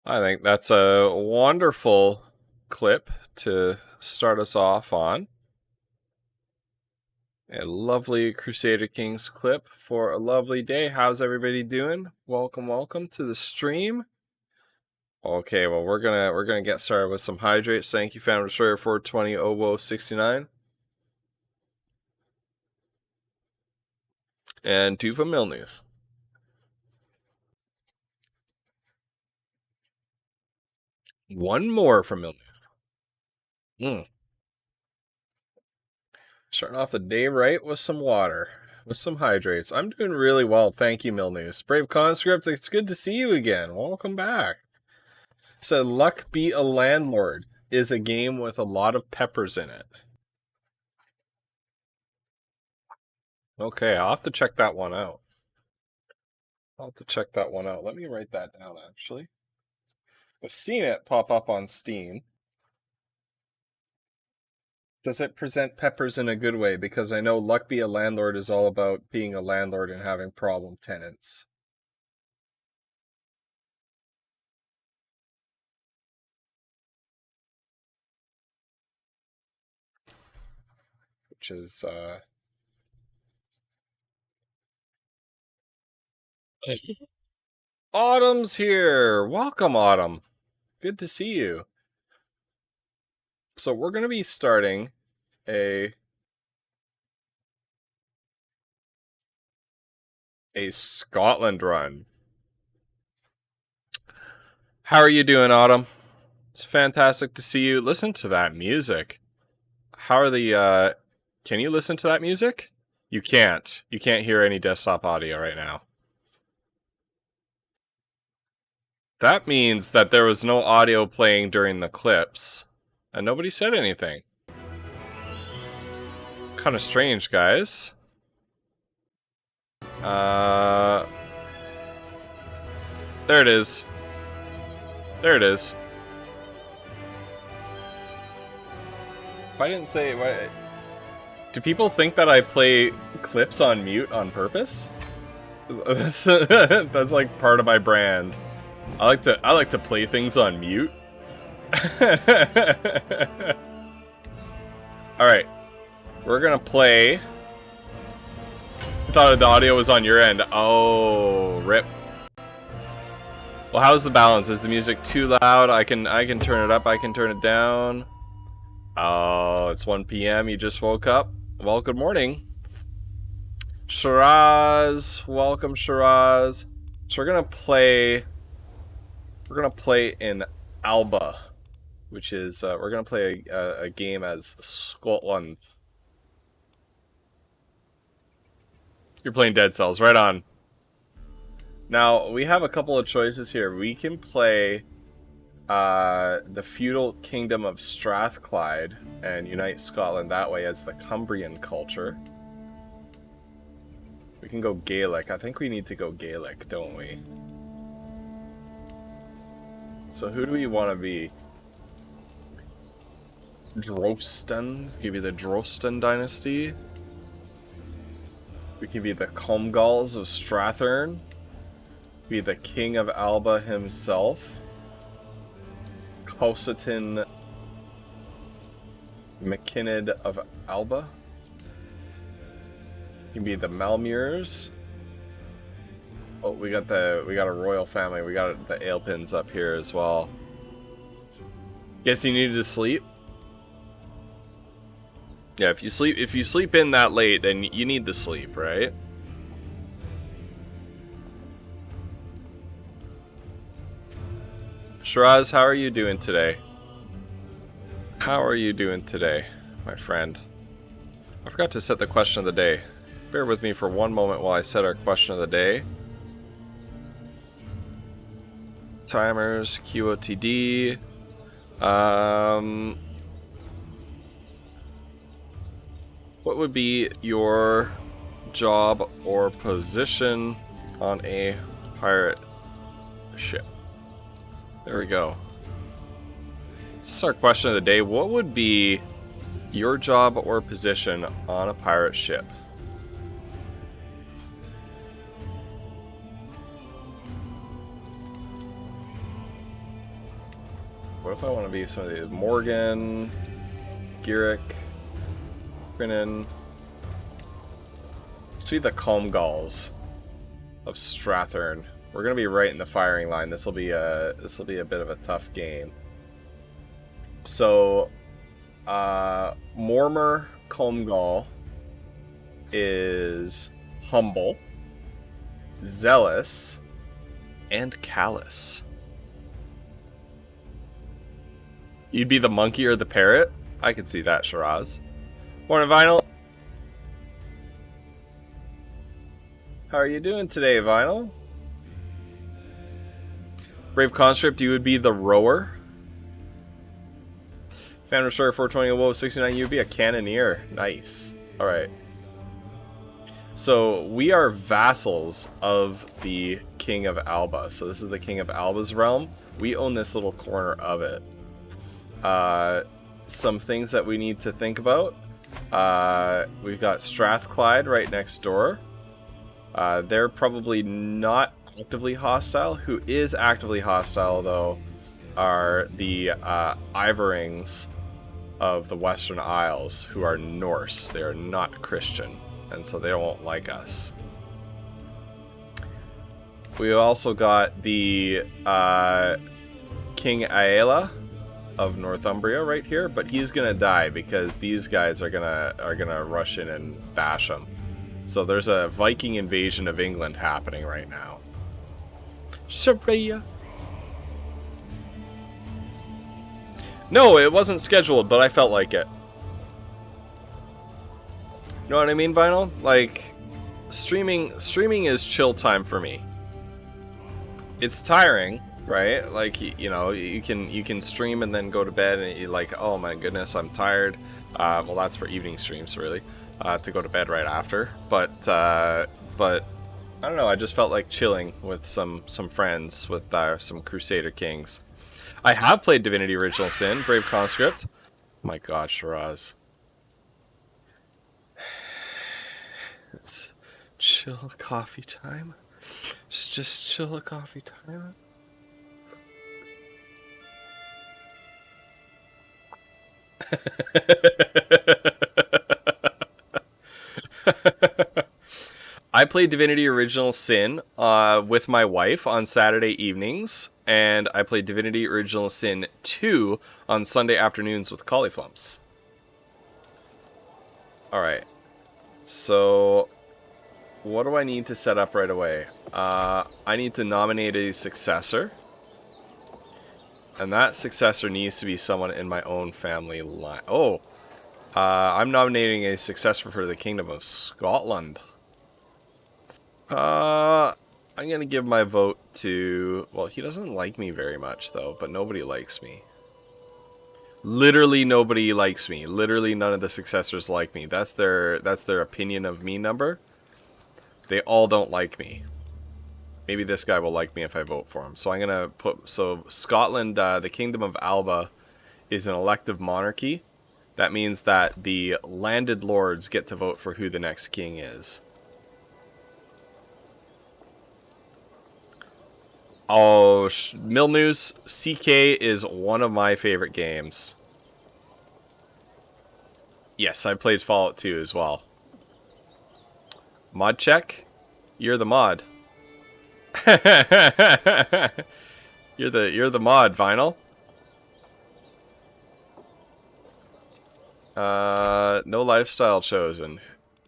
I think that's a wonderful clip to start us off on. A lovely Crusader Kings clip for a lovely day. How's everybody doing? Welcome to the stream. Okay, well we're gonna get started with some hydrates. Thank you, Fan Destroyer 420 Obo 69. And two from Mill News. One more from Mill News. Starting off the day right with some water, with some hydrates. I'm doing really well, thank you, Milnews. Brave Conscript, it's good to see you again. Welcome back. So, Luck Be a Landlord is a game with a lot of peppers in it. Okay, I'll have to check that one out. Let me write that down, actually. I've seen it pop up on Steam. Does it present peppers in a good way? Because I know Luck Be a Landlord is all about being a landlord and having problem tenants. Which is, Autumn's here! Welcome, Autumn. Good to see you. So we're going to be starting a Scotland run. How are you doing, Autumn? It's fantastic to see you. Listen to that music. How are the, can you listen to that music? You can't. You can't hear any desktop audio right now. That means that there was no audio playing during the clips, and nobody said anything. Kind of strange, guys. There it is. There it is. If I didn't say what, do people think that I play clips on mute on purpose? That's like part of my brand. I like to play things on mute. All right, we're gonna play. I thought the audio was on your end. Oh, rip. Well, how's the balance? Is the music too loud? I can turn it up. I can turn it down. Oh, it's 1 p.m. You just woke up. Well, good morning, Shiraz. Welcome, Shiraz. So we're gonna play in Alba, which is we're gonna play a game as Scotland. You're playing Dead Cells, right on. Now we have a couple of choices here. We can play the feudal kingdom of Strathclyde and unite Scotland that way as the Cumbrian culture. We can go Gaelic. I think we need to go Gaelic, don't we? So who do we want to be? Drosten? Give you the Drosten dynasty. We can be the Comgals of Strathern. Be the king of Alba himself. Cossetin McKinned of Alba. You can be the Malmures. Oh, we got a royal family. We got the Alepins up here as well. Guess you needed to sleep. Yeah, if you sleep in that late, then you need to sleep, right? Shiraz, how are you doing today? How are you doing today, my friend? I forgot to set the question of the day. Bear with me for one moment while I set our question of the day. Timers, QOTD. What would be your job or position on a pirate ship? There we go. This is our question of the day. What would be your job or position on a pirate ship? what if I want to be some of these? Morgan, Giric, Grinnin. Let's be the Comgals of Strathern. We're gonna be right in the firing line. This will be a bit of a tough game. So, Mormer Comgal is humble, zealous, and callous. You'd be the monkey or the parrot? I could see that, Shiraz. Morning, Vinyl. How are you doing today, Vinyl? Brave Conscript, you would be the rower. Fan Restorer 420, Wolf 69, you would be a cannoneer. Nice. Alright. So, we are vassals of the King of Alba. So this is the King of Alba's realm. We own this little corner of it. Some things that we need to think about. We've got Strathclyde right next door. They're probably not actively hostile. Who is actively hostile, though, are the Ivorings of the Western Isles, who are Norse. They are not Christian, and so they won't like us. We also got the King Aela of Northumbria right here, but he's gonna die because these guys are gonna rush in and bash him. So there's a Viking invasion of England happening right now. Sharia. No, it wasn't scheduled, but I felt like it. You know what I mean, Vinyl? Like, streaming is chill time for me. It's tiring, right? Like, you know, you can stream and then go to bed and you're like, oh my goodness, I'm tired. Well, that's for evening streams, really, to go to bed right after. But I don't know. I just felt like chilling with some friends, with some Crusader Kings. I have played Divinity Original Sin, Brave Conscript. My God, Shiraz. It's chill coffee time. It's just chill coffee time. I played Divinity Original Sin with my wife on Saturday evenings, and I played Divinity Original Sin 2 on Sunday afternoons with Cauliflumps. Alright, so what do I need to set up right away? I need to nominate a successor, and that successor needs to be someone in my own family line. Oh, I'm nominating a successor for the Kingdom of Scotland. I'm gonna give my vote to... Well, he doesn't like me very much, though, but nobody likes me. Literally nobody likes me. Literally none of the successors like me. That's their opinion of me number. They all don't like me. Maybe this guy will like me if I vote for him. So I'm gonna put... So, Scotland, the Kingdom of Alba, is an elective monarchy. That means that the landed lords get to vote for who the next king is. Oh, Mill News, CK is one of my favorite games. Yes, I played Fallout 2 as well. Mod check? You're the mod. You're the mod, Vinyl. No lifestyle chosen.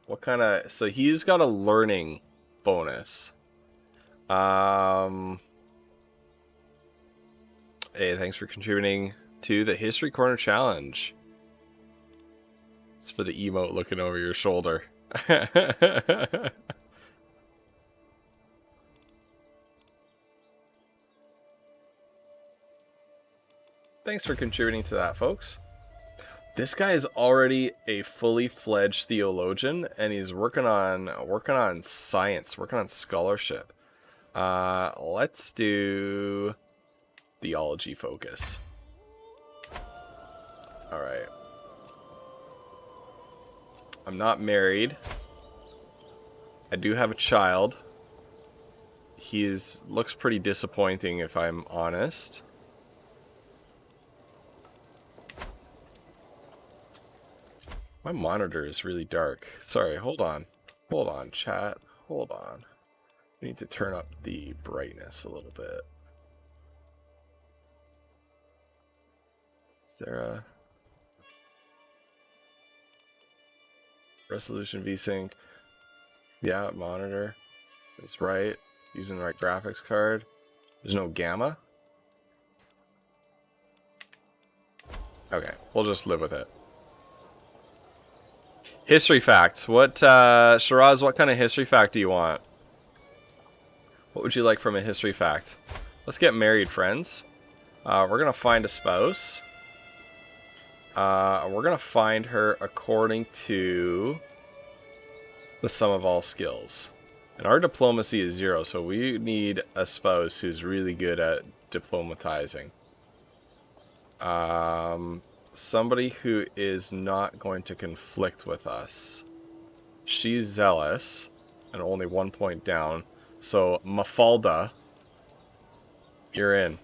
What kind of... So he's got a learning bonus. Hey, thanks for contributing to the History Corner Challenge. It's for the emote looking over your shoulder. Thanks for contributing to that, folks. This guy is already a fully fledged theologian, and he's working on science, working on scholarship. Let's do theology focus. All right. I'm not married. I do have a child. He looks pretty disappointing, if I'm honest. My monitor is really dark. Sorry, hold on. Hold on, chat. Hold on. I need to turn up the brightness a little bit. Sarah. Resolution VSync. Yeah, monitor is right. Using the right graphics card. There's no gamma. Okay, we'll just live with it. History facts. What, Shiraz, what kind of history fact do you want? What would you like from a history fact? Let's get married, friends. We're gonna find a spouse. We're gonna find her according to the sum of all skills. And our diplomacy is 0, so we need a spouse who's really good at diplomatizing. Somebody who is not going to conflict with us. She's zealous, and only 1 point down. So, Mafalda, you're in.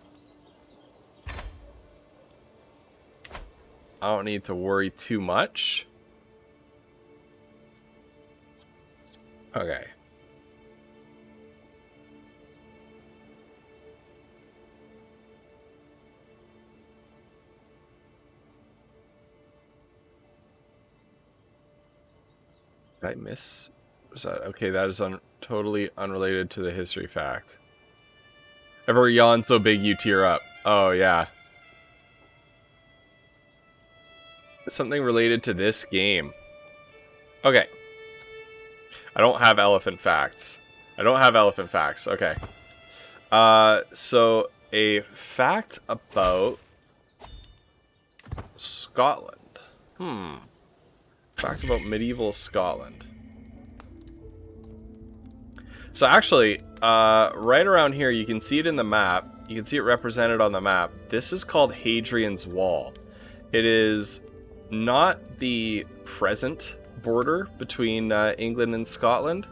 I don't need to worry too much. Okay. Did I miss? Was that okay? That is totally unrelated to the history fact. Ever yawn so big you tear up? Oh yeah. Something related to this game. Okay. I don't have elephant facts. Okay. So a fact about Scotland. Fact about medieval Scotland. So actually, right around here, you can see it in the map. You can see it represented on the map. This is called Hadrian's Wall. It is not the present border between England and Scotland.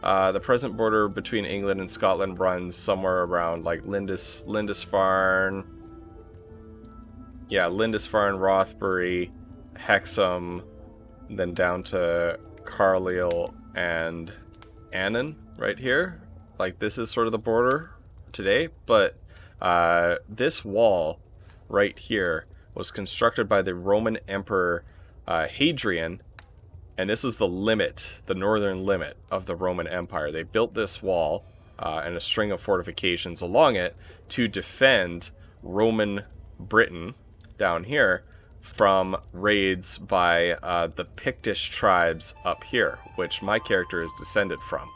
The present border between England and Scotland runs somewhere around like Lindisfarne. Yeah, Lindisfarne, Rothbury, Hexham, then down to Carlisle and Annan right here. Like this is sort of the border today, but this wall right here was constructed by the Roman Emperor Hadrian, and this is the limit, the northern limit of the Roman Empire. They built this wall and a string of fortifications along it to defend Roman Britain down here from raids by the Pictish tribes up here, which my character is descended from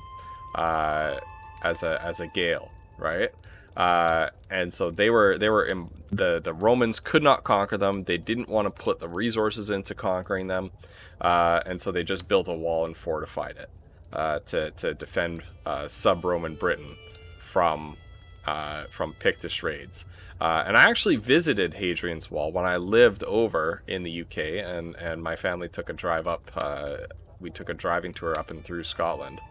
as a Gael, right? And so they were the Romans could not conquer them. They didn't want to put the resources into conquering them, and so they just built a wall and fortified it to defend sub-Roman Britain from Pictish raids. And I actually visited Hadrian's Wall when I lived over in the UK, and my family took a drive up. We took a driving tour up and through Scotland,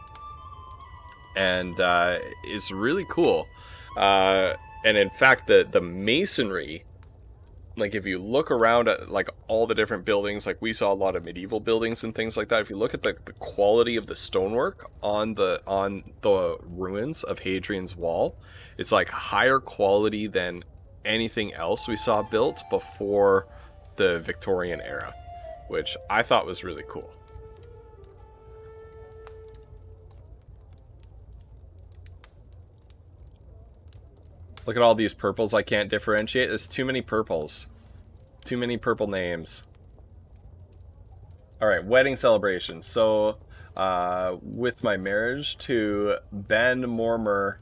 and it's really cool. And in fact, the masonry, like if you look around at like all the different buildings, like we saw a lot of medieval buildings and things like that. If you look at the quality of the stonework on the ruins of Hadrian's Wall, it's like higher quality than anything else we saw built before the Victorian era, which I thought was really cool. Look at all these purples I can't differentiate. There's too many purples. Too many purple names. Alright, wedding celebration. So, with my marriage to Ben Mormer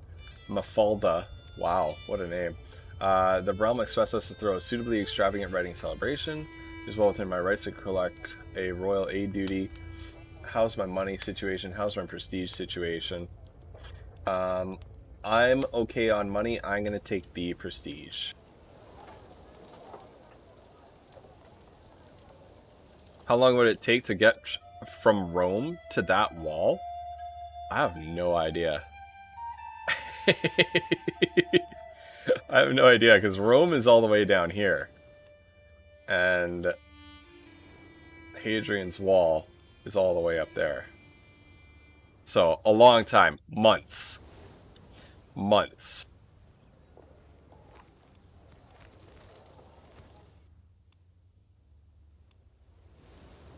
Mafalda. Wow, what a name. The realm expects us to throw a suitably extravagant wedding celebration. It is well within my rights to collect a royal aid duty. How's my money situation? How's my prestige situation? I'm okay on money. I'm going to take the prestige. How long would it take to get from Rome to that wall? I have no idea. I have no idea, because Rome is all the way down here. And Hadrian's Wall is all the way up there. So, a long time. Months. Months.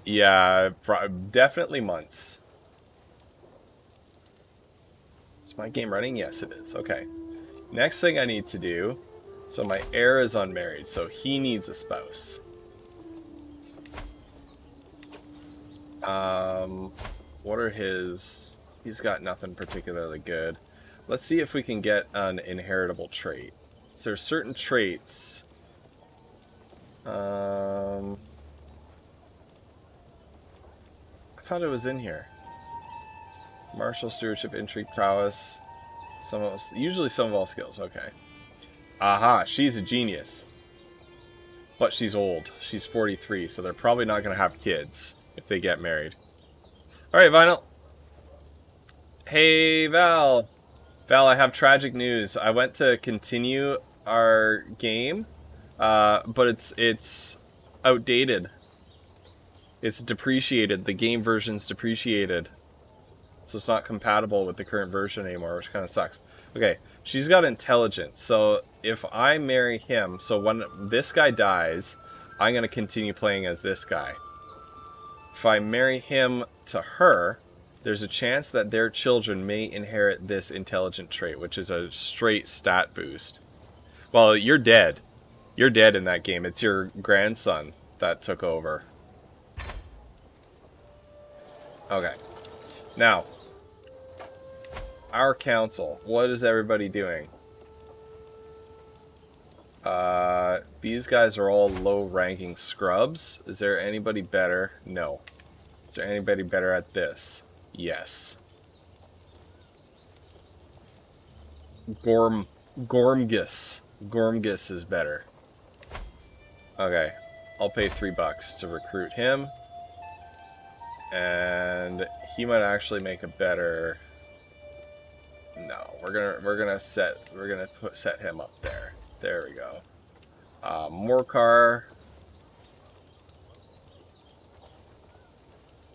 Yeah, definitely months. Is my game running? Yes, it is. Okay. Next thing I need to do... So my heir is unmarried, so he needs a spouse. What are his... He's got nothing particularly good. Let's see if we can get an inheritable trait. So there's certain traits... I thought it was in here. Martial stewardship, intrigue, prowess. Usually some of all skills. Okay. Aha, she's a genius. But she's old. She's 43, so they're probably not going to have kids if they get married. Alright, Vinyl. Hey, Val. Val, I have tragic news. I went to continue our game, but it's outdated. It's depreciated. The game version's depreciated. So it's not compatible with the current version anymore, which kind of sucks. Okay, she's got intelligence. So if I marry him, so when this guy dies, I'm going to continue playing as this guy. If I marry him to her, there's a chance that their children may inherit this intelligent trait, which is a straight stat boost. Well, you're dead. You're dead in that game. It's your grandson that took over. Okay. Now, our council. What is everybody doing? These guys are all low-ranking scrubs. Is there anybody better? No. Is there anybody better at this? Yes. Gormgus. Gormgus is better. Okay. I'll pay $3 to recruit him. And he might actually make a better... No, we're gonna set him up there. There we go. Morcar.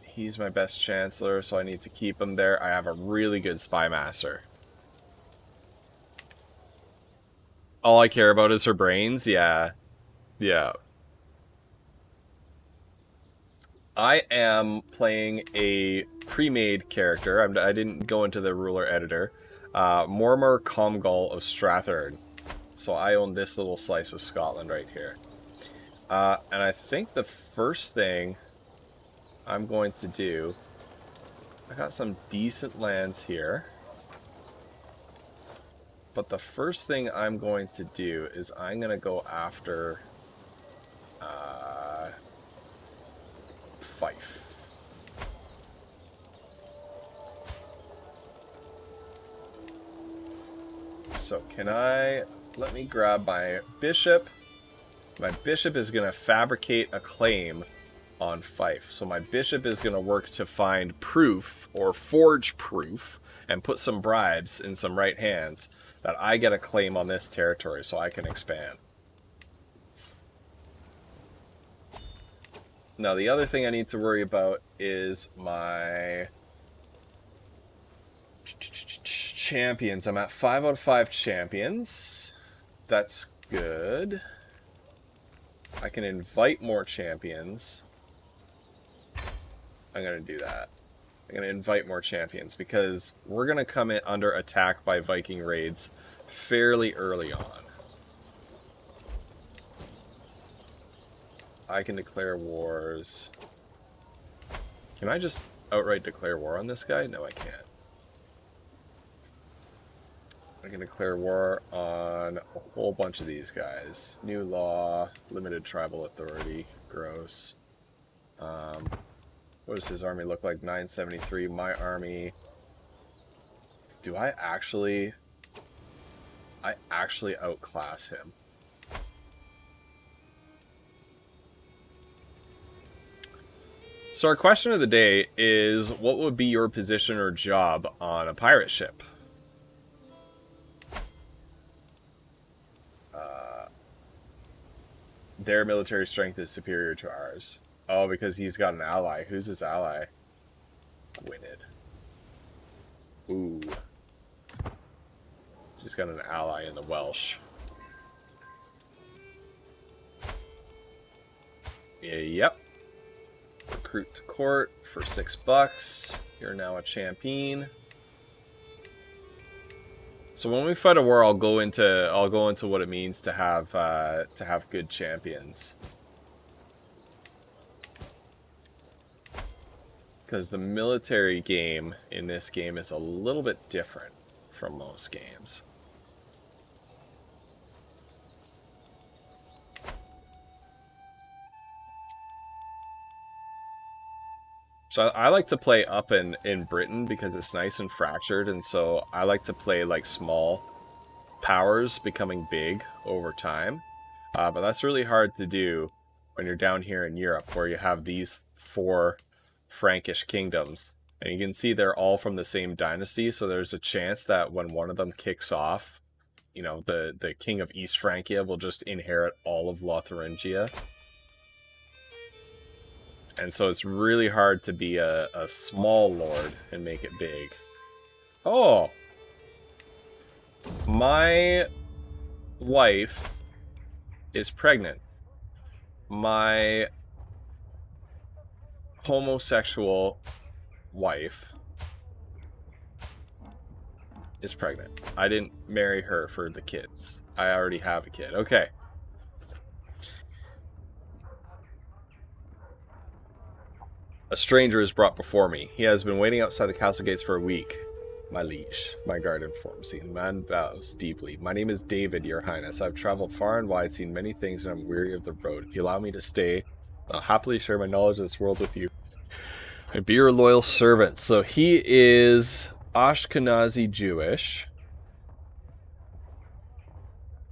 He's my best chancellor, so I need to keep him there. I have a really good spy master. All I care about is her brains. Yeah, yeah. I am playing a pre-made character. I didn't go into the ruler editor. Mormor Comgall of Strathern. So I own this little slice of Scotland right here. And I think the first thing I'm going to do... I got some decent lands here. But the first thing I'm going to do is I'm going to go after... Fife. So can I... Let me grab my bishop. My bishop is going to fabricate a claim on Fife. So my bishop is going to work to find proof, or forge proof, and put some bribes in some right hands that I get a claim on this territory so I can expand. Now, the other thing I need to worry about is my champions. I'm at 5 out of 5 champions. That's good. I can invite more champions. I'm going to do that. I'm going to invite more champions because we're going to come in under attack by Viking raids fairly early on. I can declare wars. Can I just outright declare war on this guy? No, I can't. I can declare war on a whole bunch of these guys. New law, limited tribal authority, gross. What does his army look like? 973. My army. Do I actually... I actually outclass him. So our question of the day is, what would be your position or job on a pirate ship? Their military strength is superior to ours. Oh, because he's got an ally. Who's his ally? Gwynedd. Ooh. He's got an ally in the Welsh. Yeah, yep. Recruit to court for $6. You're now a champion. So when we fight a war, I'll go into what it means to have good champions. Because the military game in this game is a little bit different from most games. So I like to play up in Britain because it's nice and fractured, and so I like to play like small powers becoming big over time. But that's really hard to do when you're down here in Europe, where you have these 4 Frankish kingdoms. And you can see they're all from the same dynasty, so there's a chance that when one of them kicks off, you know, the king of East Francia will just inherit all of Lotharingia. And so it's really hard to be a small lord and make it big. Oh! My wife is pregnant. My homosexual wife is pregnant. I didn't marry her for the kids. I already have a kid. Okay. A stranger is brought before me. He has been waiting outside the castle gates for a week. My liege, my guard informs me. The man bows deeply. My name is David, your highness. I've traveled far and wide, seen many things, and I'm weary of the road. If you allow me to stay, I'll happily share my knowledge of this world with you and be your loyal servant. So he is Ashkenazi Jewish.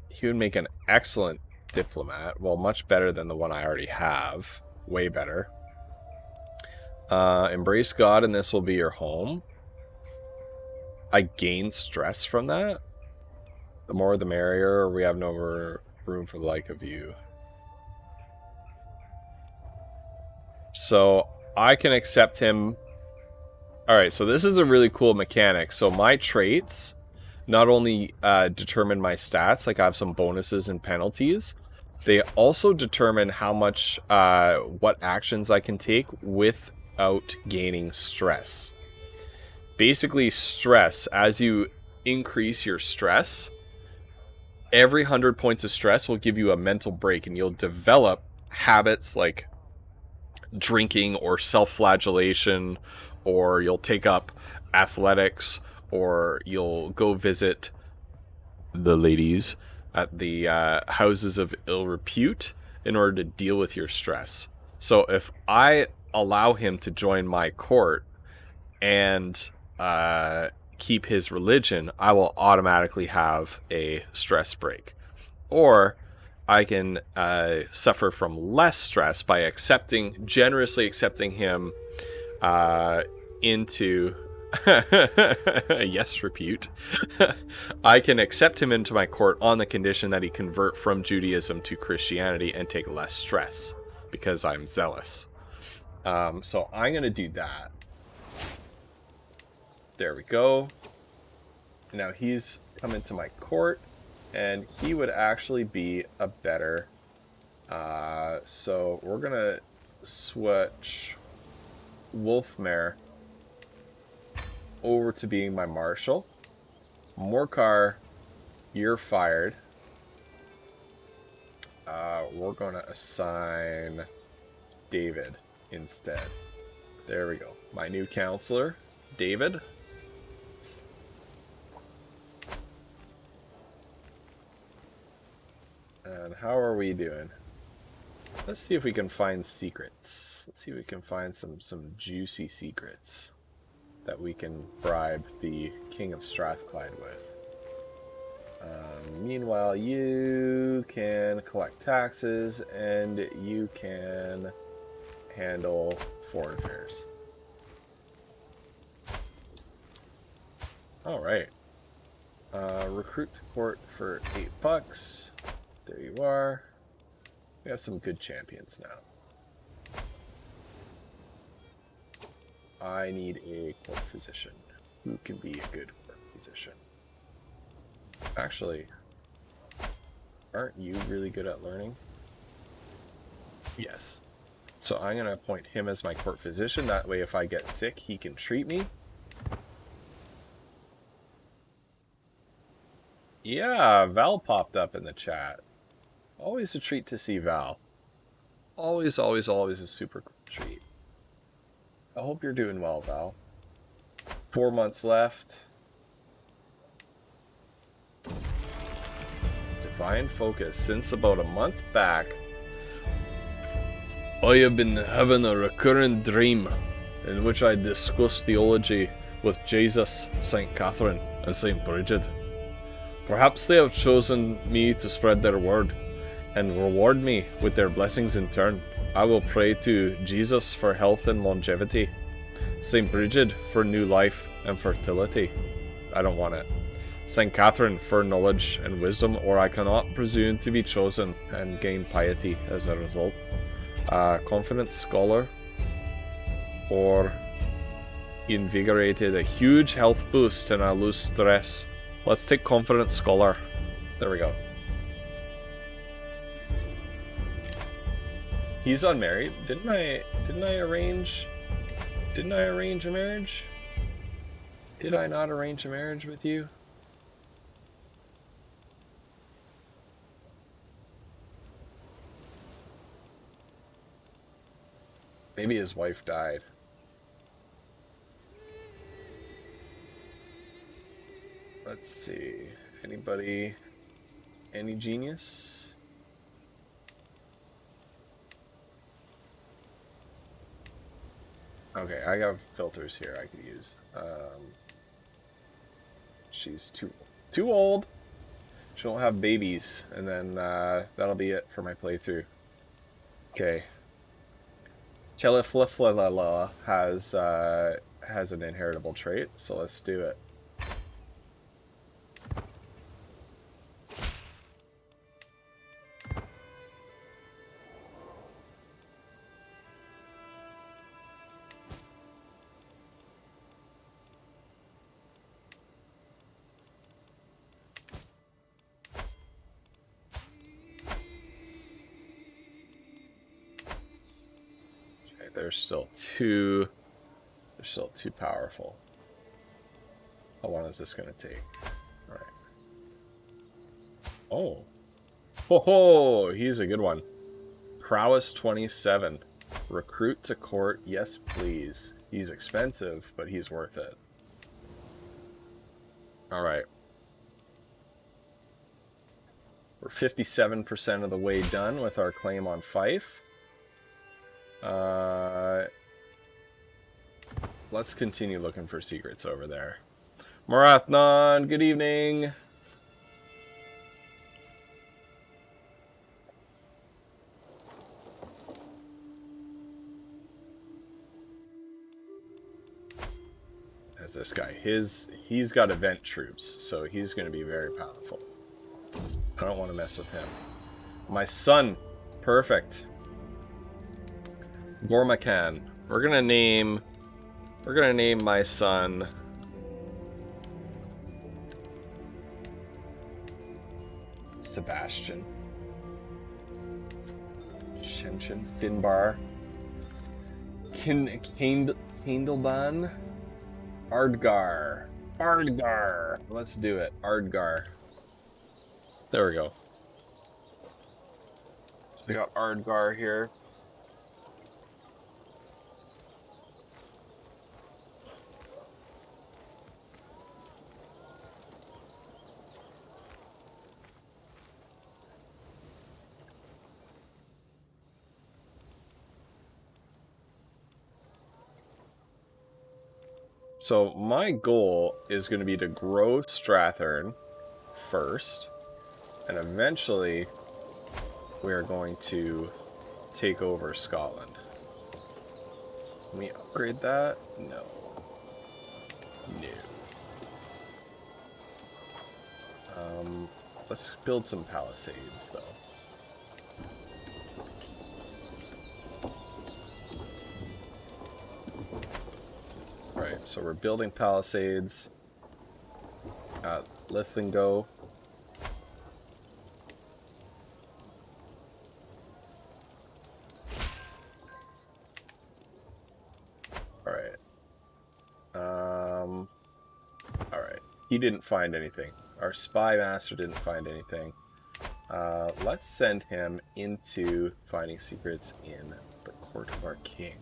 He would make an excellent diplomat. Well, much better than the one I already have. Way better. Embrace God, and this will be your home. I gain stress from that. The more the merrier, or we have no room for the like of you. So I can accept him. Alright, so this is a really cool mechanic. So my traits not only determine my stats, like I have some bonuses and penalties, they also determine how much, what actions I can take without gaining stress. Basically, stress, as you increase your stress, every 100 points of stress will give you a mental break, and you'll develop habits like drinking or self-flagellation, or you'll take up athletics, or you'll go visit the ladies at the houses of ill repute in order to deal with your stress. So if I allow him to join my court and keep his religion, I will automatically have a stress break. Or I can suffer from less stress by generously accepting him into yes, repute. I can accept him into my court on the condition that he convert from Judaism to Christianity and take less stress because I'm zealous. So I'm going to do that. There we go. Now he's come into my court, and he would actually be a better... so we're going to switch Wolfmare over to being my marshal. Morcar, you're fired. We're going to assign David instead. There we go. My new counselor, David. And how are we doing? Let's see if we can find secrets. Let's see if we can find some juicy secrets that we can bribe the King of Strathclyde with. Meanwhile, you can collect taxes and you can handle foreign affairs. Alright. Recruit to court for $8. There you are. We have some good champions now. I need a court physician. Who can be a good court physician? Actually, aren't you really good at learning? Yes. So I'm going to appoint him as my court physician. That way if I get sick, he can treat me. Yeah, Val popped up in the chat. Always a treat to see Val. Always, always, always a super treat. I hope you're doing well, Val. 4 months left. Divine focus. Since about a month back, I have been having a recurrent dream in which I discuss theology with Jesus, St. Catherine, and St. Bridget. Perhaps they have chosen me to spread their word and reward me with their blessings in turn. I will pray to Jesus for health and longevity, St. Bridget for new life and fertility. I don't want it. St. Catherine for knowledge and wisdom, or I cannot presume to be chosen and gain piety as a result. Confident scholar, or invigorated, a huge health boost and I lose stress. Let's take confident scholar. There we go. He's unmarried. Didn't I arrange a marriage? Did I not arrange a marriage with you? Maybe his wife died. Let's see. Anybody? Any genius? Okay, I got filters here I could use. She's too old. She won't have babies, and then that'll be it for my playthrough. Okay. Telefliflalala has an inheritable trait, so let's do it. They're still too powerful. How long is this gonna take? All right. Oh, ho ho! He's a good one. Prowess 27. Recruit to court. Yes, please. He's expensive, but he's worth it. All right. We're 57% of the way done with our claim on Fife. Let's continue looking for secrets over there. Marathon, good evening. As this guy, he's got event troops, so he's going to be very powerful. I don't want to mess with him. My son, perfect. Gormacan. We're gonna name my son Sebastian. Shenshin. Finbar. Kindleban. Ardgar. Ardgar. Let's do it. Ardgar. There we go. We got Ardgar here. So my goal is going to be to grow Strathern first, and eventually we are going to take over Scotland. Can we upgrade that? No. No. Let's build some palisades, though. so we're building palisades at Lithingo. Alright. Alright. He didn't find anything. Our spy master didn't find anything. Let's send him into finding secrets in the court of our king.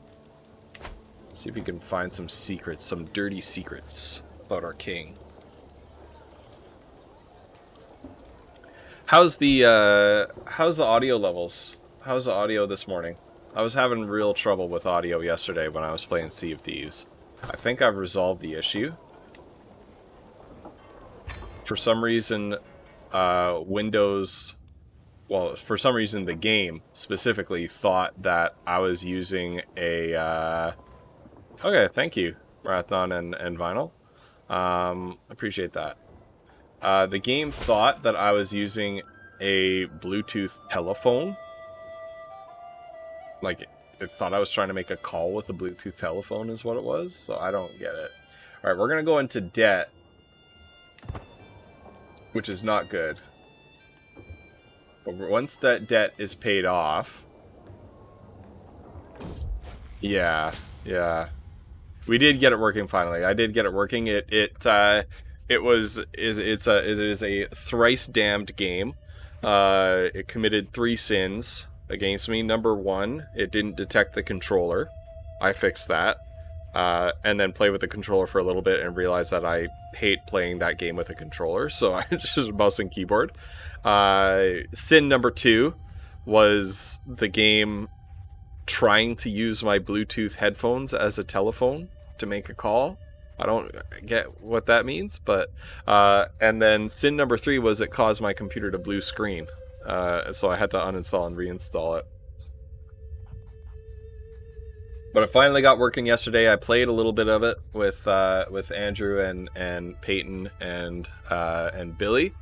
See if we can find some secrets, some dirty secrets about our king. How's the audio levels? How's the audio this morning? I was having real trouble with audio yesterday when I was playing Sea of Thieves. I think I've resolved the issue. For some reason, Windows... Well, for some reason, the game specifically thought that I was using a... Okay, thank you, Marathon and Vinyl. Appreciate that. The game thought that I was using a Bluetooth telephone. Like, it thought I was trying to make a call with a Bluetooth telephone is what it was. So I don't get it. Alright, we're going to go into debt. Which is not good. But once that debt is paid off... Yeah. We did get it working finally. I did get it working. It is a thrice damned game. It committed 3 sins against me. Number 1, it didn't detect the controller. I fixed that. And then play with the controller for a little bit and realized that I hate playing that game with a controller, so I just mouse and keyboard. Sin number 2 was the game trying to use my Bluetooth headphones as a telephone to make a call. I don't get what that means, but and then sin number 3 was it caused my computer to blue screen, so I had to uninstall and reinstall it. But it finally got working yesterday. I played a little bit of it with Andrew and Peyton and Billy.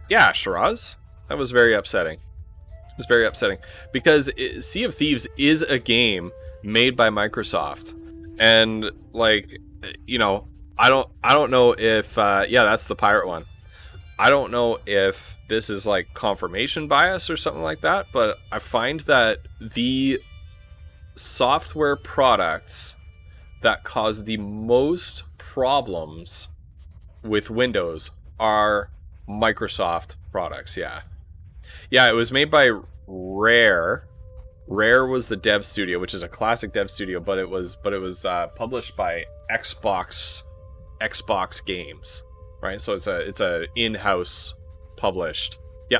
Yeah, Shiraz. That was very upsetting. It was very upsetting because Sea of Thieves is a game made by Microsoft, and like, you know, I don't know if yeah, that's the pirate one. I don't know if this is like confirmation bias or something like that, but I find that the software products that cause the most problems with Windows are Microsoft products. Yeah, it was made by Rare. Rare was the dev studio, which is a classic dev studio, but it was published by Xbox Games. Right, so it's a in-house published. Yeah,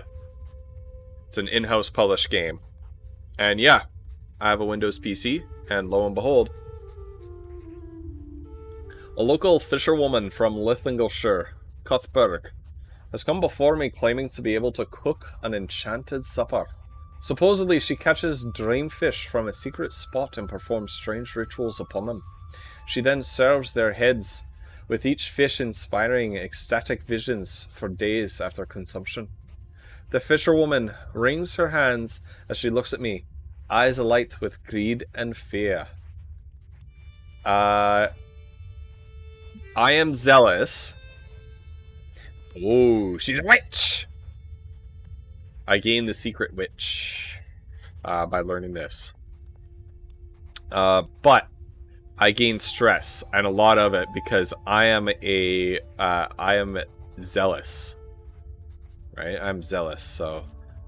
it's an in-house published game, and yeah, I have a Windows PC, and lo and behold, a local fisherwoman from Lincolnshire, Cuthberg, has come before me claiming to be able to cook an enchanted supper. Supposedly, she catches dream fish from a secret spot and performs strange rituals upon them. She then serves their heads, with each fish inspiring ecstatic visions for days after consumption. The fisherwoman wrings her hands as she looks at me, eyes alight with greed and fear. I am zealous. Oh, she's a witch! I gain the secret witch by learning this. But I gain stress, and a lot of it, because I am zealous, right? I'm zealous, so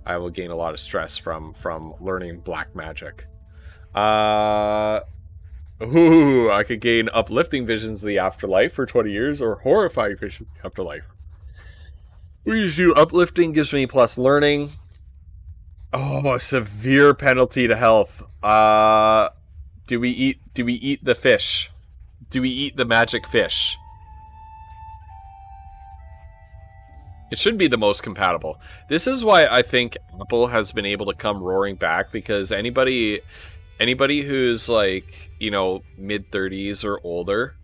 I will gain a lot of stress from learning black magic. I could gain uplifting visions of the afterlife for 20 years, or horrifying visions of the afterlife. We just do uplifting, gives me plus learning. Oh, a severe penalty to health. Do we eat the fish? Do we eat the magic fish? It should be the most compatible. This is why I think Apple has been able to come roaring back, because anybody who's like, you know, mid-30s or older,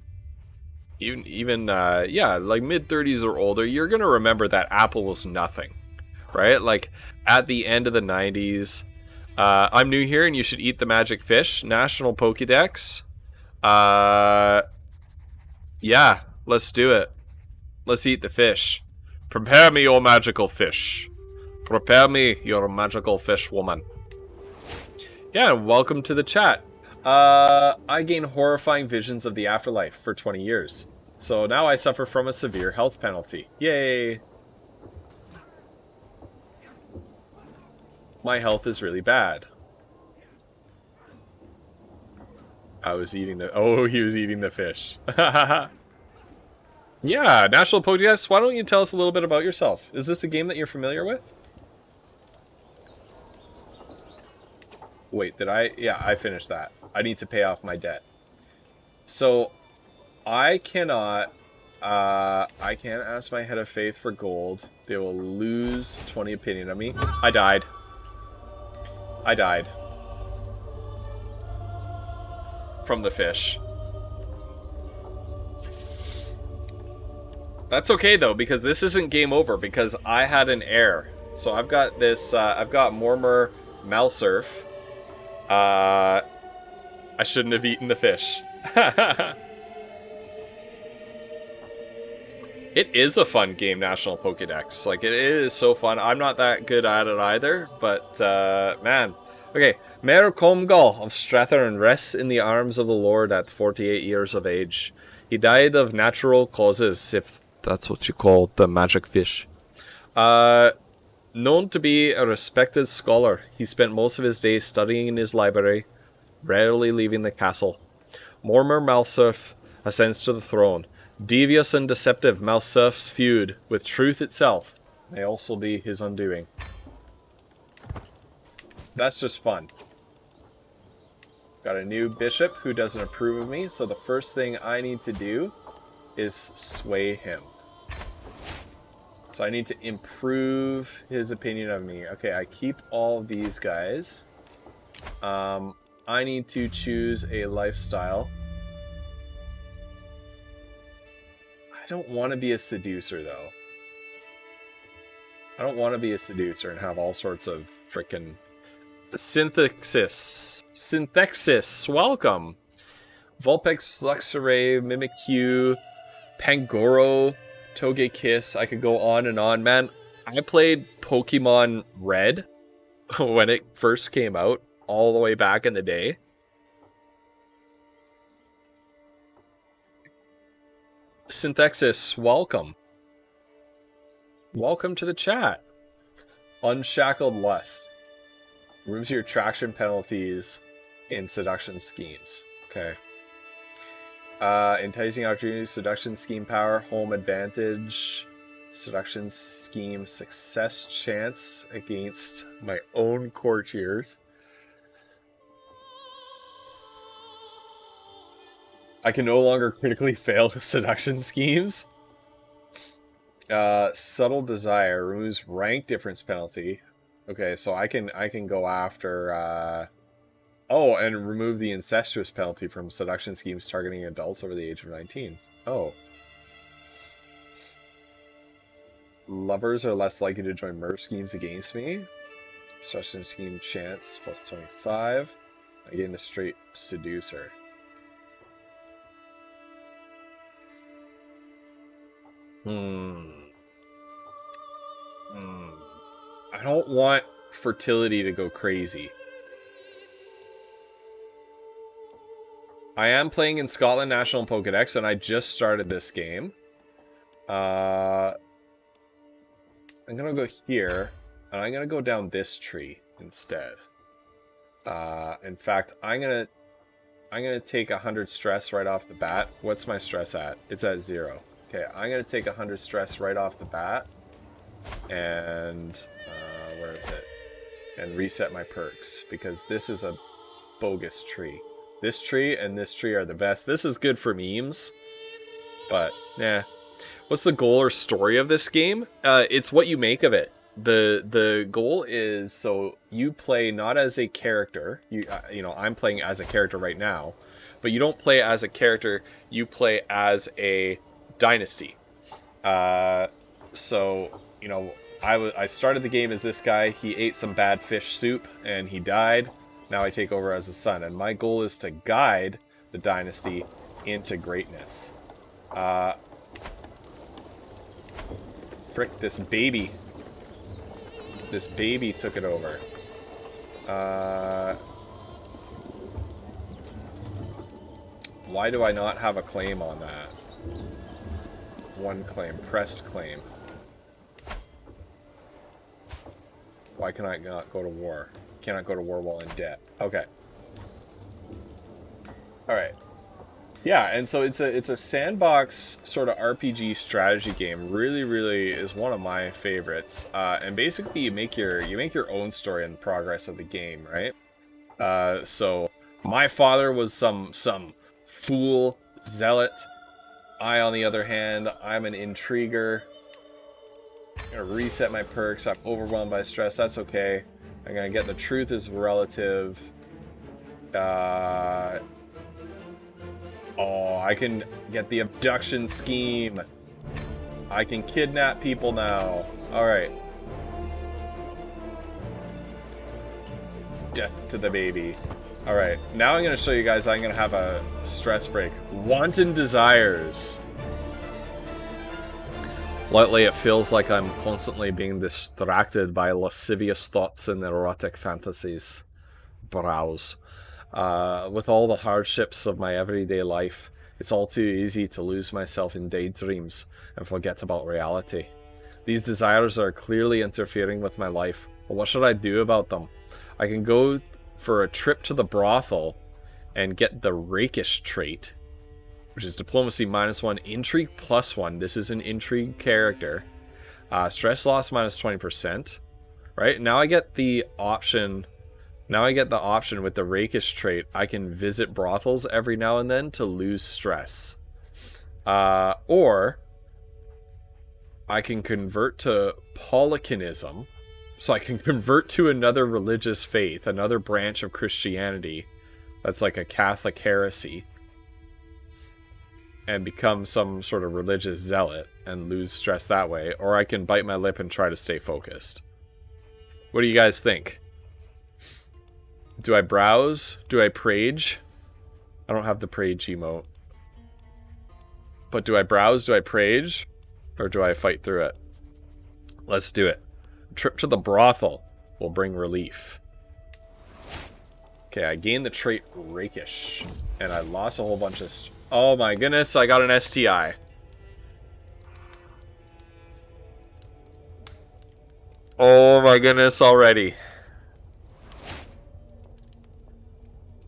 even like mid-30s or older, you're gonna remember that Apple was nothing, right? Like at the end of the 90s. I'm new here and you should eat the magic fish. National Pokédex. Yeah, let's do it. Let's eat the fish. Prepare me your magical fish. Prepare me your magical fish, woman. Yeah, welcome to the chat. I gain horrifying visions of the afterlife for 20 years. So now I suffer from a severe health penalty. Yay! My health is really bad. I was eating the... Oh, he was eating the fish. Yeah, National Pokédex, why don't you tell us a little bit about yourself? Is this a game that you're familiar with? Wait, did I? Yeah, I finished that. I need to pay off my debt. So, I cannot... I can't ask my head of faith for gold. They will lose 20 opinion of me. I died. I died. From the fish. That's okay though, because this isn't game over, because I had an error. So I've got this, I've got Mormor Malsurf. I shouldn't have eaten the fish. It is a fun game, National Pokédex. Like, it is so fun. I'm not that good at it either, but, man. Okay, Mayor Comgal of Strathern rests in the arms of the Lord at 48 years of age. He died of natural causes, if that's what you call the magic fish. Known to be a respected scholar, he spent most of his days studying in his library, rarely leaving the castle. Mormor Malsurf ascends to the throne. Devious and deceptive, Malsurf's feud with truth itself may also be his undoing. That's just fun. Got a new bishop who doesn't approve of me, so the first thing I need to do is sway him. So I need to improve his opinion of me. Okay, I keep all of these guys. I need to choose a lifestyle. I don't want to be a seducer, though. I don't want to be a seducer and have all sorts of frickin' synthexis. Welcome. Vulpix, Luxray, Mimikyu, Pangoro, Togekiss. I could go on and on. Man, I played Pokemon Red when it first came out, all the way back in the day. Synthexis, welcome. Welcome to the chat. Unshackled Lust. Removes your attraction penalties in seduction schemes. Okay. Enticing opportunities, seduction scheme power, home advantage, seduction scheme success chance against my own courtiers. I can no longer critically fail seduction schemes. Subtle desire removes rank difference penalty. Okay, so I can go after oh, and remove the incestuous penalty from seduction schemes targeting adults over the age of 19. Oh. Lovers are less likely to join murder schemes against me. Seduction scheme chance plus 25. I gain the straight seducer. I don't want fertility to go crazy. I am playing in Scotland National Pokédex, and I just started this game. I'm gonna go here, and I'm gonna go down this tree instead. In fact, I'm gonna take 100 stress right off the bat. What's my stress at? It's at 0. Okay, I'm gonna take 100 stress right off the bat, and where is it? And reset my perks, because this is a bogus tree. This tree and this tree are the best. This is good for memes, but yeah. What's the goal or story of this game? It's what you make of it. The goal is, so you play not as a character. You know, I'm playing as a character right now, but you don't play as a character. You play as a dynasty. So you know, I started the game as this guy. He ate some bad fish soup and he died. Now I take over as a son, and my goal is to guide the dynasty into greatness. Frick, this baby. This baby took it over. Why do I not have a claim on that? One claim. Pressed claim. Why can I not go to war? Cannot go to war while in debt. Okay. Alright. Yeah, and so it's a sandbox sort of RPG strategy game. Really is one of my favorites. And basically you make your own story in the progress of the game, right? So my father was some fool zealot. I, on the other hand, I'm an intriguer. I'm gonna reset my perks. I'm overwhelmed by stress. That's okay. I'm gonna get the truth is relative. Oh, I can get the abduction scheme. I can kidnap people now. Alright. Death to the baby. Alright, now I'm going to show you guys I'm going to have a stress break. Wanton desires. Lately, it feels like I'm constantly being distracted by lascivious thoughts and erotic fantasies. Browse. With all the hardships of my everyday life, it's all too easy to lose myself in daydreams and forget about reality. These desires are clearly interfering with my life, but what should I do about them? I can go for a trip to the brothel and get the rakish trait, which is diplomacy -1, intrigue +1. This is an intrigue character. Stress loss -20%. Right? Now I get the option. Now I get the option with the rakish trait. I can visit brothels every now and then to lose stress. Or I can convert to Polycanism. So I can convert to another religious faith, another branch of Christianity that's like a Catholic heresy, and become some sort of religious zealot and lose stress that way. Or I can bite my lip and try to stay focused. What do you guys think? Do I browse? Do I prage? I don't have the prage emote. But do I browse? Do I prage? Or do I fight through it? Let's do it. Trip to the brothel will bring relief. Okay, I gained the trait rakish. And I lost a whole bunch of... Oh my goodness, I got an STI. Oh my goodness, already.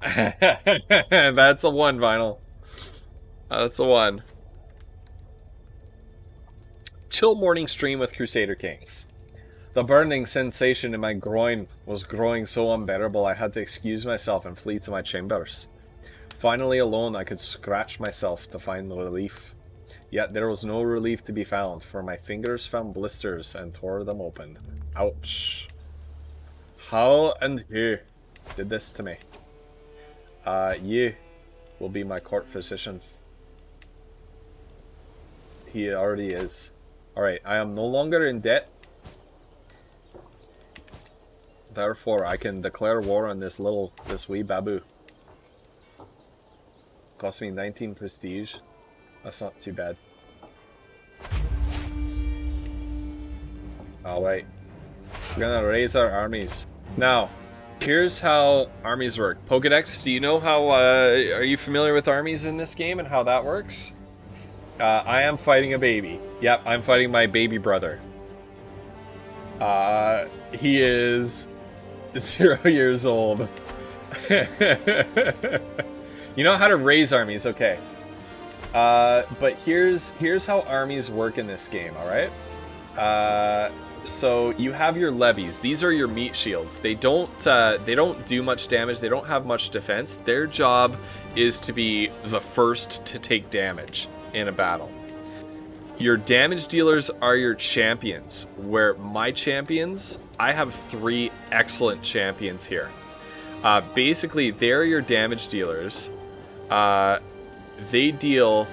That's a 1, Vinyl. That's a 1. Chill morning stream with Crusader Kings. The burning sensation in my groin was growing so unbearable I had to excuse myself and flee to my chambers. Finally alone, I could scratch myself to find relief. Yet there was no relief to be found, for my fingers found blisters and tore them open. Ouch. How and who did this to me? You will be my court physician. He already is. Alright, I am no longer in debt. Therefore, I can declare war on this wee babu. Cost me 19 prestige. That's not too bad. Alright. We're gonna raise our armies. Now, here's how armies work. Pokedex, do you know how, are you familiar with armies in this game and how that works? I am fighting a baby. Yep, I'm fighting my baby brother. He is 0 years old. You know how to raise armies, okay. But here's how armies work in this game, alright? So you have your levies. These are your meat shields. They don't do much damage. They don't have much defense. Their job is to be the first to take damage in a battle. Your damage dealers are your champions, where my champions, I have 3 excellent champions here. Basically, they're your damage dealers. They deal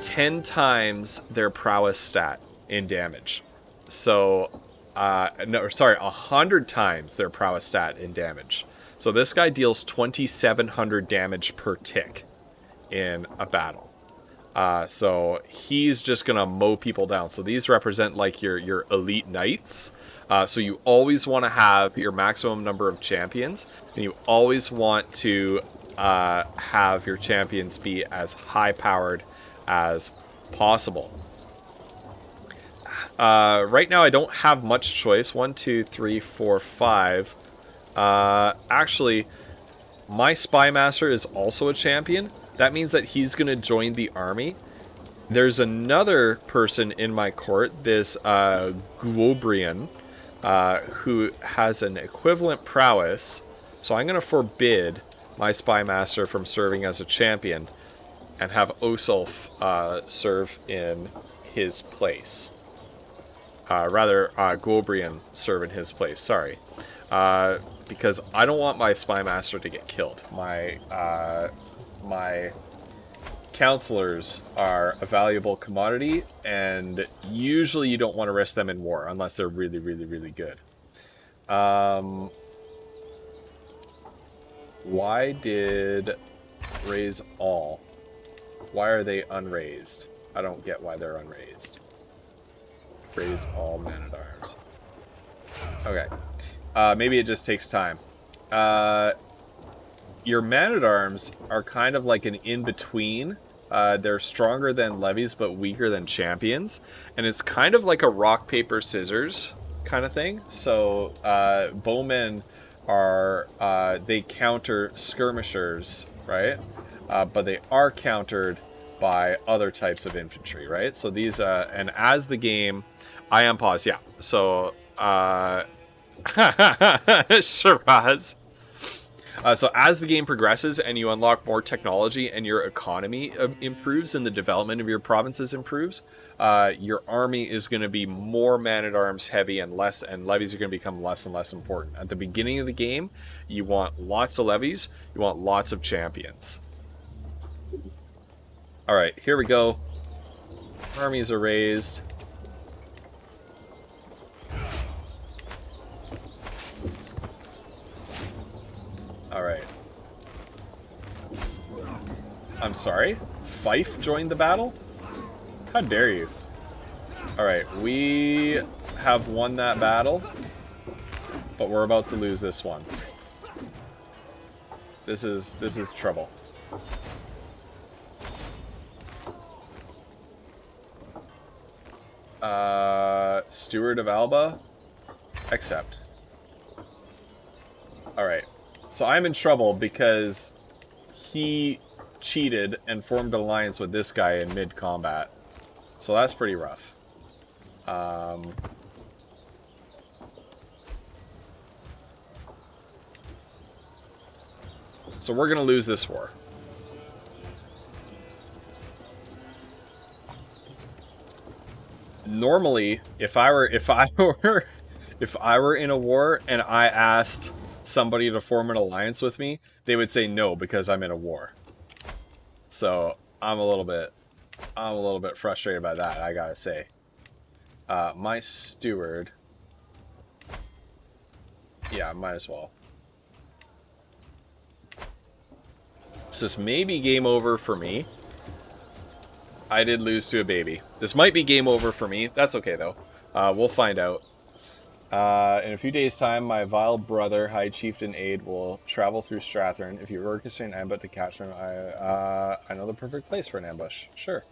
10 times their prowess stat in damage. So, no, sorry, 100 times their prowess stat in damage. So this guy deals 2,700 damage per tick in a battle. So he's just gonna mow people down. So these represent like your elite knights. So you always want to have your maximum number of champions, and you always want to have your champions be as high powered as possible. Right now I don't have much choice. 1, 2, 3, 4, 5. Actually, my spy master is also a champion. That means that he's going to join the army. There's another person in my court, this Guobrian, who has an equivalent prowess. So I'm going to forbid my spy master from serving as a champion and have Osulf serve in his place. Guobrian serve in his place, sorry. Because I don't want my spy master to get killed. My counselors are a valuable commodity, and usually you don't want to risk them in war unless they're really, really, really good. Why did raise all? Why are they unraised? I don't get why they're unraised. Raise all man-at-arms. Okay. Maybe it just takes time. Your man-at-arms are kind of like an in-between. They're stronger than levies, but weaker than champions. And it's kind of like a rock, paper, scissors kind of thing. So, bowmen are, they counter skirmishers, right? But they are countered by other types of infantry, right? So these, and as the game, I am pause, yeah. So, Shiraz. So as the game progresses and you unlock more technology and your economy improves and the development of your provinces improves, your army is going to be more man-at-arms heavy and less, and levies are going to become less and less important. At the beginning of the game, you want lots of levies, you want lots of champions. Alright, here we go. Armies are raised. Alright. I'm sorry? Fife joined the battle? How dare you? Alright, we have won that battle, but we're about to lose this one. This is trouble. Steward of Alba? Accept. Alright. So I'm in trouble because he cheated and formed an alliance with this guy in mid-combat. So that's pretty rough. So we're gonna lose this war. Normally, if I were in a war and I asked somebody to form an alliance with me, they would say no because I'm in a war. So I'm a little bit frustrated by that, I gotta say. My steward, yeah, might as well. So this may be game over for me. I did lose to a baby. This might be game over for me. That's okay though. We'll find out. In a few days' time, my vile brother, High Chieftain Aid, will travel through Strathern. If you were considering an ambush to catch him, I know the perfect place for an ambush. Sure.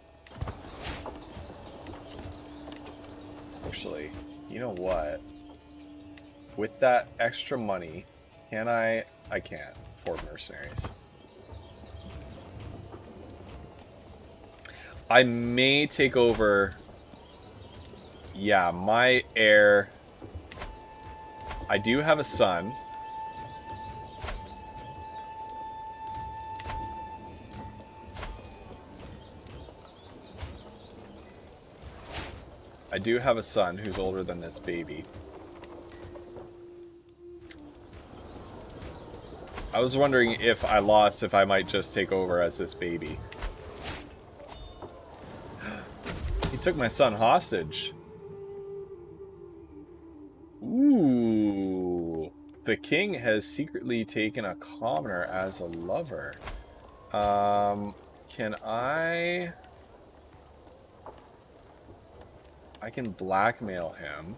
Actually, you know what? With that extra money, can I can't afford mercenaries. I may take over. Yeah, my heir. I do have a son. I do have a son who's older than this baby. I was wondering if I lost, if I might just take over as this baby. He took my son hostage. Ooh. The king has secretly taken a commoner as a lover. Can I can blackmail him.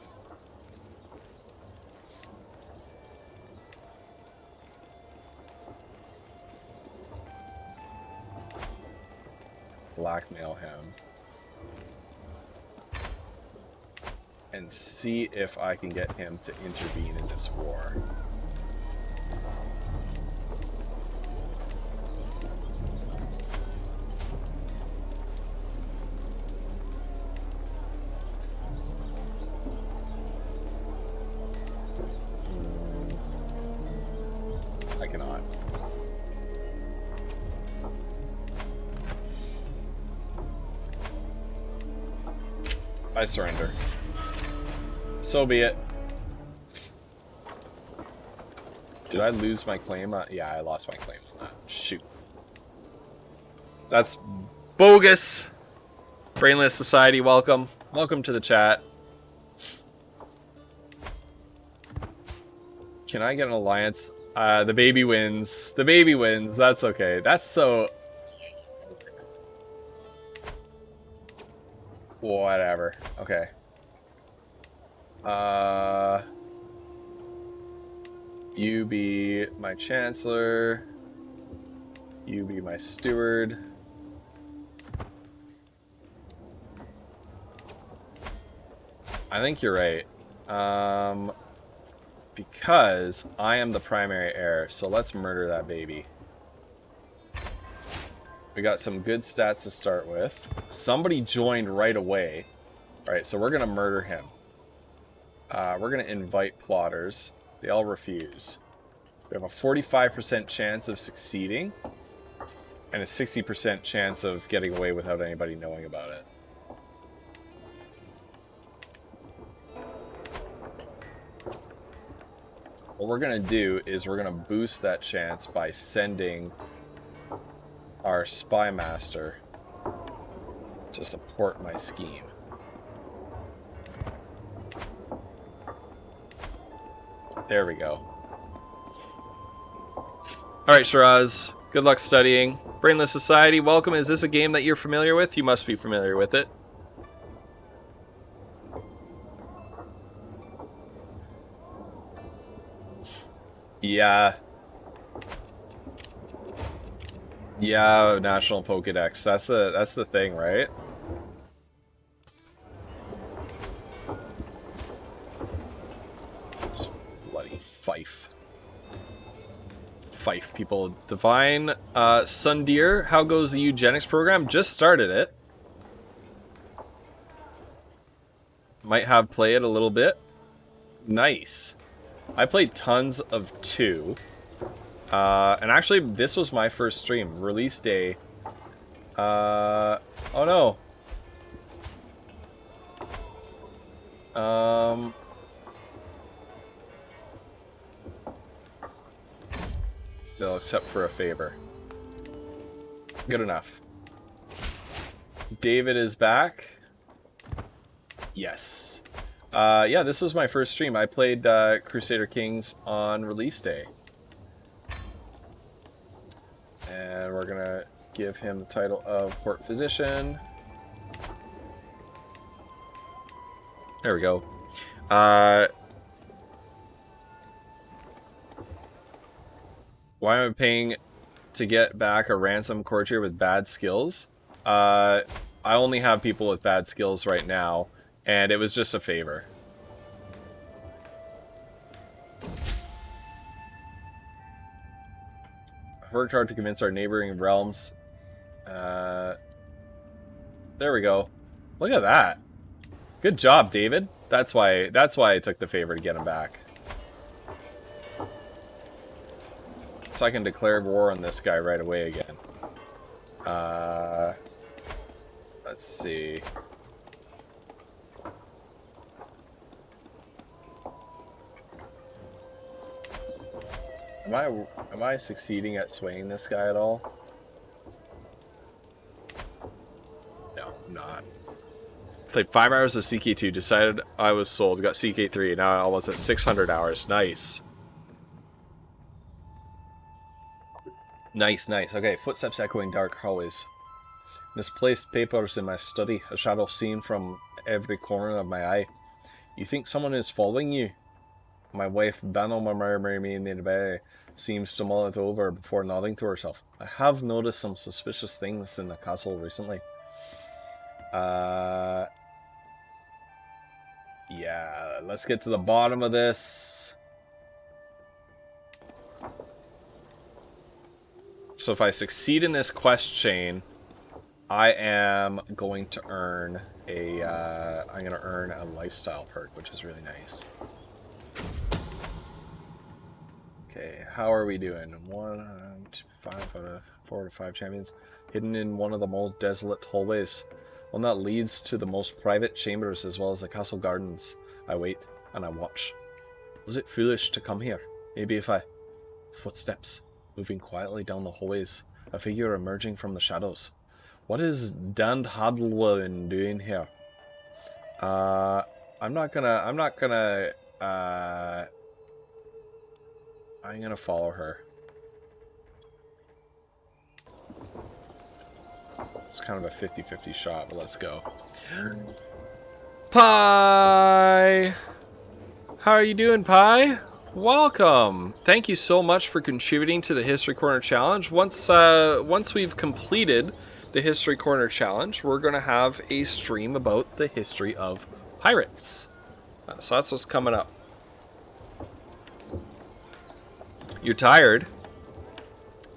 Blackmail him. And see if I can get him to intervene in this war. I cannot. I surrender. So be it. Did I lose my claim? Yeah, I lost my claim. Shoot. That's bogus. Brainless Society, welcome. Welcome to the chat. Can I get an alliance? The baby wins. The baby wins. That's okay. That's so... Whatever. Okay. You be my chancellor. You be my steward. I think you're right. Because I am the primary heir, so let's murder that baby. We got some good stats to start with. Somebody joined right away. Alright, so we're gonna murder him. We're gonna invite plotters. They all refuse. We have a 45% chance of succeeding, and a 60% chance of getting away without anybody knowing about it. What we're gonna do is we're gonna boost that chance by sending our spy master to support my scheme. There we go. Alright, Shiraz. Good luck studying. Brainless Society, welcome. Is this a game that you're familiar with? You must be familiar with it. Yeah. Yeah, National Pokédex. That's the thing, right? This bloody Fife. Fife people. Divine Sundeer, how goes the eugenics program? Just started it. Might have played a little bit. Nice. I played tons of 2. And actually, this was my first stream. Release day. Oh no. They'll accept for a favor. Good enough. David is back. Yes. Yeah, this was my first stream. I played Crusader Kings on release day. And we're gonna give him the title of Court Physician. There we go. Why am I paying to get back a ransom courtier with bad skills? I only have people with bad skills right now, and it was just a favor. I've worked hard to convince our neighboring realms. There we go. Look at that. Good job, David. That's why I took the favor to get him back. So I can declare war on this guy right away again. Let's see. Am I succeeding at swaying this guy at all? No, I'm not. Played 5 hours of CK2, decided I was sold, got CK3, now I'm almost at 600 hours. Nice. Nice, nice. Okay, footsteps echoing dark hallways. Misplaced papers in my study, a shadow seen from every corner of my eye. You think someone is following you? My wife, Bano Marmari, seems to mull it over before nodding to herself. I have noticed some suspicious things in the castle recently. Yeah, let's get to the bottom of this. So if I succeed in this quest chain, I am going to earn a lifestyle perk, which is really nice. Okay, how are we doing? 5 out of 4 to 5 champions. Hidden in one of the most desolate hallways. One that leads to the most private chambers as well as the castle gardens. I wait and I watch. Was it foolish to come here? Maybe if I... Footsteps. Moving quietly down the hallways. A figure emerging from the shadows. What is Dan Hadlwin doing here? I'm gonna follow her. It's kind of a 50-50 shot, but let's go. Pie! How are you doing, Pie? Welcome! Thank you so much for contributing to the History Corner Challenge. Once we've completed the History Corner Challenge, we're going to have a stream about the history of pirates. So that's what's coming up. You're tired?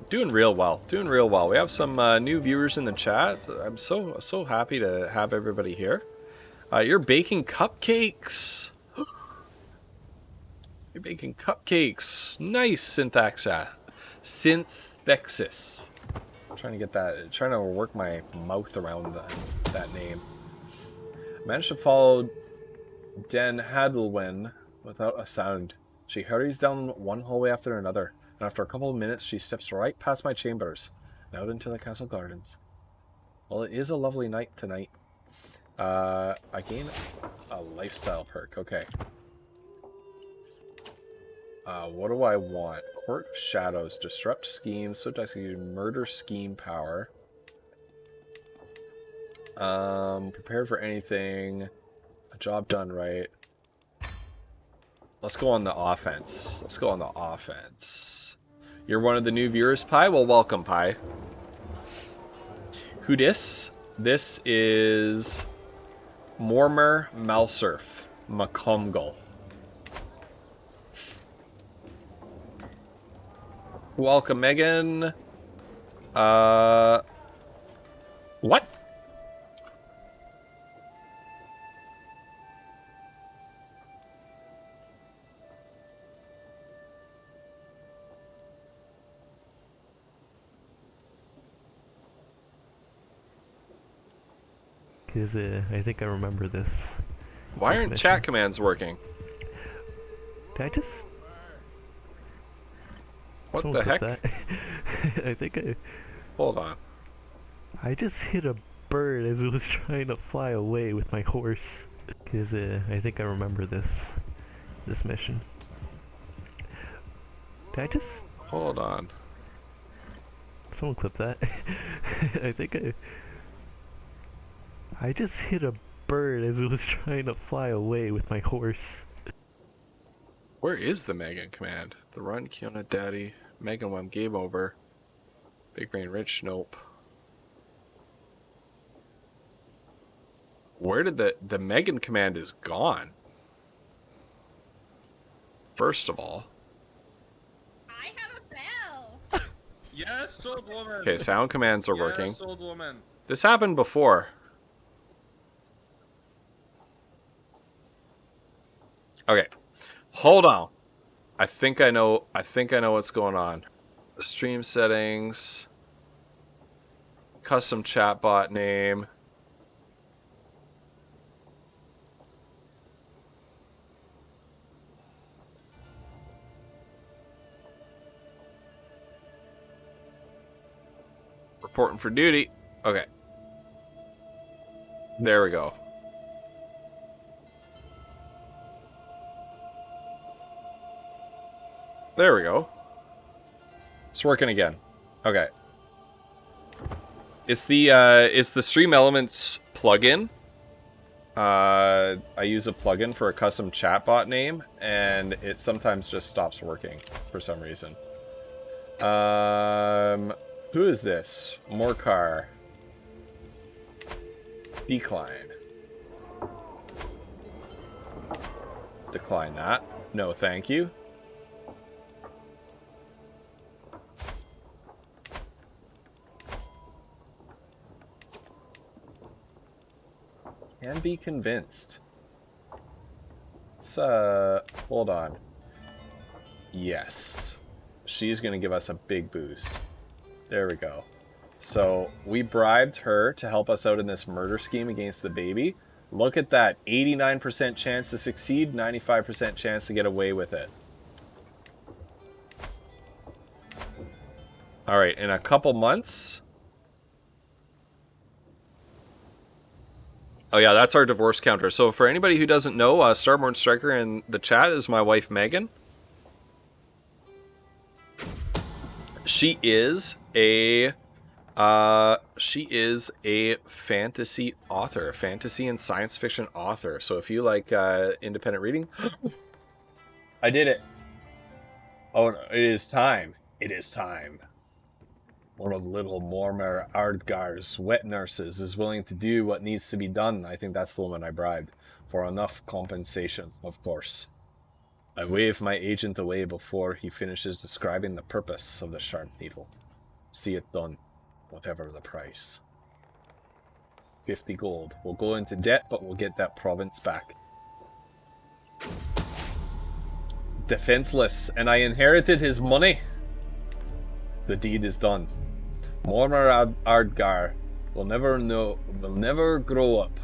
Doing real well. Doing real well. We have some new viewers in the chat. I'm so happy to have everybody here. You're baking cupcakes. You're baking cupcakes. Nice, Synthexis. Trying to work my mouth around that name. Managed to follow Den Hadlwin without a sound. She hurries down one hallway after another, and after a couple of minutes she steps right past my chambers and out into the castle gardens. Well, it is a lovely night tonight. I gain a lifestyle perk. Okay. What do I want? Court of Shadows. Disrupt schemes. So to execute murder scheme power. Prepare for anything. A job done right. Let's go on the offense. You're one of the new viewers, Pi? Well, welcome, Pi. Who dis? This is Mormer Malsurf Macomgal. Welcome, Megan. What? Because I think I remember this. Why aren't chat commands working? Did I just... What Someone the heck? that? I think Hold on. I just hit a bird as it was trying to fly away with my horse. Because I think I remember this mission. Did I just... Hold on. Someone clip that. I think I just hit a bird as it was trying to fly away with my horse. Where is the Megan command? The run, Kiona, Daddy, Megan Wem, game over. Big Brain Rich, nope. Where did the Megan command is gone? First of all. I have a bell. Yes, old woman. Okay, sound commands are working. Yes, old woman. This happened before. Okay. Hold on. I think I know what's going on. The stream settings. Custom chatbot name. Reporting for duty. Okay. There we go. There we go. It's working again. Okay. It's the Stream Elements plugin. I use a plugin for a custom chatbot name, and it sometimes just stops working for some reason. Who is this? Morcar. Decline. Decline that. No, thank you. Can be convinced. Let's, hold on. Yes. She's gonna give us a big boost. There we go. So, we bribed her to help us out in this murder scheme against the baby. Look at that. 89% chance to succeed, 95% chance to get away with it. Alright, in a couple months... Oh yeah, that's our divorce counter. So for anybody who doesn't know, Starborn Striker in the chat is my wife, Megan. She is a fantasy author, fantasy and science fiction author. So if you like independent reading, I did it. Oh, it is time. It is time. One of little Mormar Ardgar's wet nurses is willing to do what needs to be done. I think that's the woman I bribed. For enough compensation, of course. I wave my agent away before he finishes describing the purpose of the sharp needle. See it done, whatever the price. 50 gold. We'll go into debt, but we'll get that province back. Defenseless, and I inherited his money. The deed is done. Mormar Ardgar will never grow up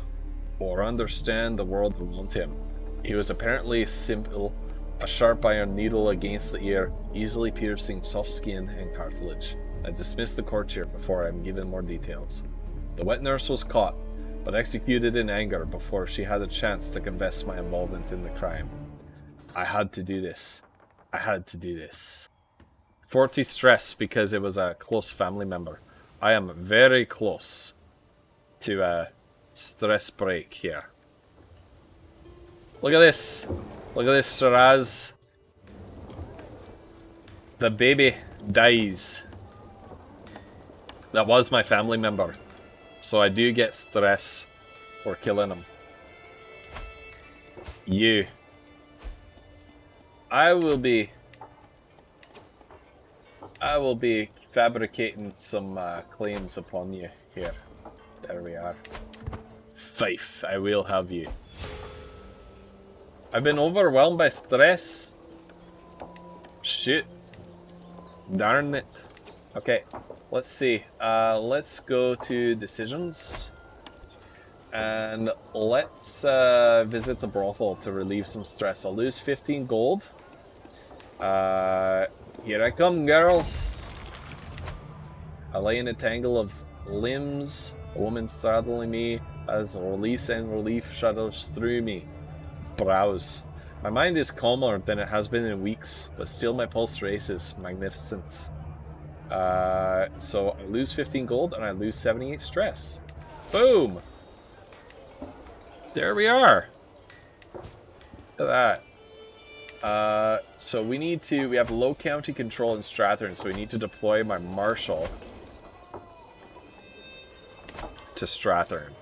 or understand the world around him. He was apparently simple, a sharp iron needle against the ear, easily piercing soft skin and cartilage. I dismiss the courtier before I'm given more details. The wet nurse was caught, but executed in anger before she had a chance to confess my involvement in the crime. I had to do this. I had to do this. 40 stress because it was a close family member. I am very close to a stress break here. Look at this. Look at this, Shiraz. The baby dies. That was my family member. So I do get stress for killing him. You. I will be fabricating some claims upon you here. There we are. Fife, I will have you. I've been overwhelmed by stress. Shit. Darn it. Okay, let's see. Let's go to decisions. And let's visit the brothel to relieve some stress. I'll lose 15 gold. Here I come, girls. I lay in a tangle of limbs, a woman straddling me as release and relief shudders through me. Browse. My mind is calmer than it has been in weeks, but still my pulse races. Magnificent. So I lose 15 gold and I lose 78 stress. Boom! There we are. Look at that. So we have low county control in Strathern, so we need to deploy my marshal to Strathern.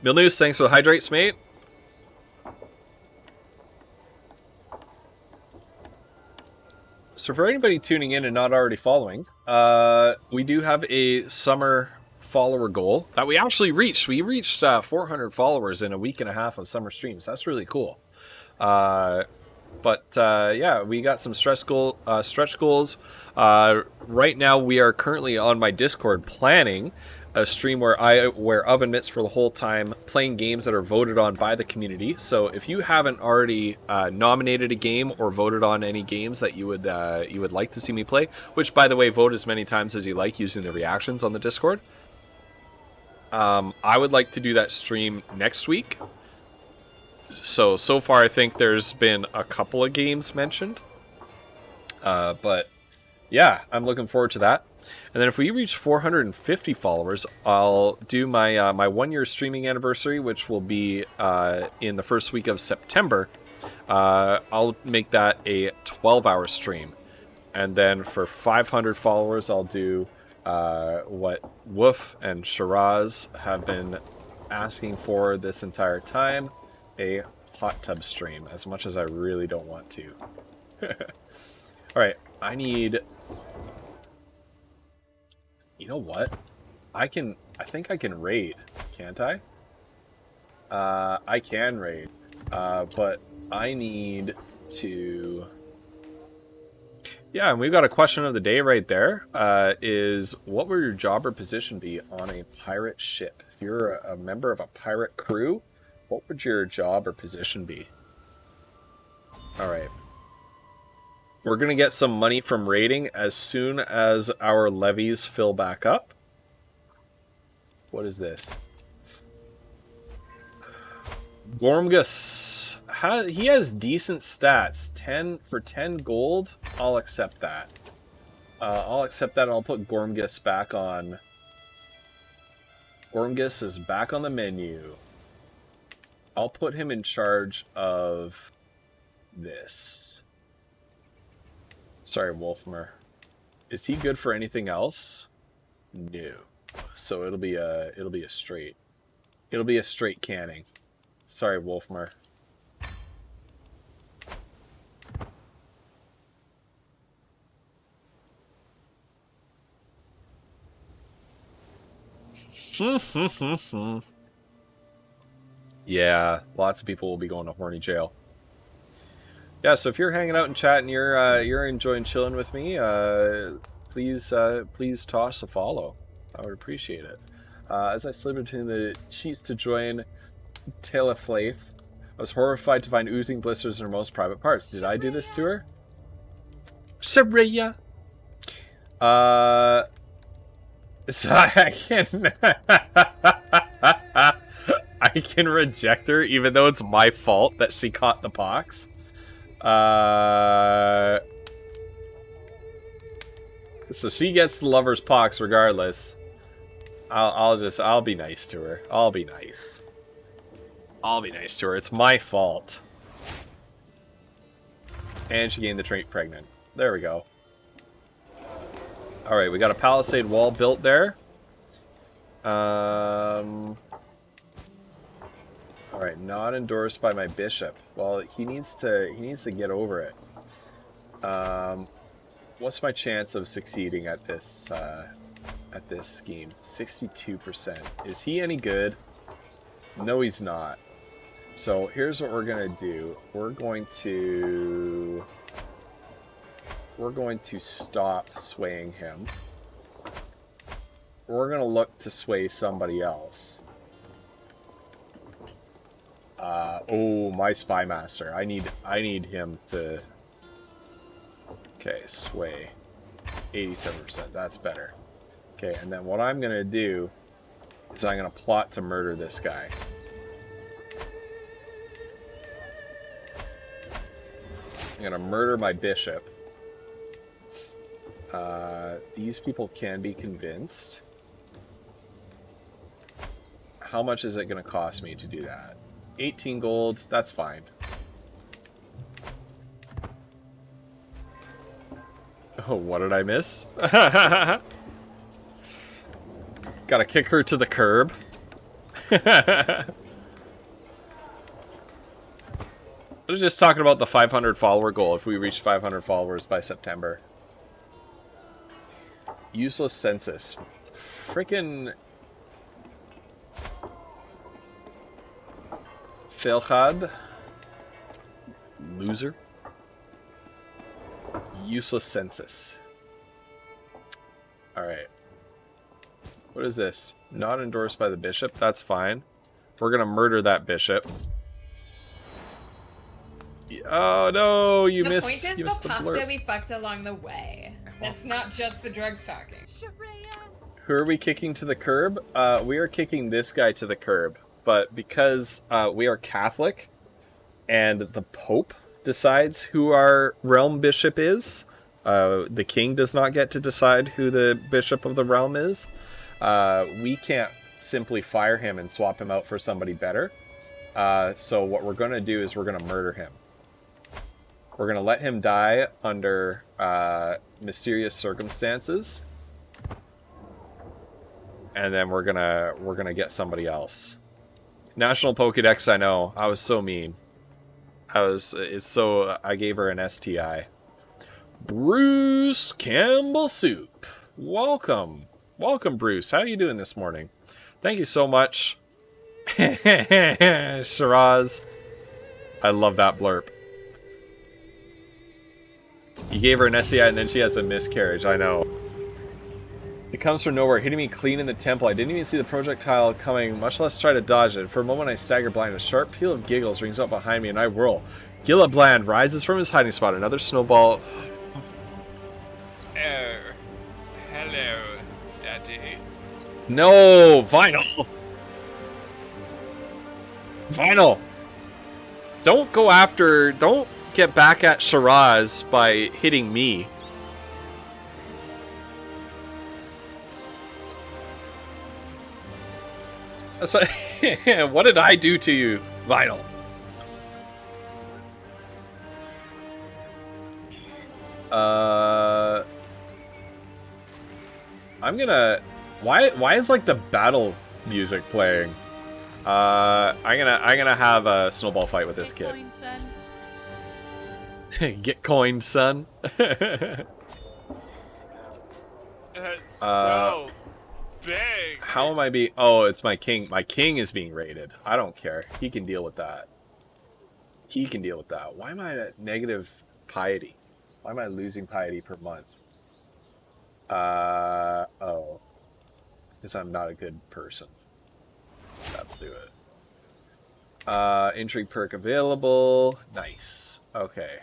Milnews, thanks for the hydrates, mate. So for anybody tuning in and not already following, we do have a summer follower goal that we actually reached. We reached 400 followers in a week and a half of summer streams. That's really cool. Yeah, we got some stretch goals. Right now, we are currently on my Discord planning a stream where I wear oven mitts for the whole time, playing games that are voted on by the community. So if you haven't already nominated a game or voted on any games that you would like to see me play, which by the way, vote as many times as you like using the reactions on the Discord. I would like to do that stream next week. So far I think there's been a couple of games mentioned. But yeah, I'm looking forward to that. And then if we reach 450 followers, I'll do my my 1-year streaming anniversary, which will be in the first week of September. I'll make that a 12-hour stream. And then for 500 followers, I'll do what Woof and Shiraz have been asking for this entire time, a hot tub stream, as much as I really don't want to. Alright, I need... You know what? I think I can raid, can't I? I can raid, but I need to... Yeah, and we've got a question of the day right there. Is what would your job or position be on a pirate ship? If you're a member of a pirate crew, what would your job or position be? Alright. We're going to get some money from raiding as soon as our levies fill back up. What is this? Gormgus. He has decent stats. 10 for 10 gold. I'll accept that. I'll accept that and I'll put Gormgus back on. Gormgus is back on the menu. I'll put him in charge of this. Sorry, Wolfmer. Is he good for anything else? No. So it'll be a straight. It'll be a straight canning. Sorry, Wolfmer. Yeah, lots of people will be going to horny jail. Yeah, so if you're hanging out and chatting, you're enjoying chilling with me, please toss a follow. I would appreciate it. As I slid between the sheets to join Teleflaith, I was horrified to find oozing blisters in her most private parts. Did I do this to her? Saraya. So I can reject her even though it's my fault that she caught the pox. So she gets the lover's pox regardless. I'll be nice to her. I'll be nice to her. It's my fault. And she gained the trait pregnant. There we go. Alright, we got a palisade wall built there. Alright, not endorsed by my bishop. Well, he needs to get over it. What's my chance of succeeding at this scheme? 62%. Is he any good? No, he's not. So here's what we're gonna do. We're going to stop swaying him. We're gonna look to sway somebody else. Oh, my spy master. I need him to. Okay, sway. 87%. That's better. Okay, and then what I'm gonna do is I'm gonna plot to murder this guy. I'm gonna murder my bishop. These people can be convinced. How much is it gonna cost me to do that? 18 gold, that's fine. Oh, what did I miss? Gotta kick her to the curb. I was just talking about the 500 follower goal if we reach 500 followers by September. Useless census. Frickin' Felchad. Loser. Useless census. Alright. What is this? Not endorsed by the bishop? That's fine. We're gonna murder that bishop. Oh no, you missed. The point is missed the the pasta blurb. we fucked along the way. It's not just the drugs talking. Who are we kicking to the curb? We are kicking this guy to the curb. But because we are Catholic, and the Pope decides who our realm bishop is. The king does not get to decide who the bishop of the realm is. We can't simply fire him and swap him out for somebody better. So what we're going to do is we're going to murder him. We're going to let him die under mysterious circumstances. And then we're gonna get somebody else. National Pokédex, I know. I was so mean. I gave her an STI. Bruce Campbell Soup. Welcome. Welcome, Bruce. How are you doing this morning? Thank you so much. Shiraz. I love that blurb. You gave her an STI and then she has a miscarriage. I know. It comes from nowhere, hitting me clean in the temple. I didn't even see the projectile coming, much less try to dodge it. For a moment I stagger blind. A sharp peal of giggles rings out behind me and I whirl. Gillabland rises from his hiding spot. Another snowball. Oh, hello, Daddy. No! Vinyl! Vinyl! Don't go after... Don't get back at Shiraz by hitting me. That's like, what did I do to you, Vinyl? I'm gonna... Why is like the battle music playing? I'm gonna have a snowball fight with this kid. Get coined, son. It's so big. How am I being... Oh, it's my king. My king is being raided. I don't care. He can deal with that. He can deal with that. Why am I at negative piety? Why am I losing piety per month? Oh. Because I'm not a good person. That'll do it. Intrigue perk available. Nice. Okay.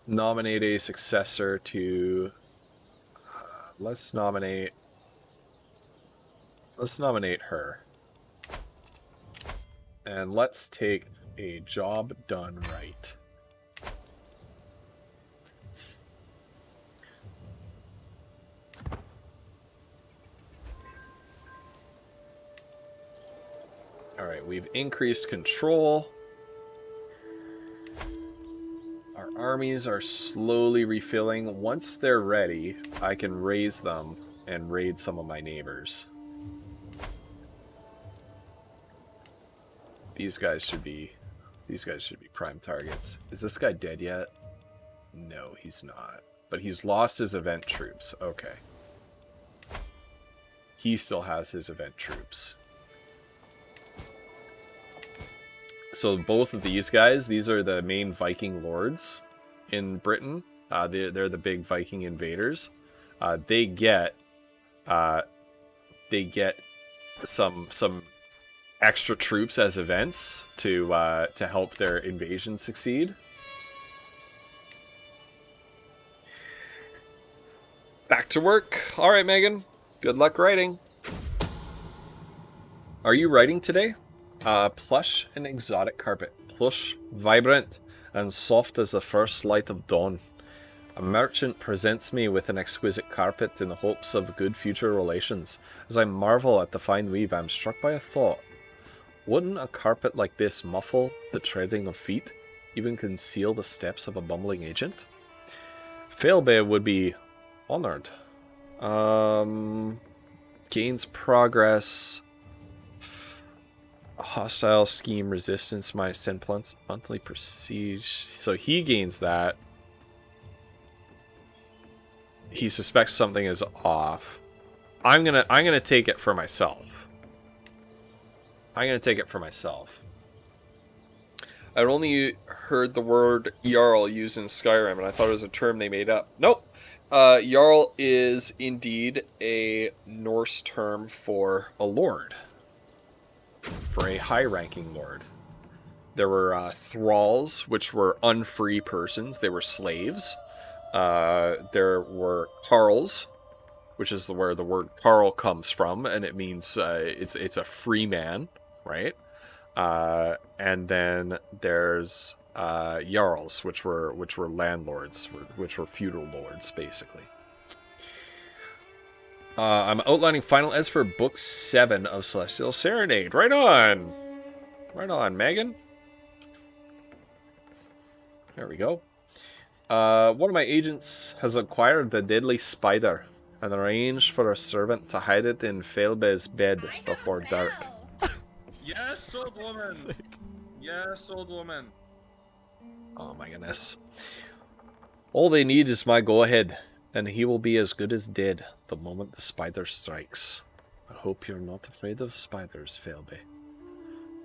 Nominate a successor to... let's nominate her. And let's take a job done right. Alright, we've increased control. Our armies are slowly refilling. Once they're ready, I can raise them and raid some of my neighbors. These guys should be prime targets. Is this guy dead yet? No, he's not. But he's lost his event troops. Okay. He still has his event troops. So both of these guys, these are the main Viking lords in Britain. They're the big Viking invaders. They get some extra troops as events to help their invasion succeed. Back to work. All right, Megan. Good luck writing. Are you writing today? Plush and exotic carpet. Plush, vibrant, and soft as the first light of dawn. A merchant presents me with an exquisite carpet in the hopes of good future relations. As I marvel at the fine weave, I am struck by a thought. Wouldn't a carpet like this muffle the treading of feet, even conceal the steps of a bumbling agent? Failbay would be honored. Gains progress... hostile scheme resistance minus 10 monthly prestige. So he gains that. He suspects something is off. I'm gonna take it for myself. I'd only heard the word Jarl used in Skyrim, and I thought it was a term they made up. Nope. Jarl is indeed a Norse term for a lord. For a high-ranking lord. There were thralls, which were unfree persons. They were slaves. There were carls, which is where the word carl comes from, and it means it's a free man, right? And then there's Jarls, which were landlords, which were feudal lords, basically. I'm outlining final as for Book 7 of Celestial Serenade. Right on! Right on, Megan. There we go. One of my agents has acquired the deadly spider and arranged for a servant to hide it in Felbe's bed I have before a dark. bell. Yes, old woman. Yes, old woman. Oh my goodness. All they need is my go-ahead, and he will be as good as dead the moment the spider strikes. I hope you're not afraid of spiders, Felbe.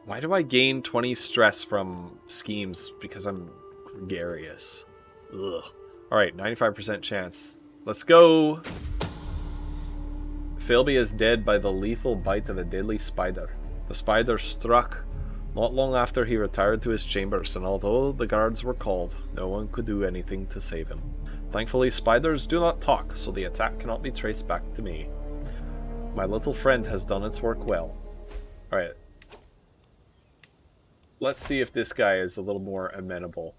Why do I gain 20 stress from schemes? Because I'm gregarious. Ugh. Alright, 95% chance. Let's go! Felbe is dead by the lethal bite of a deadly spider. The spider struck not long after he retired to his chambers, and although the guards were called, no one could do anything to save him. Thankfully, spiders do not talk, so the attack cannot be traced back to me. My little friend has done its work well. Alright. Let's see if this guy is a little more amenable.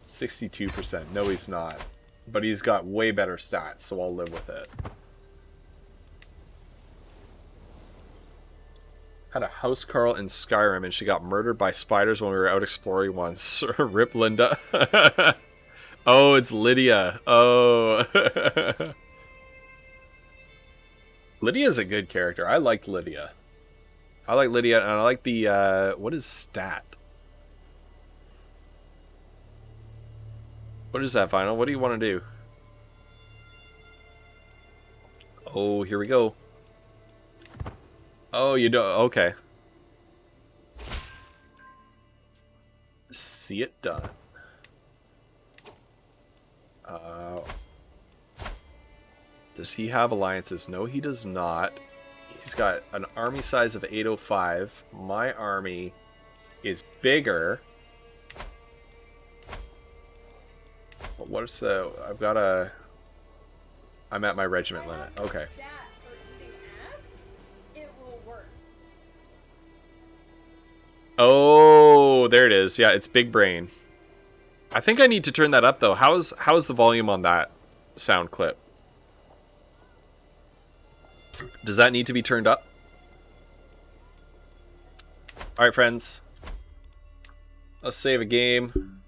62%. No, he's not. But he's got way better stats, so I'll live with it. Had a house Carl in Skyrim, and she got murdered by spiders when we were out exploring once. Rip Linda. Oh, it's Lydia. Oh. Lydia's a good character. I liked Lydia. I like Lydia, and I like the, what is stat? What is that, Final? What do you want to do? Oh, here we go. Oh, you don't... Okay. See it done. Does he have alliances? No, he does not. He's got an army size of 805. My army is bigger. But what is the... I've got a... I'm at my regiment limit. Okay. Oh, there it is. Yeah, it's big brain. I think I need to turn that up though. How's the volume on that sound clip? Does that need to be turned up? Alright, friends. Let's save a game.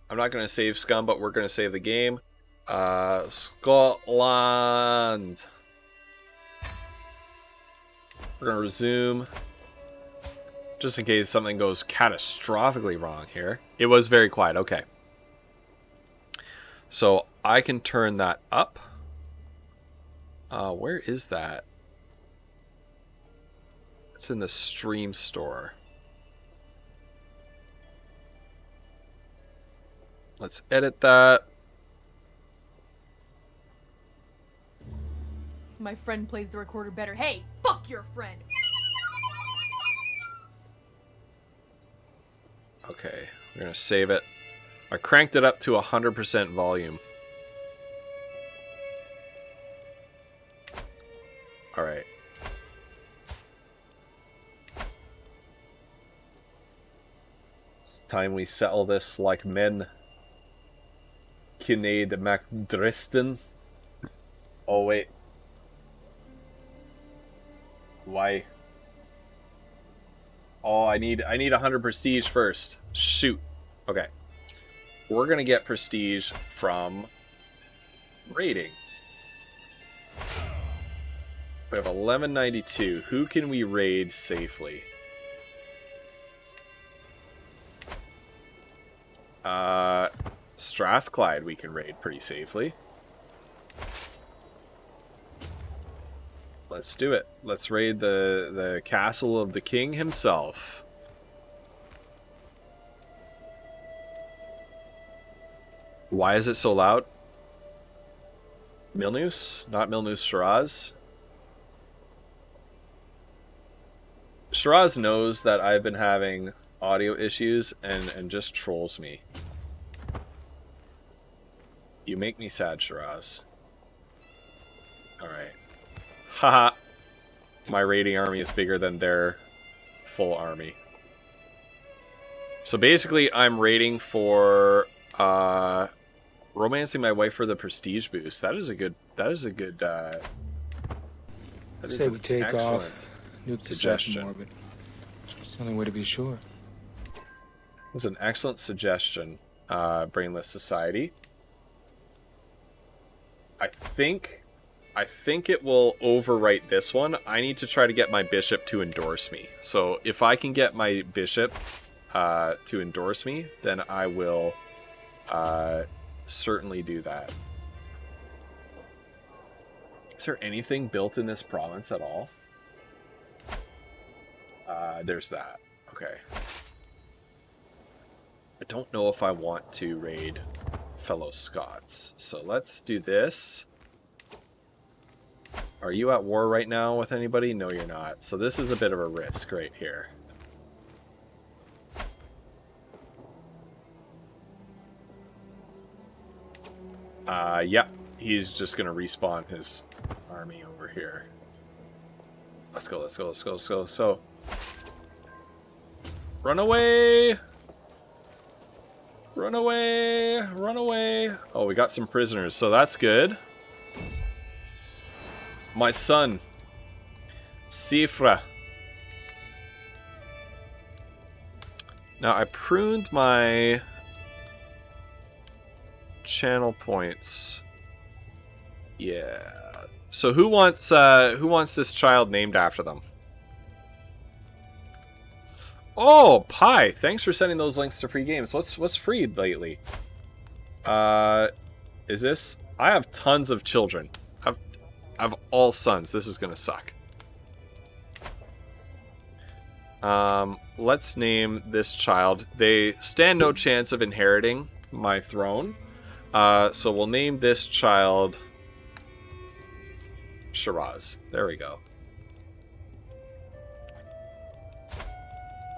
I'm not going to save Scum, but we're going to save the game. Scotland. We're going to resume. Just in case something goes catastrophically wrong here. It was very quiet. Okay. So I can turn that up. Where is that? It's in the stream store. Let's edit that. My friend plays the recorder better. Hey, fuck your friend. Okay, we're gonna save it. I cranked it up to 100% volume. Alright. It's time we settle this like men. Kinnaid MacDriston. Oh wait. Why? Oh, I need 100 prestige first. Shoot. Okay. We're gonna get prestige from raiding. We have 1192. Who can we raid safely? Strathclyde we can raid pretty safely. Let's do it. Let's raid the castle of the king himself. Why is it so loud? Milneus? Not Milneus Shiraz? Shiraz knows that I've been having audio issues and just trolls me. You make me sad, Shiraz. Alright. Haha. my raiding army is bigger than their full army. So basically, I'm raiding for romancing my wife for the prestige boost. That is a good. That is Say we take excellent off, nuke the suggestion. second orbit. It's the only way to be sure. That's an excellent suggestion, Brainless Society. I think it will overwrite this one. I need to try to get my bishop to endorse me. So if I can get my bishop to endorse me, then I will certainly do that. Is there anything built in this province at all? There's that. Okay. I don't know if I want to raid fellow Scots. So let's do this. Are you at war right now with anybody? No, you're not. So this is a bit of a risk right here. Yep. He's just going to respawn his army over here. Let's go, let's go, let's go, let's go. So, run away! Run away! Run away! Oh, we got some prisoners, so that's good. My son, Sifra. Now, I pruned my channel points. Yeah. So who wants this child named after them? Oh, Pi, thanks for sending those links to free games. What's free lately? Is this? I have tons of children. I've all sons. This is gonna suck. Let's name this child. They stand no chance of inheriting my throne. So we'll name this child Shiraz. There we go.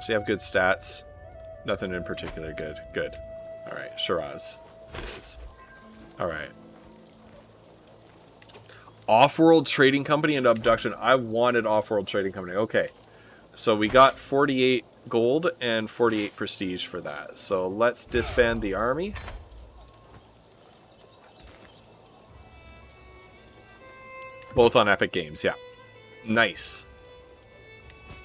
So you have good stats. Nothing in particular good. Good. Alright, Shiraz. It is. Alright. Off-World Trading Company and Abduction. I wanted Off-World Trading Company. Okay. So we got 48 gold and 48 prestige for that. So let's disband the army. Both on Epic Games, yeah. Nice.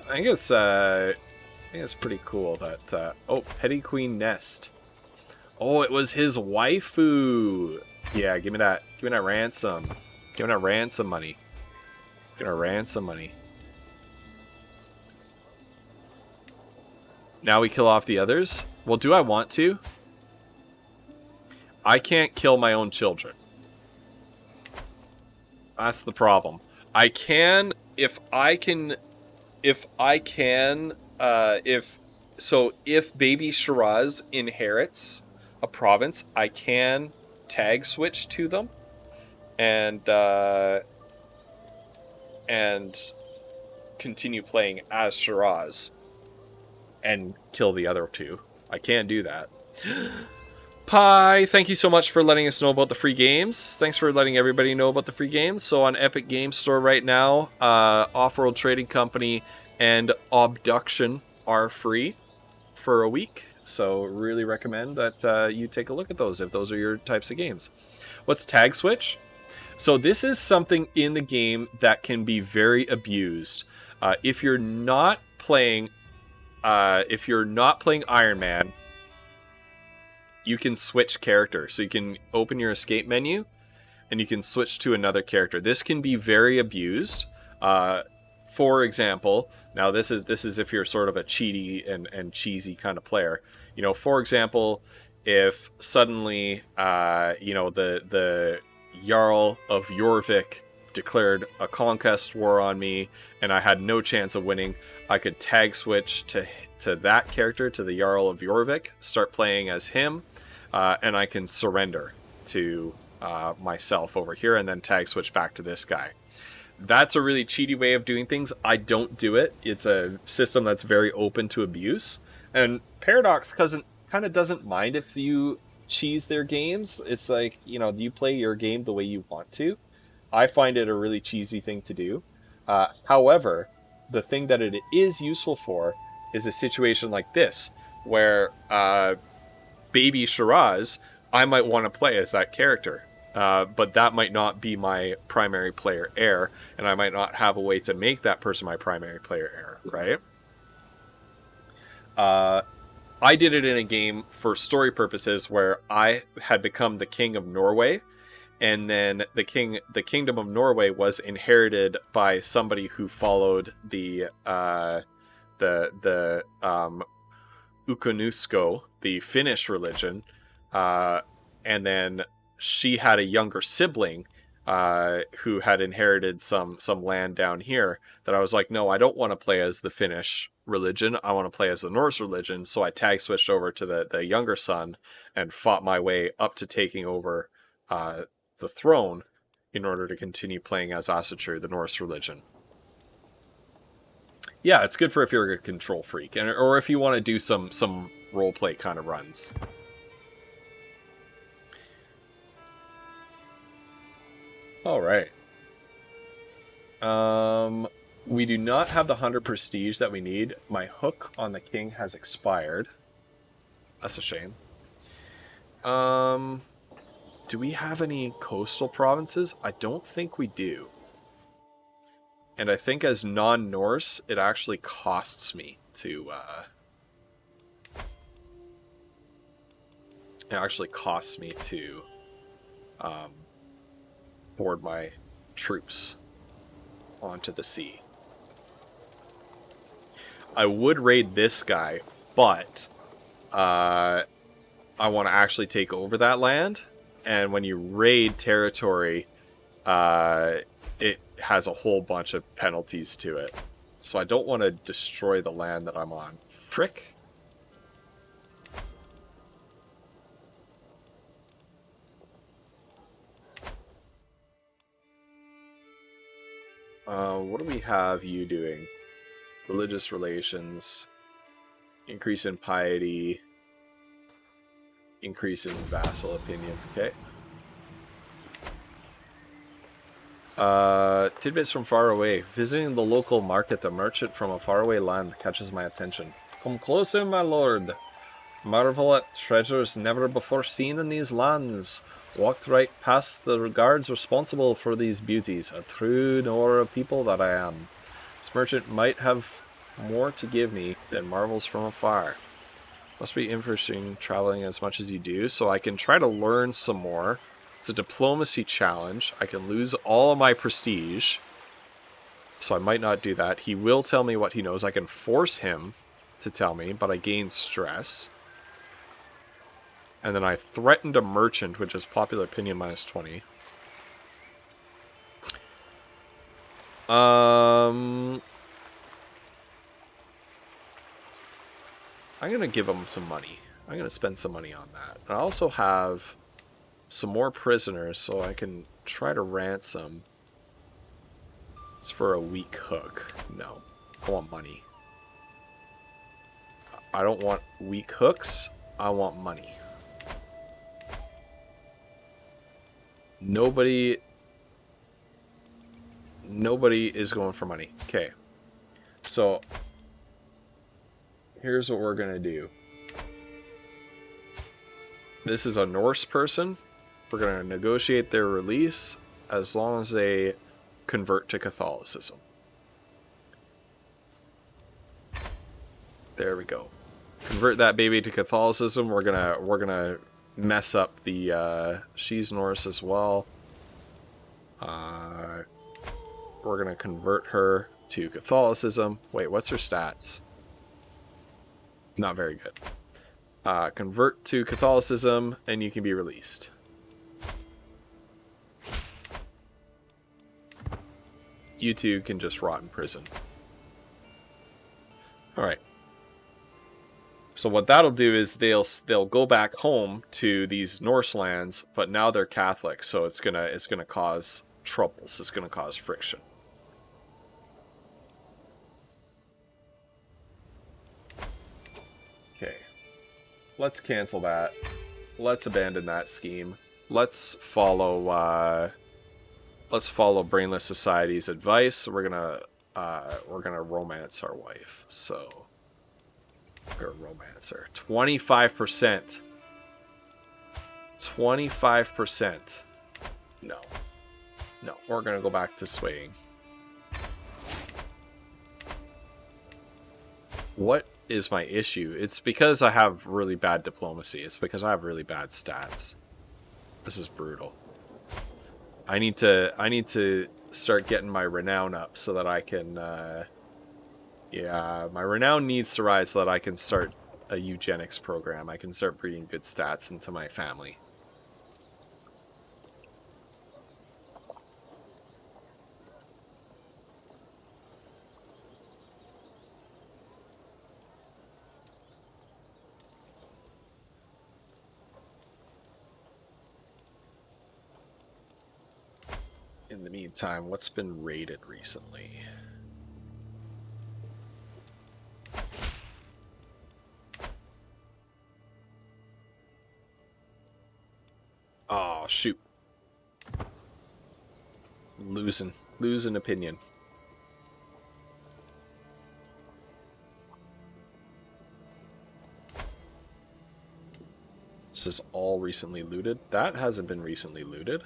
I think it's pretty cool that oh, Petty Queen Nest. Oh, it was his waifu. Yeah, give me that ransom. Give me that ransom money. Give me that ransom money. Now we kill off the others? Well, do I want to? I can't kill my own children. That's the problem. I can, if baby Shiraz inherits a province, I can tag switch to them and continue playing as Shiraz and kill the other two. I can do that. Pi, thank you so much for letting us know about the free games. Thanks for letting everybody know about the free games. So on Epic Games Store right now, Off-World Trading Company and Abduction are free for a week. So really recommend that you take a look at those if those are your types of games. What's Tag Switch? So this is something in the game that can be very abused. If you're not playing Iron Man, you can switch character. So you can open your escape menu and you can switch to another character. This can be very abused. For example, now this is if you're sort of a cheaty and cheesy kind of player. You know, for example, if suddenly the Jarl of Jorvik declared a conquest war on me and I had no chance of winning, I could tag switch to that character, to the Jarl of Jorvik, start playing as him, and I can surrender to myself over here and then tag switch back to this guy. That's a really cheaty way of doing things. I don't do it. It's a system that's very open to abuse. And Paradox kind of doesn't mind if you cheese their games. It's like, you play your game the way you want to. I find it a really cheesy thing to do. However, the thing that it is useful for is a situation like this, where baby Shiraz, I might want to play as that character. But that might not be my primary player heir, and I might not have a way to make that person my primary player heir, right? I did it in a game for story purposes where I had become the king of Norway, and then the kingdom of Norway was inherited by somebody who followed the Ukonnusko, the Finnish religion, and then she had a younger sibling who had inherited some land down here. That I was like, no, I don't want to play as the Finnish religion. I want to play as the Norse religion. So I tag switched over to the younger son and fought my way up to taking over the throne in order to continue playing as Asatur, the Norse religion. Yeah, it's good for if you're a control freak, or if you want to do some roleplay kind of runs. All right. We do not have the 100 prestige that we need. My hook on the king has expired. That's a shame. Do we have any coastal provinces? I don't think we do. And I think as non-Norse, it actually costs me to, board my troops onto the sea. I would raid this guy, but I want to actually take over that land. And when you raid territory, it has a whole bunch of penalties to it. So I don't want to destroy the land that I'm on. Frick. What do we have you doing? Religious relations, increase in piety, increase in vassal opinion. Okay. Tidbits from far away. Visiting the local market, a merchant from a faraway land catches my attention. Come closer, my lord. Marvel at treasures never before seen in these lands. Walked right past the guards responsible for these beauties. A true knower of people that I am. This merchant might have more to give me than marvels from afar. Must be interesting traveling as much as you do, so I can try to learn some more. It's a diplomacy challenge. I can lose all of my prestige, so I might not do that. He will tell me what he knows. I can force him to tell me, but I gain stress. And then I threatened a merchant, which is popular opinion minus 20. I'm going to give him some money. I'm going to spend some money on that. I also have some more prisoners, so I can try to ransom. It's for a weak hook. No, I want money. I don't want weak hooks. I want money. Nobody is going for money. Okay. So here's what we're going to do. This is a Norse person. We're going to negotiate their release as long as they convert to Catholicism. There we go. Convert that baby to Catholicism. We're gonna mess up the she's Norse as well. We're gonna convert her to Catholicism. Wait, what's her stats? Not very good. Convert to Catholicism and you can be released. You two can just rot in prison. Alright. So what that'll do is they'll go back home to these Norse lands, but now they're Catholic, so it's gonna cause troubles. It's gonna cause friction. Okay. Let's cancel that. Let's abandon that scheme. Let's follow let's follow Brainless Society's advice. We're gonna romance our wife. So we're gonna romance her. 25%. 25%. No. No, we're gonna go back to swaying. What is my issue? It's because I have really bad diplomacy. It's because I have really bad stats. This is brutal. I need to start getting my renown up so that I can yeah, my renown needs to rise so that I can start a eugenics program. I can start breeding good stats into my family. In the meantime, what's been raided recently? Oh, shoot. Losing opinion. This is all recently looted. That hasn't been recently looted.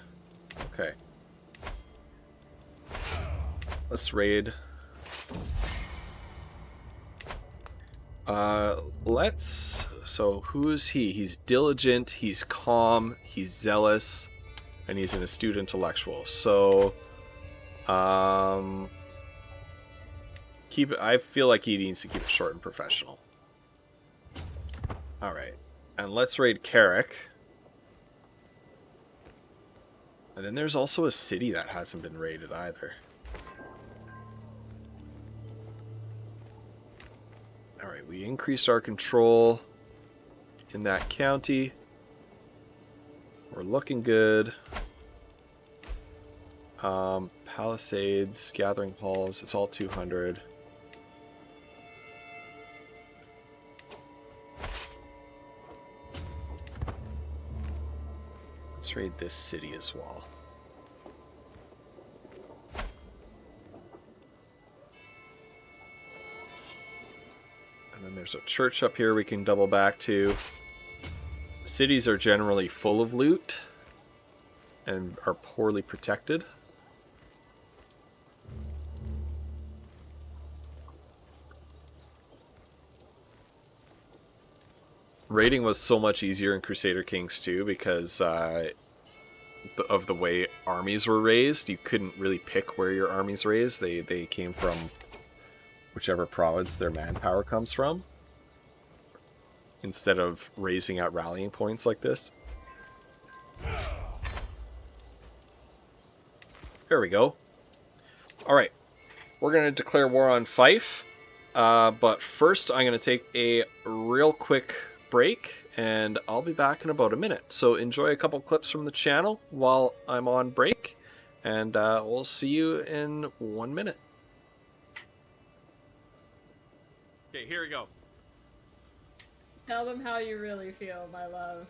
Okay. Let's raid. So who is he? He's diligent, he's calm, he's zealous, and he's an astute intellectual. So, I feel like he needs to keep it short and professional. Alright. And let's raid Carrick. And then there's also a city that hasn't been raided either. Alright, we increased our control in that county. We're looking good. Palisades, Gathering Halls, it's all 200. Let's raid this city as well. And then there's a church up here we can double back to. Cities are generally full of loot and are poorly protected. Raiding was so much easier in Crusader Kings 2 because of the way armies were raised. You couldn't really pick where your armies raised. They came from whichever province their manpower comes from, instead of raising at rallying points like this. There we go. Alright, we're going to declare war on Fife, but first I'm going to take a real quick break, and I'll be back in about a minute. So enjoy a couple clips from the channel while I'm on break, and we'll see you in 1 minute. Okay, here we go. Tell them how you really feel, my love.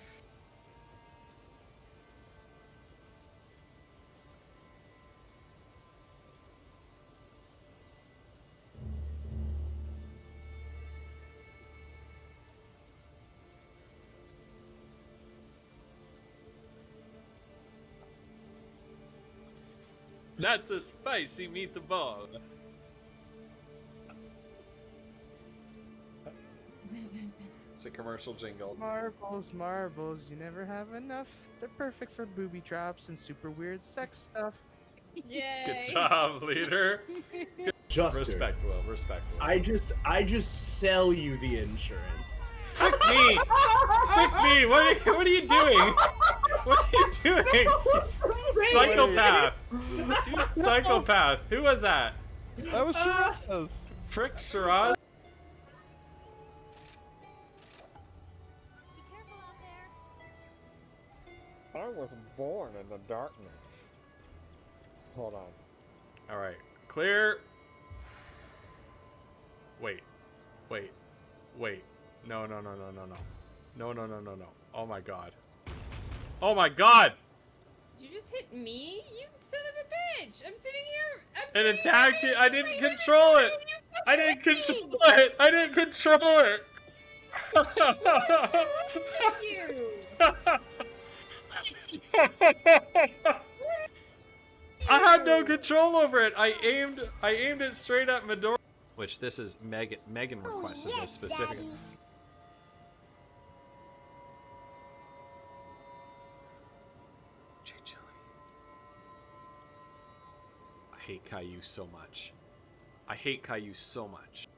That's a spicy meatball. It's a commercial jingle. Marbles, marbles, you never have enough. They're perfect for booby traps and super weird sex stuff. Yay! Good job, leader. Juster. Respect, Will. Respect, Will. I just sell you the insurance. Frick me! Frick me! What are you doing? What are you doing? Psychopath! You psychopath! Who was that? That was Shiraz. Frick Shiraz? Be careful out there. I was born in the darkness. Hold on. Alright. Clear. Wait. No. No. Oh my god. Oh my god! Did you just hit me, you Son of a bitch! I'm sitting here. It sitting attacked here you. I didn't control it. I didn't control it. I didn't control it. I had no control over it. I aimed it straight at Midori. Which this is Megan requested this specifically. J Chili. I hate Caillou so much. I hate Caillou so much.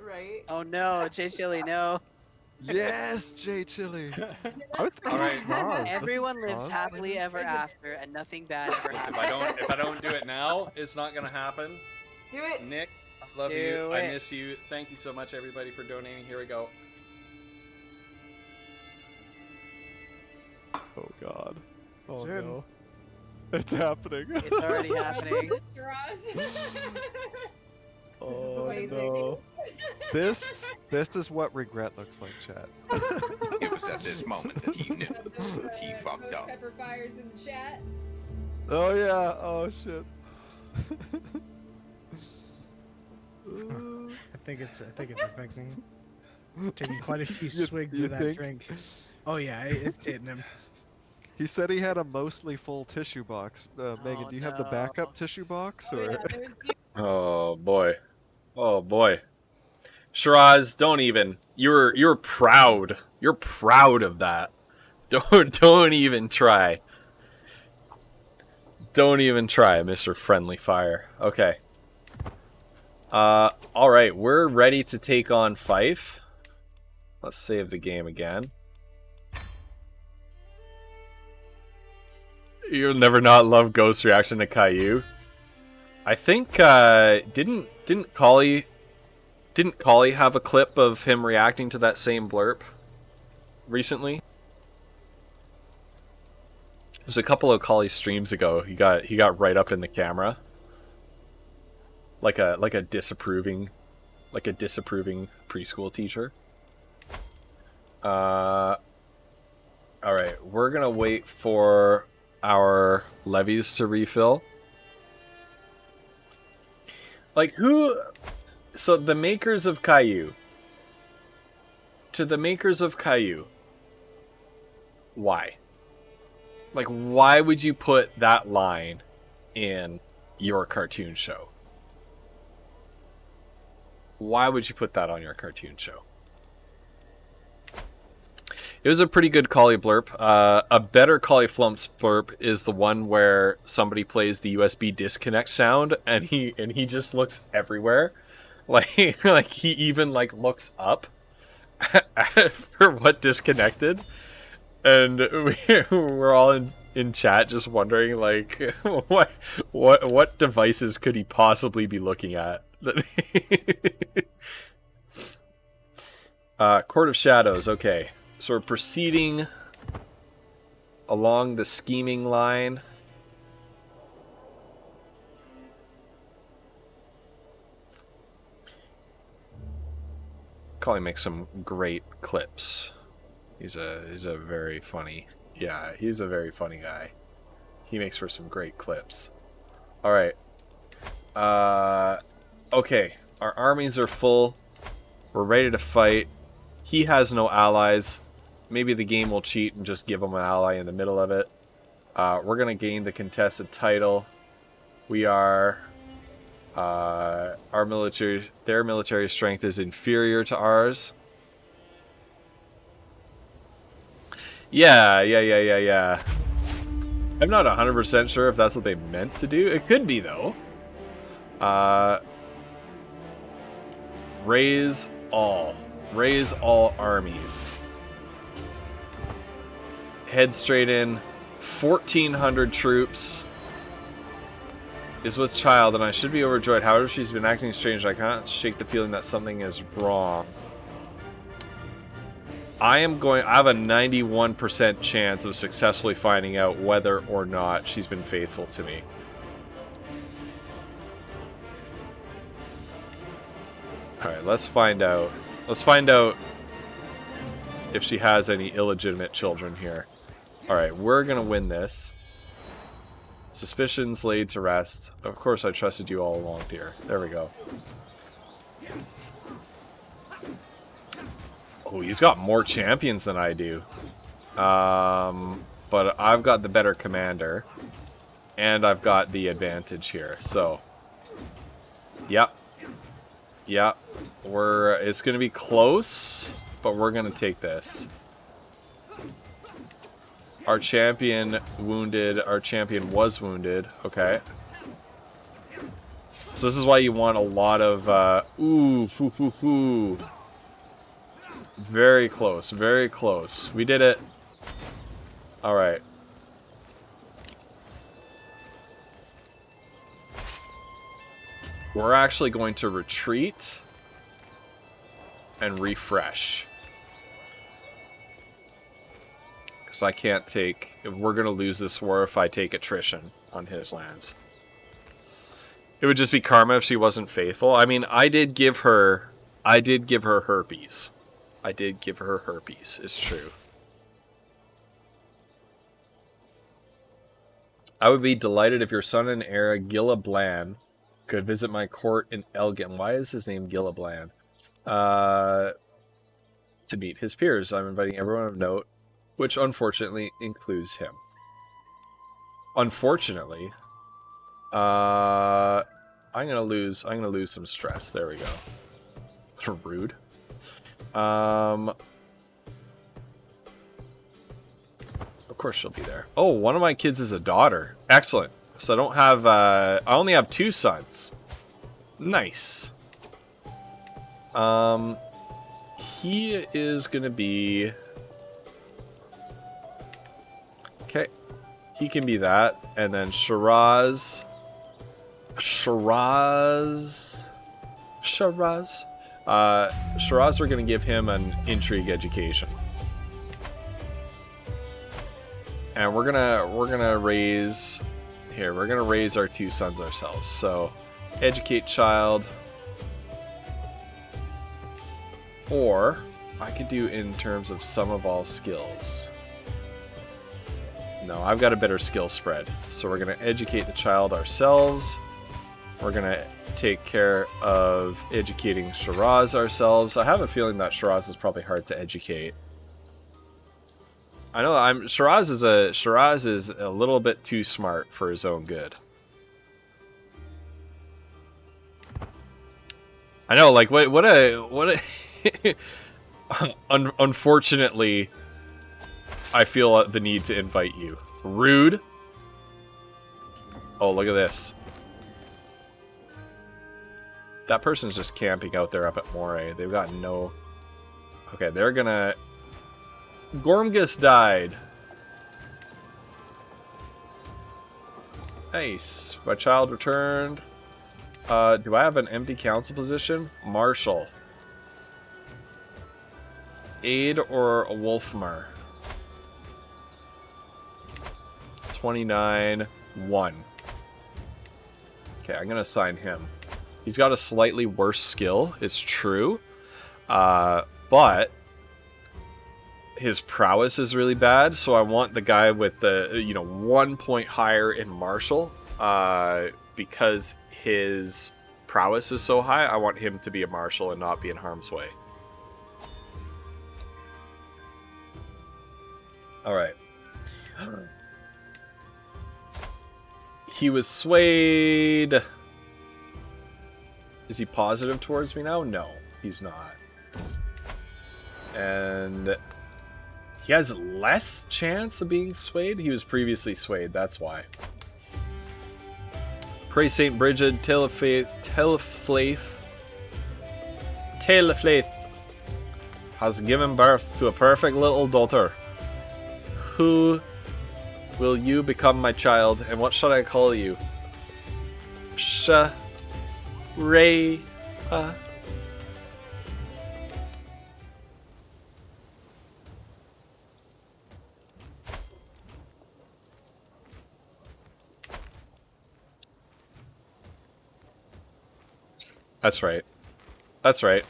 Right? Oh no, J Chili, no. Yes, J Chili. All right. Everyone lives happily ever after, and nothing bad ever happens. If I don't do it now, it's not gonna happen. Do it. Nick, I love you. I miss you. Thank you so much, everybody, for donating. Here we go. Oh god. It's Oh in. no. It's happening. It's already happening. Oh amazing. no. This is what regret looks like, chat. It was at this moment that he knew. He fucked up. Pepper fires in the chat. Oh yeah. Oh shit. I think it's affecting. Taking quite a few You- swigs you of that think? drink. Oh yeah, it's hitting him. He said he had a mostly full tissue box. Megan, do you have the backup tissue box or? Oh boy. Oh boy. Shiraz, don't even. You're proud. You're proud of that. Don't even try. Don't even try, Mr. Friendly Fire. Okay. All right, we're ready to take on Fife. Let's save the game again. You'll never not love Ghost's reaction to Caillou. I think didn't Collie have a clip of him reacting to that same blurb recently? It was a couple of Collie streams ago. He got right up in the camera. Like a disapproving preschool teacher. All right, we're gonna wait for our levies to refill. Like who? So the makers of Caillou. To the makers of Caillou. Why? Like, why would you put that line in your cartoon show? Why would you put that on your cartoon show? It was a pretty good Collie blurb. A better Collie Flumps blurb is the one where somebody plays the USB disconnect sound and he just looks everywhere. Like he even looks up for what disconnected. And we're all in chat just wondering what devices could he possibly be looking at? Court of Shadows, okay. So we're proceeding along the scheming line. Collie makes some great clips. He's a very funny, he's a very funny guy. He makes for some great clips. All right. Okay, our armies are full. We're ready to fight. He has no allies. Maybe the game will cheat and just give him an ally in the middle of it. We're gonna gain the contested title. We are. Their military strength is inferior to ours. Yeah. I'm not 100% sure if that's what they meant to do. It could be, though. Raise all. Raise all armies. Head straight in. 1,400 troops. Is with child, and I should be overjoyed. However, she's been acting strange. I cannot shake the feeling that something is wrong. I have a 91% chance of successfully finding out whether or not she's been faithful to me. Alright, let's find out. Let's find out if she has any illegitimate children here. Alright, we're gonna win this. Suspicions laid to rest. Of course I trusted you all along, dear. There we go. Oh, he's got more champions than I do. But I've got the better commander. And I've got the advantage here, so... Yep. Yep. It's gonna be close, but we're gonna take this. Our champion wounded. Our champion was wounded. Okay. So this is why you want a lot of, ooh, foo. Very close, very close. We did it. Alright. We're actually going to retreat and refresh. Because I can't take... We're going to lose this war if I take attrition on his lands. It would just be karma if she wasn't faithful. I mean, I did give her herpes. I did give her herpes, it's true. I would be delighted if your son and heir, Gilablan, could visit my court in Elgin. Why is his name Gilablan? To meet his peers. I'm inviting everyone of note, which unfortunately includes him. Unfortunately, I'm gonna lose some stress. There we go. Rude. Of course she'll be there. Oh, one of my kids is a daughter. Excellent. So I don't have, I only have 2 sons. Nice. He is gonna be... Okay. He can be that. And then Shiraz, we're gonna give him an intrigue education. And we're gonna raise... Here, we're gonna raise our 2 sons ourselves. So, educate child. Or, I could do in terms of sum of all skills. No, I've got a better skill spread. So we're gonna educate the child ourselves. We're gonna take care of educating Shiraz ourselves. I have a feeling that Shiraz is probably hard to educate. I know Shiraz is a little bit too smart for his own good. I know, like what a unfortunately, I feel the need to invite you. Rude. Oh, look at this. That person's just camping out there up at Moray. They've got no... Okay, they're gonna... Gormgus died. Nice. My child returned. Do I have an empty council position? Marshal. Aid or a Wolfmar? 29-1. Okay, I'm gonna assign him. He's got a slightly worse skill, it's true. But his prowess is really bad, so I want the guy with the, 1 point higher in Marshal. Because his prowess is so high, I want him to be a Marshal and not be in harm's way. Alright. He was swayed. Is he positive towards me now? No, he's not. And he has less chance of being swayed? He was previously swayed, that's why. Pray St. Bridget, Tailflaith has given birth to a perfect little daughter. Who will you become, my child, and what should I call you? Ray. That's right. That's right.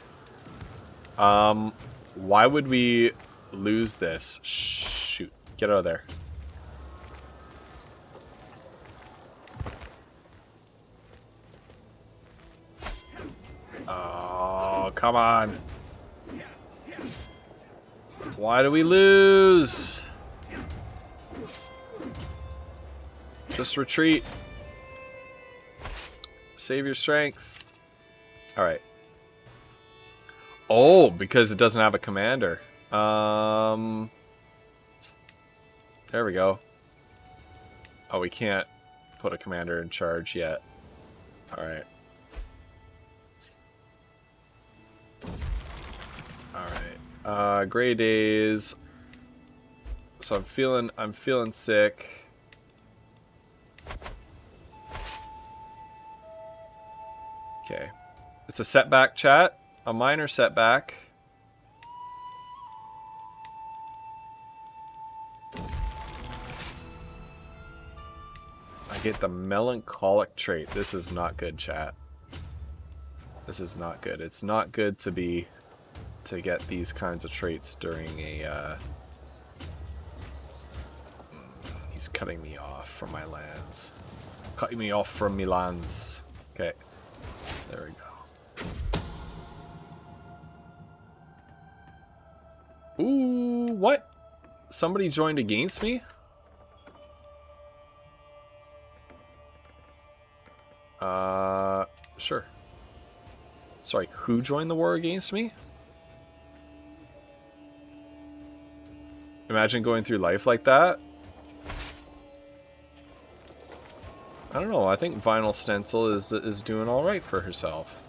Why would we lose this? Shoot. Get out of there. Come on. Why do we lose? Just retreat. Save your strength. Alright. Oh, because it doesn't have a commander. There we go. Oh, we can't put a commander in charge yet. Alright. Alright. Gray days. So I'm feeling sick. Okay. It's a setback, chat. A minor setback. I get the melancholic trait. This is not good, chat. This is not good. It's not good to get these kinds of traits during a he's cutting me off from my lands. Cutting me off from me lands. Okay. There we go. Ooh, what? Somebody joined against me? Sure. Sorry, who joined the war against me? Imagine going through life like that. I don't know, I think Vinyl Stencil is doing alright for herself.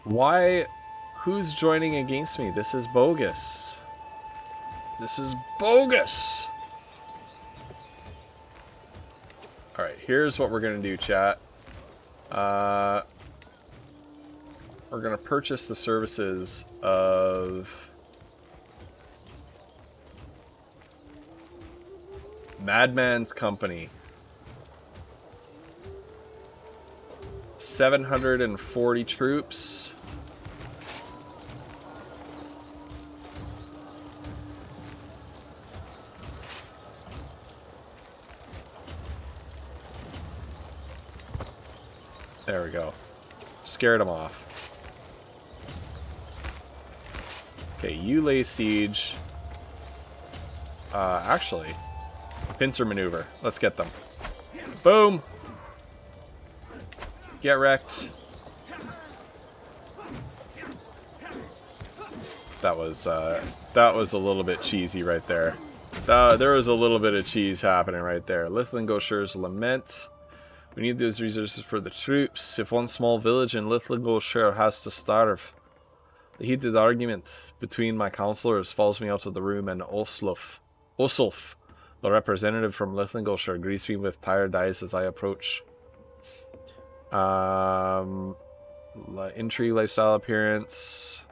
Why? Who's joining against me? This is bogus. This is bogus! Alright, here's what we're gonna do, chat. We're gonna purchase the services of Madman's Company. 740 troops. There we go. Scared him off. Okay, you lay siege. Actually, pincer maneuver. Let's get them. Boom! Get wrecked. That was a little bit cheesy right there. There was a little bit of cheese happening right there. Lithlingoshires lament. We need those resources for the troops. If one small village in Lithlingoshire has to starve. The heated argument between my counselors follows me out of the room, and Osulf, the representative from Lithlingoshire, greets me with tired eyes as I approach. Intrigue, lifestyle appearance,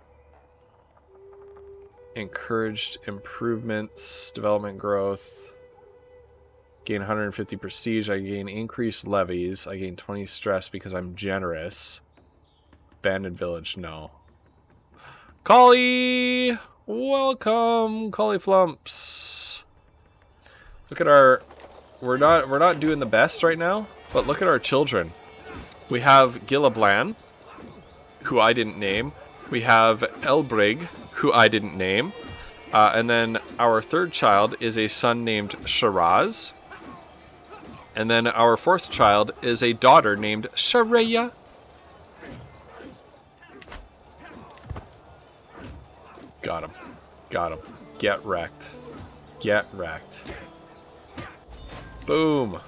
encouraged improvements, development growth. Gain 150 prestige. I gain increased levies. I gain 20 stress because I'm generous. Abandoned village, no. Collie! Welcome, Collie Flumps. Look at our... We're not doing the best right now, but look at our children. We have Gillablan, who I didn't name. We have Elbrig, who I didn't name. And then our third child is a son named Shiraz. And then our fourth child is a daughter named Shareya. Got him. Got him. Get wrecked. Get wrecked. Boom.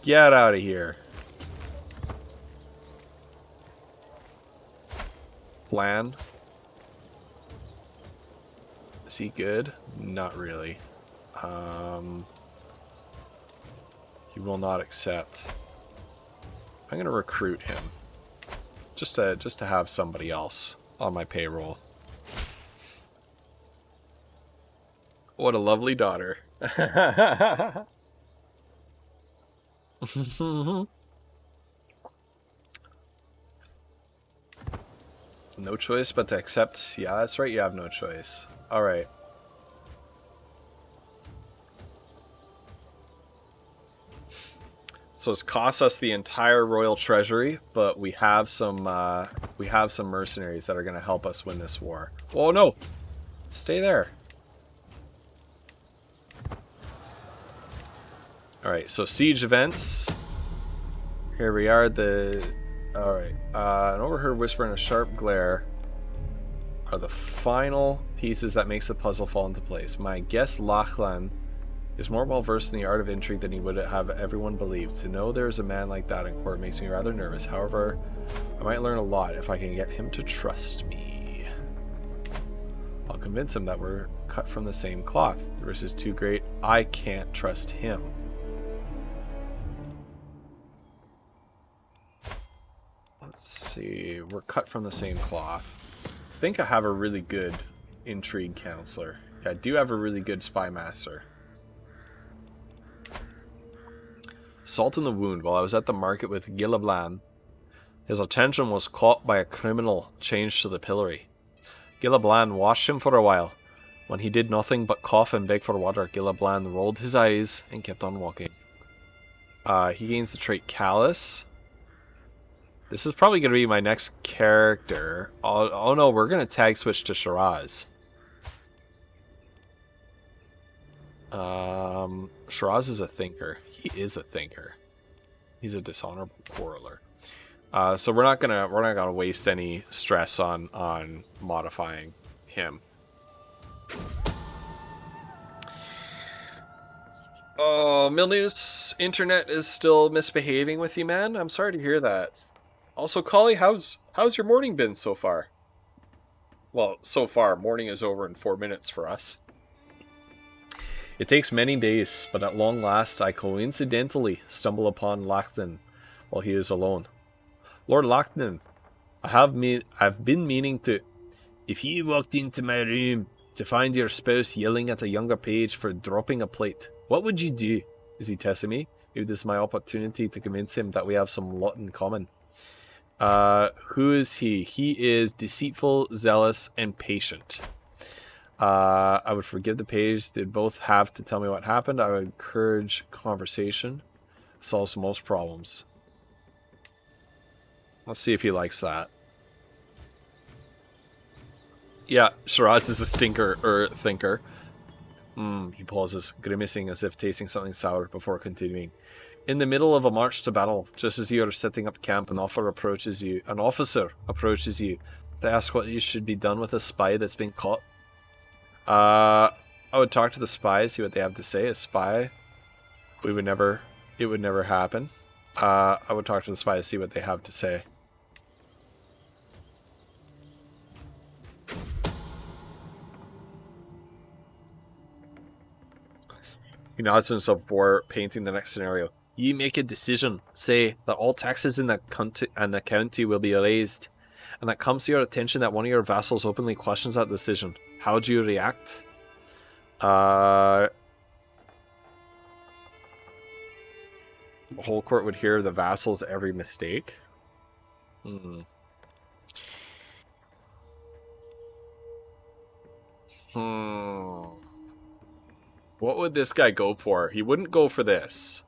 Get out of here. Plan. Is he good? Not really. He will not accept. I'm gonna recruit him. Just to have somebody else on my payroll. What a lovely daughter. No choice but to accept. Yeah, that's right, you have no choice. Alright. So it's cost us the entire royal treasury, but we have some mercenaries that are going to help us win this war. Oh no! Stay there. Alright, so siege events. Here we are, alright. An overheard whisper and a sharp glare are the final pieces that makes the puzzle fall into place. My guest Lachlan is more well versed in the art of intrigue than he would have everyone believe. To know there is a man like that in court makes me rather nervous. However, I might learn a lot if I can get him to trust me. I'll convince him that we're cut from the same cloth. The risk is too great. I can't trust him. Let's see. We're cut from the same cloth. I think I have a really good intrigue counselor. Yeah, I do have a really good spy master. Salt in the wound. While I was at the market with Gillablan, his attention was caught by a criminal changed to the pillory. Gillablan watched him for a while. When he did nothing but cough and beg for water, Gillablan rolled his eyes and kept on walking. He gains the trait Callous. This is probably going to be my next character. Oh no, we're going to tag switch to Shiraz. Shiraz is a thinker. He is a thinker. He's a dishonorable quarreler. So we're not gonna waste any stress on modifying him. Oh, Milnews, internet is still misbehaving with you, man. I'm sorry to hear that. Also, Collie, how's your morning been so far? Well, so far, morning is over in 4 minutes for us. It takes many days, but at long last I coincidentally stumble upon Lachlan while he is alone. Lord Lachlan, I've been meaning to... If you walked into my room to find your spouse yelling at a younger page for dropping a plate, what would you do? Is he testing me? Maybe this is my opportunity to convince him that we have some lot in common. Who is he? He is deceitful, zealous, and patient. I would forgive the page. They'd both have to tell me what happened. I would encourage conversation. Solves most problems. Let's see if he likes that. Yeah, Shiraz is a stinker, or thinker. He pauses, grimacing as if tasting something sour before continuing. In the middle of a march to battle, just as you are setting up camp, an officer approaches you to ask what should be done with a spy that's been caught. I would talk to the spy, see what they have to say. A spy, it would never happen. I would talk to the spy to see what they have to say. He nods himself before painting the next scenario. You make a decision. Say that all taxes in the county will be raised, and that comes to your attention that one of your vassals openly questions that decision. How do you react? The whole court would hear the vassal's every mistake. What would this guy go for? He wouldn't go for this.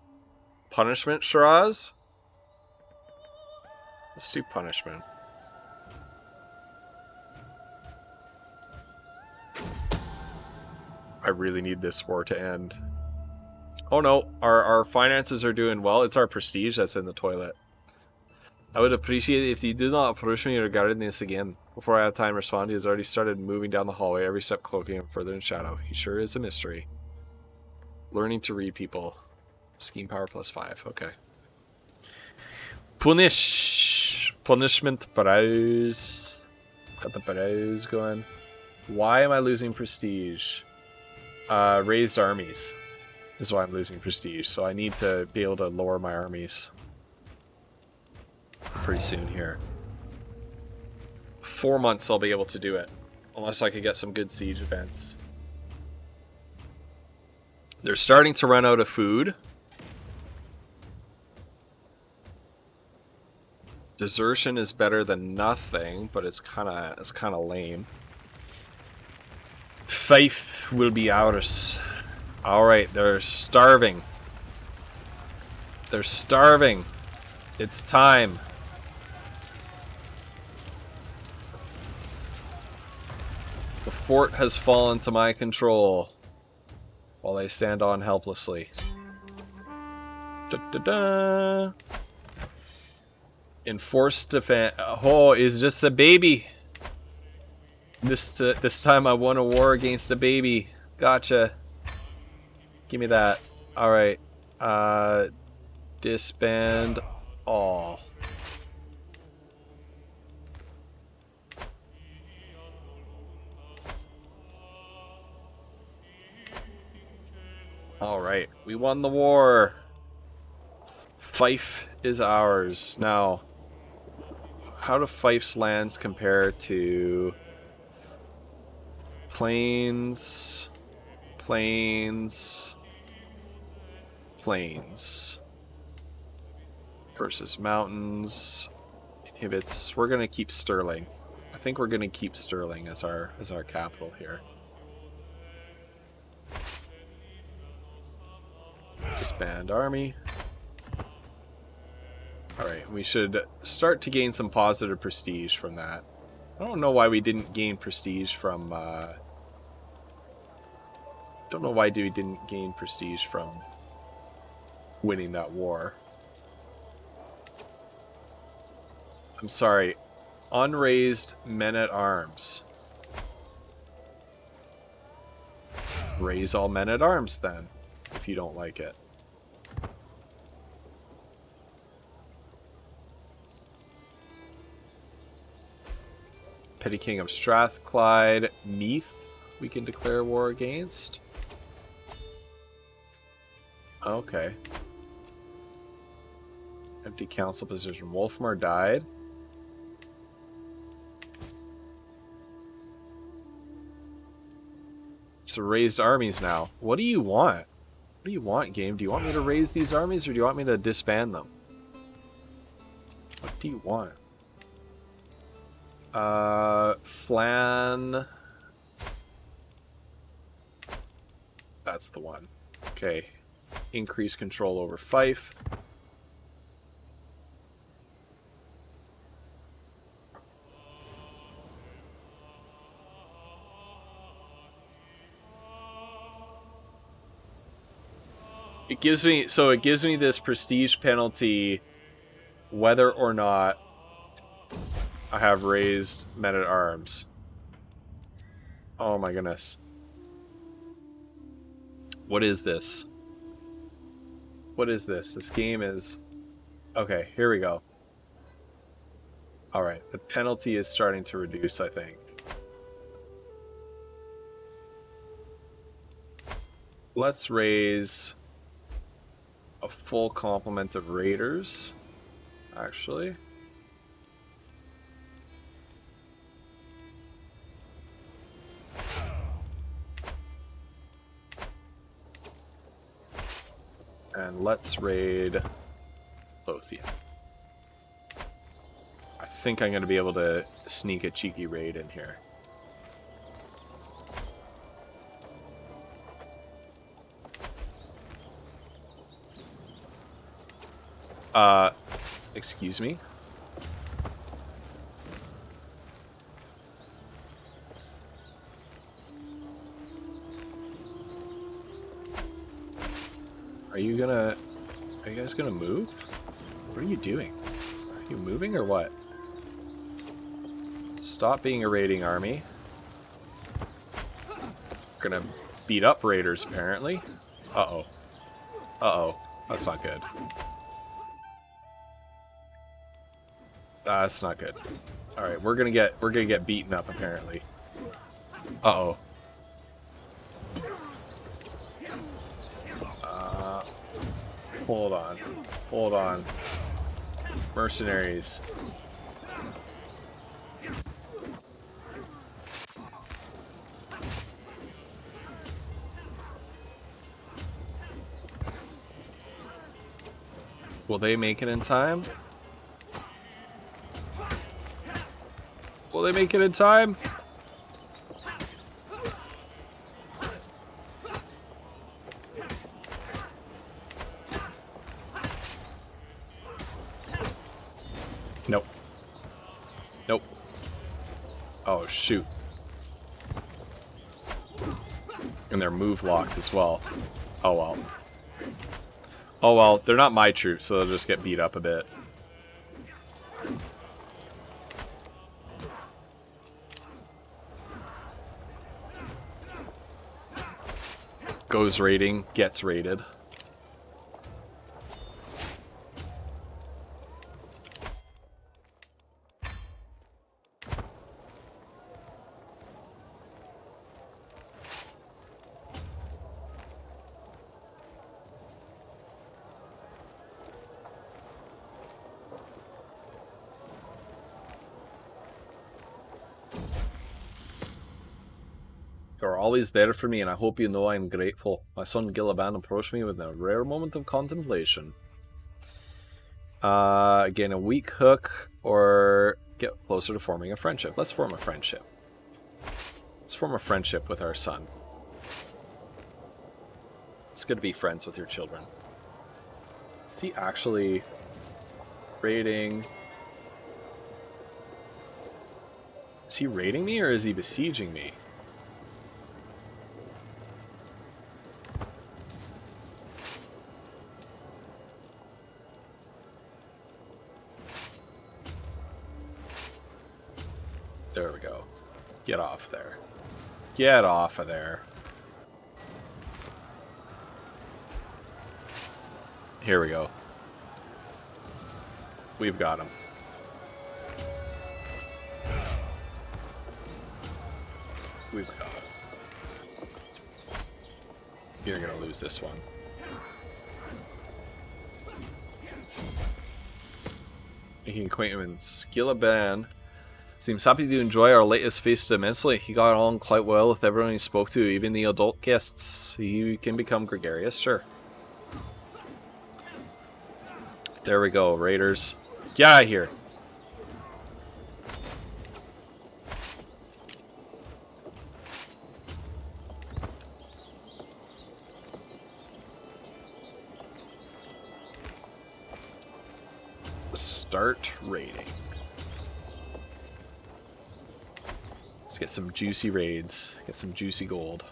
Punishment, Shiraz? Let's do punishment. I really need this war to end. Oh no, our finances are doing well. It's our prestige that's in the toilet. I would appreciate it if you do not approach me regarding this again. Before I have time to respond, he has already started moving down the hallway, every step cloaking him further in shadow. He sure is a mystery. Learning to read people. Scheme power +5, okay. Punishment browse. Got the browse going. Why am I losing prestige? Raised armies is why I'm losing prestige, so I need to be able to lower my armies pretty soon here. 4 months I'll be able to do it, unless I could get some good siege events. They're starting to run out of food. Desertion is better than nothing, but it's kind of lame. Faith will be ours. Alright, they're starving. They're starving. It's time. The fort has fallen to my control while they stand on helplessly. Da-da-da. Enforced defense. Oh, is just a baby. This time I won a war against a baby. Gotcha. Give me that. Alright. Disband all. Alright. We won the war. Fife is ours. Now, how do Fife's lands compare to plains, plains, plains versus mountains? Inhibits. We're gonna keep Sterling. I think we're gonna keep Sterling as our capital here. Disband army. Alright, we should start to gain some positive prestige from that. I don't know why we didn't gain prestige from, don't know why we didn't gain prestige from winning that war. I'm sorry. Unraised men-at-arms. Raise all men-at-arms, then, if you don't like it. Petty King of Strathclyde, Meath, we can declare war against. Okay. Empty council position. Wolfmar died. So raised armies now. What do you want? What do you want, game? Do you want me to raise these armies or do you want me to disband them? What do you want? Flan. That's the one. Okay. Increase control over Fife. It gives me this prestige penalty whether or not I have raised men-at-arms. Oh my goodness. What is this? What is this? This game is... Okay, here we go. Alright, the penalty is starting to reduce, I think. Let's raise a full complement of raiders, actually. And let's raid Lothian. I think I'm going to be able to sneak a cheeky raid in here. Excuse me? Are you guys gonna move? What are you doing? Are you moving or what? Stop being a raiding army. Gonna beat up raiders, apparently. Uh-oh. Uh-oh. That's not good. That's not good. Alright, we're gonna get beaten up, apparently. Uh-oh. Hold on. Hold on. Mercenaries. Will they make it in time? Will they make it in time? Oh, shoot. And they're move locked as well. Oh, well. Oh, well, they're not my troops, so they'll just get beat up a bit. Goes raiding, gets raided. You're always there for me, and I hope you know I'm grateful. My son Gilliban approached me with a rare moment of contemplation. Again, a weak hook, or get closer to forming a friendship. Let's form a friendship. Let's form a friendship with our son. It's good to be friends with your children. Is he actually raiding? Is he raiding me, or is he besieging me? There we go. Get off there. Get off of there. Here we go. We've got him. We've got him. You're gonna lose this one. Making acquaintance. Gilliban seems happy to enjoy our latest feast immensely. He got on quite well with everyone he spoke to, even the adult guests. He can become gregarious, sure. There we go, raiders. Get out of here. Start raiding. Let's get some juicy raids. Get some juicy gold.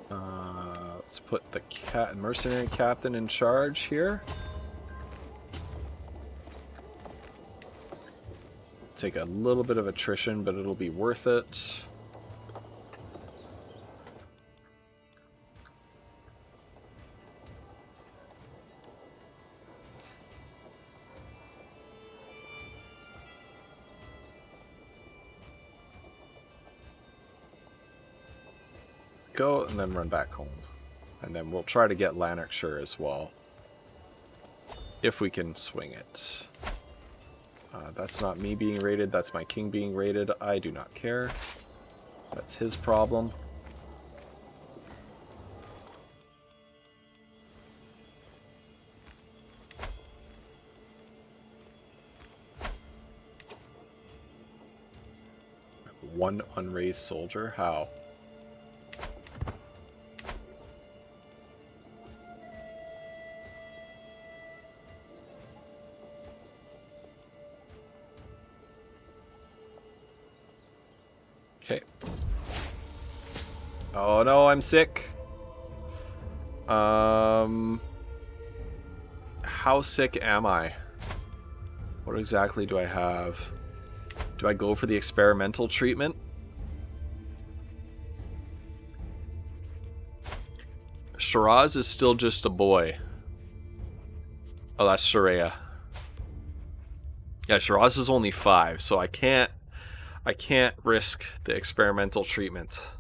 Let's put the mercenary captain in charge here. Take a little bit of attrition, but it'll be worth it. Go and then run back home. And then we'll try to get Lanarkshire as well. If we can swing it. That's not me being raided, that's my king being raided. I do not care. That's his problem. One unraised soldier? How? Okay. Oh no, I'm sick. How sick am I? What exactly do I have? Do I go for the experimental treatment? Shiraz is still just a boy. Oh, that's Sharia. Yeah, Shiraz is only 5, so I can't risk the experimental treatment.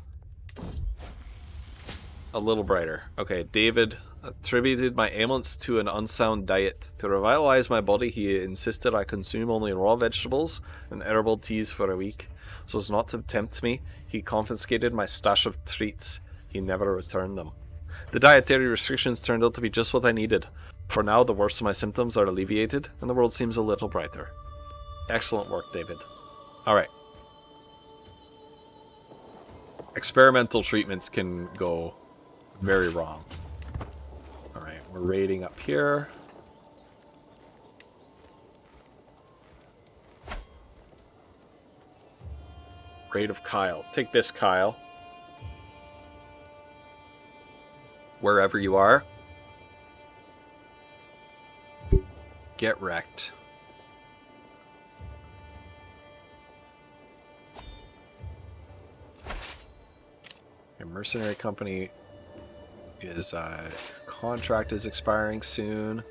A little brighter. Okay, David attributed my ailments to an unsound diet. To revitalize my body, he insisted I consume only raw vegetables and herbal teas for a week. So as not to tempt me, he confiscated my stash of treats. He never returned them. The dietary restrictions turned out to be just what I needed. For now, the worst of my symptoms are alleviated, and the world seems a little brighter. Excellent work, David. All right. Experimental treatments can go very wrong. All right, we're raiding up here. Raid of Kyle. Take this, Kyle. Wherever you are. Get wrecked. A mercenary company is contract is expiring soon.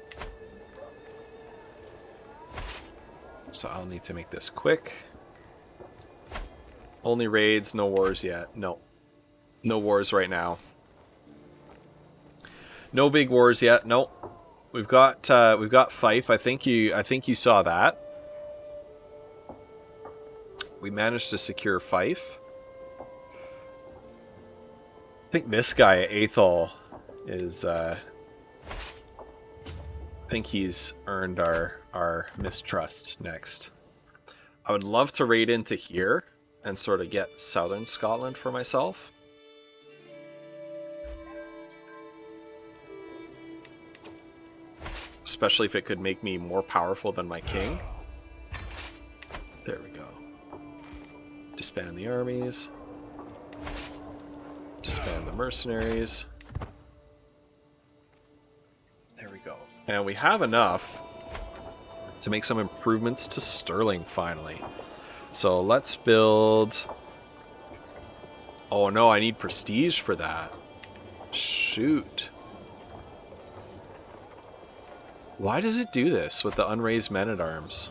So I'll need to make this quick. Only raids, no wars yet. No. No wars right now. No big wars yet. No. We've got Fife. I think you saw that. We managed to secure Fife. I think this guy, Athol, is I think he's earned our mistrust next. I would love to raid into here and sort of get southern Scotland for myself. Especially if it could make me more powerful than my king. There we go. Disband the armies. Disband the mercenaries. There we go. And we have enough to make some improvements to Sterling finally. So let's build... Oh no, I need prestige for that. Shoot. Why does it do this with the unraised men-at-arms?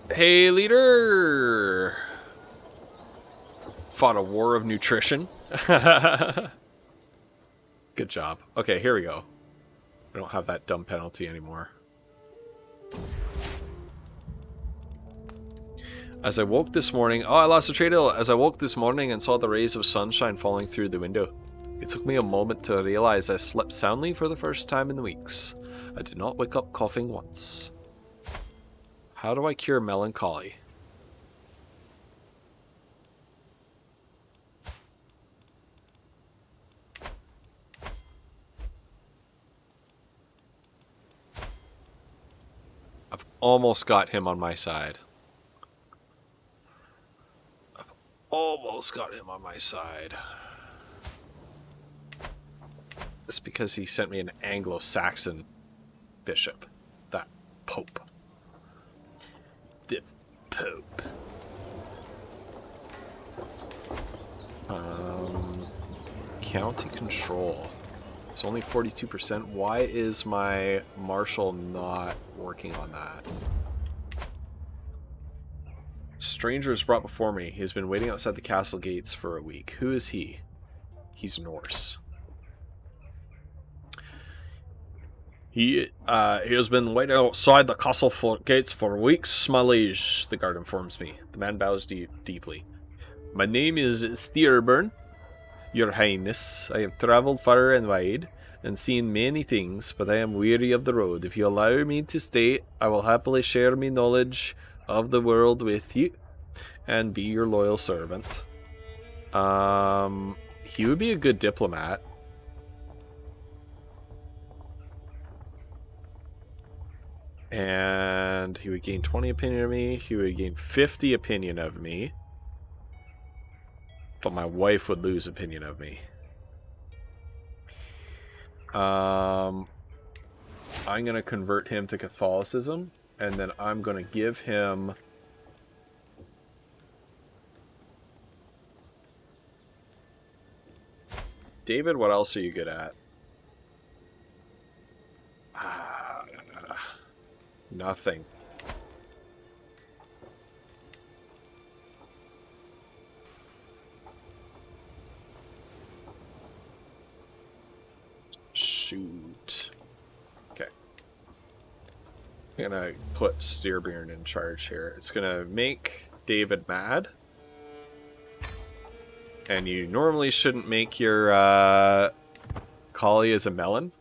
Hey, leader! Fought a war of nutrition. Good job. Okay, here we go. I don't have that dumb penalty anymore. As I woke this morning... Oh, I lost a trade deal. As I woke this morning and saw the rays of sunshine falling through the window. It took me a moment to realize I slept soundly for the first time in weeks. I did not wake up coughing once. How do I cure melancholy? I've almost got him on my side. I've almost got him on my side. It's because he sent me an Anglo-Saxon bishop. That Pope. The Pope. County control. It's only 42%. Why is my marshal not working on that? Stranger is brought before me. He has been waiting outside the castle gates for a week. Who is he? He's Norse. He has been waiting outside the castle gates for weeks, my liege, the guard informs me. The man bows deeply. My name is Steerburn, your highness. I have travelled far and wide, and seen many things, but I am weary of the road. If you allow me to stay, I will happily share my knowledge of the world with you, and be your loyal servant. He would be a good diplomat. And he would gain 20 opinion of me. He would gain 50 opinion of me. But my wife would lose opinion of me. I'm going to convert him to Catholicism. And then I'm going to give him... David, what else are you good at? Nothing. Shoot. Okay. I'm gonna put Steerburn in charge here. It's gonna make David mad. And you normally shouldn't make your collie as a melon.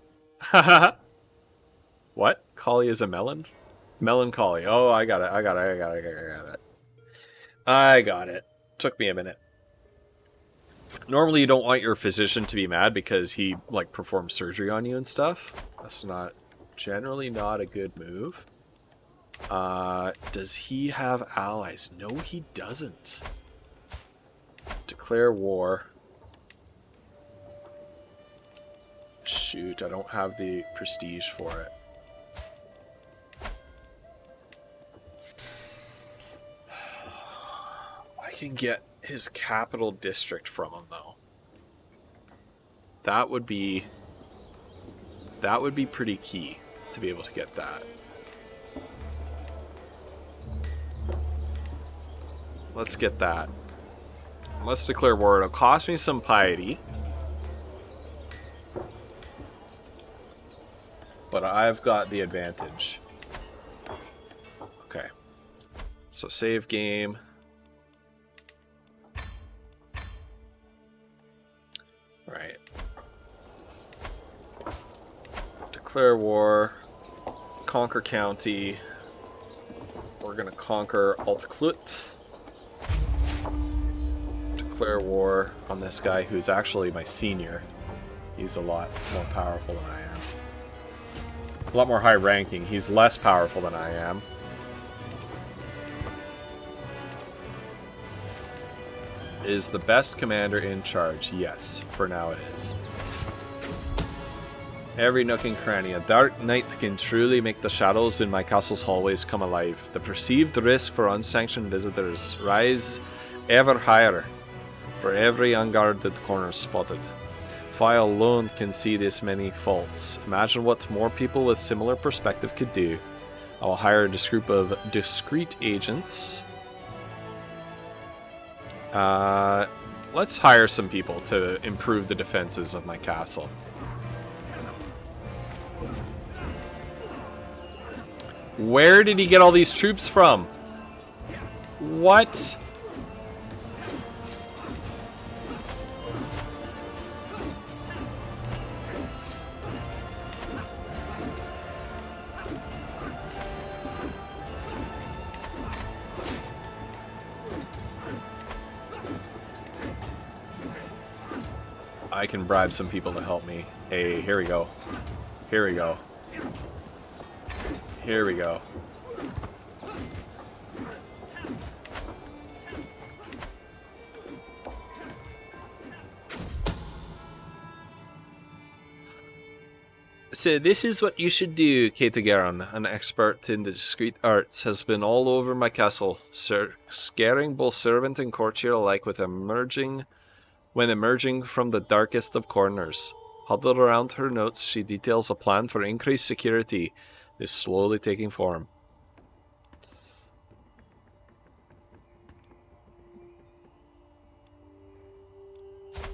What? Collie is a melon? Melancholy. Oh, I got it. I got it. I got it. Took me a minute. Normally you don't want your physician to be mad because he, like, performs surgery on you and stuff. That's not... generally not a good move. Does he have allies? No, he doesn't. Declare war. Shoot, I don't have the prestige for it. I can get his capital district from him, though. That would be pretty key to be able to get that. Let's get that. Let's declare war. It'll cost me some piety. But I've got the advantage. Okay. So save game. Right. Declare war. Conquer county. We're gonna conquer Altklut. Declare war on this guy who's actually my senior. He's a lot more powerful than I am. A lot more high ranking. He's less powerful than I am. Is the best commander in charge? Yes, for now it is. Every nook and cranny. A dark night can truly make the shadows in my castle's hallways come alive. The perceived risk for unsanctioned visitors rise ever higher for every unguarded corner spotted. If I alone can see this many faults, imagine what more people with similar perspective could do. I will hire this group of discreet agents. Let's hire some people to improve the defenses of my castle. Where did he get all these troops from? What? I can bribe some people to help me. Hey, here we go. Here we go. Here we go. So this is what you should do, Katagaran, an expert in the discreet arts, has been all over my castle, scaring both servant and courtier alike with emerging from the darkest of corners. Huddled around her notes, she details a plan for increased security is slowly taking form.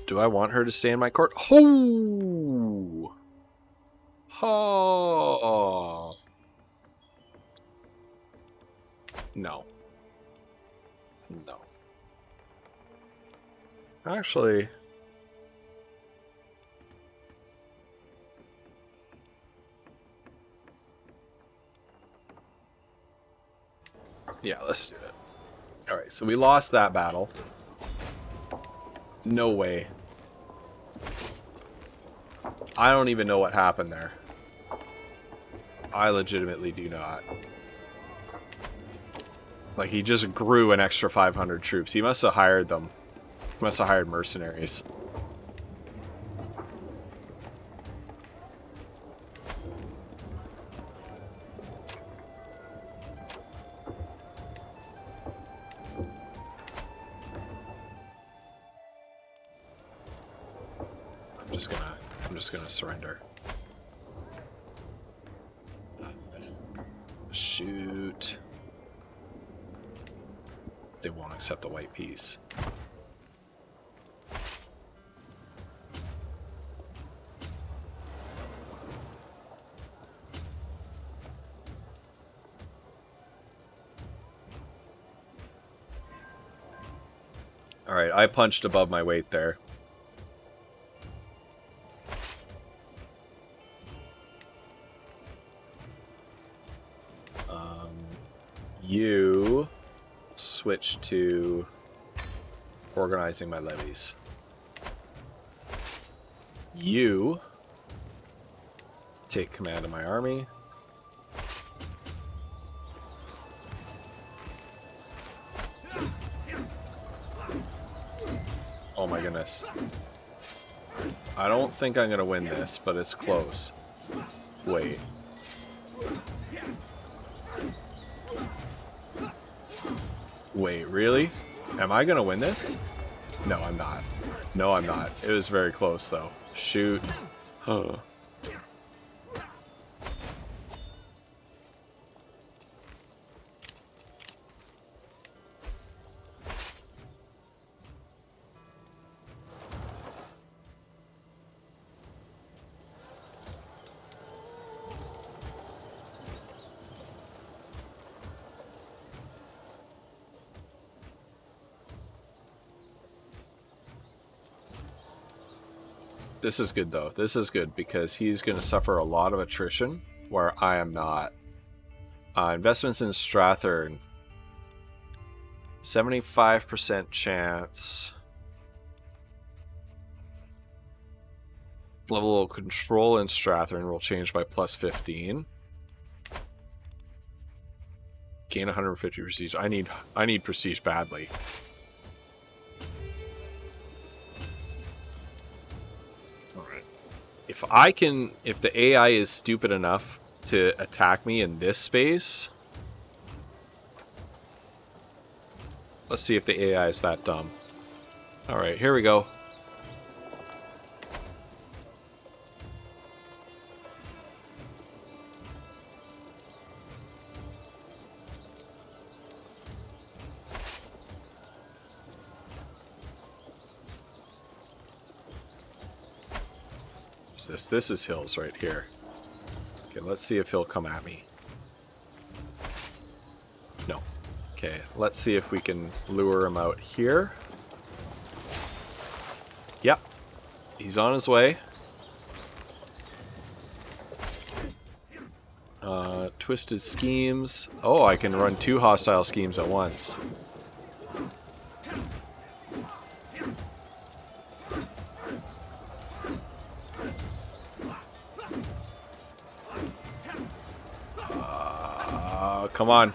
Do I want her to stay in my court? Ho! Ho! No. No. Actually... yeah, let's do it. Alright, so we lost that battle. No way. I don't even know what happened there. I legitimately do not. Like, he just grew an extra 500 troops. He must have hired them. He must have hired mercenaries. I'm just gonna surrender. Shoot. They won't accept the white piece. Alright, I punched above my weight there. You switch to organizing my levies. You take command of my army. Oh my goodness. I don't think I'm gonna win this, but it's close. Wait. Wait, really? Am I gonna win this? No, I'm not. No, I'm not. It was very close, though. Shoot. Huh. This is good, though. This is good, because he's going to suffer a lot of attrition, where I am not. Investments in Strathern. 75% chance. Level of control in Strathern will change by plus 15. Gain 150 prestige. I need prestige badly. If the AI is stupid enough to attack me in this space, let's see if the AI is that dumb. Alright, here we go. This is hills right here. Okay, let's see if he'll come at me. No. Okay, let's see if we can lure him out here. Yep. He's on his way. Twisted schemes. Oh, I can run 2 hostile schemes at once. Come on.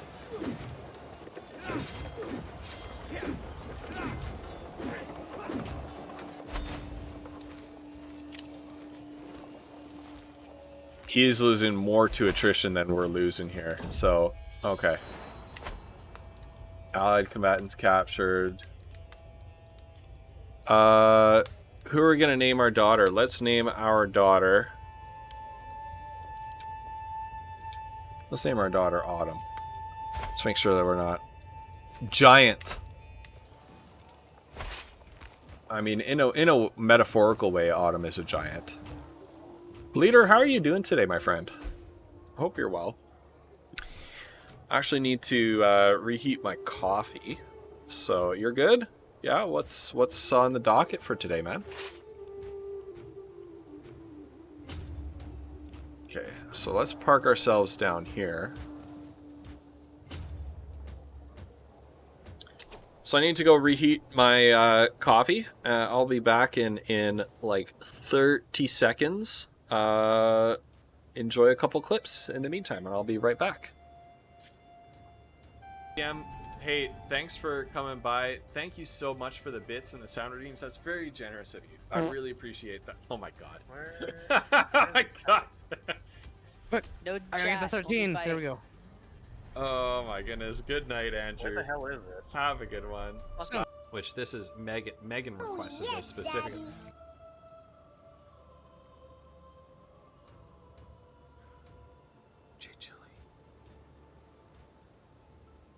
He's losing more to attrition than we're losing here. So, okay. Allied combatants captured. Who are we gonna name our daughter? Let's name our daughter. Let's name our daughter Autumn. Let's make sure that we're not giant. I mean, in a metaphorical way, Autumn is a giant. Leader, how are you doing today, my friend? Hope you're well. I actually need to reheat my coffee. So you're good? Yeah. What's on the docket for today, man? Okay, so let's park ourselves down here. So I need to go reheat my coffee. I'll be back in like 30 seconds. Enjoy a couple clips in the meantime, and I'll be right back. Hey, thanks for coming by. Thank you so much for the bits and the sound redeems. That's very generous of you. I really appreciate that. Oh my god. Oh my god. No I got the 13. There we go. Oh my goodness. Good night, Andrew. What the hell is it? Have a good one. Which this is Megan requested this specifically. Daddy.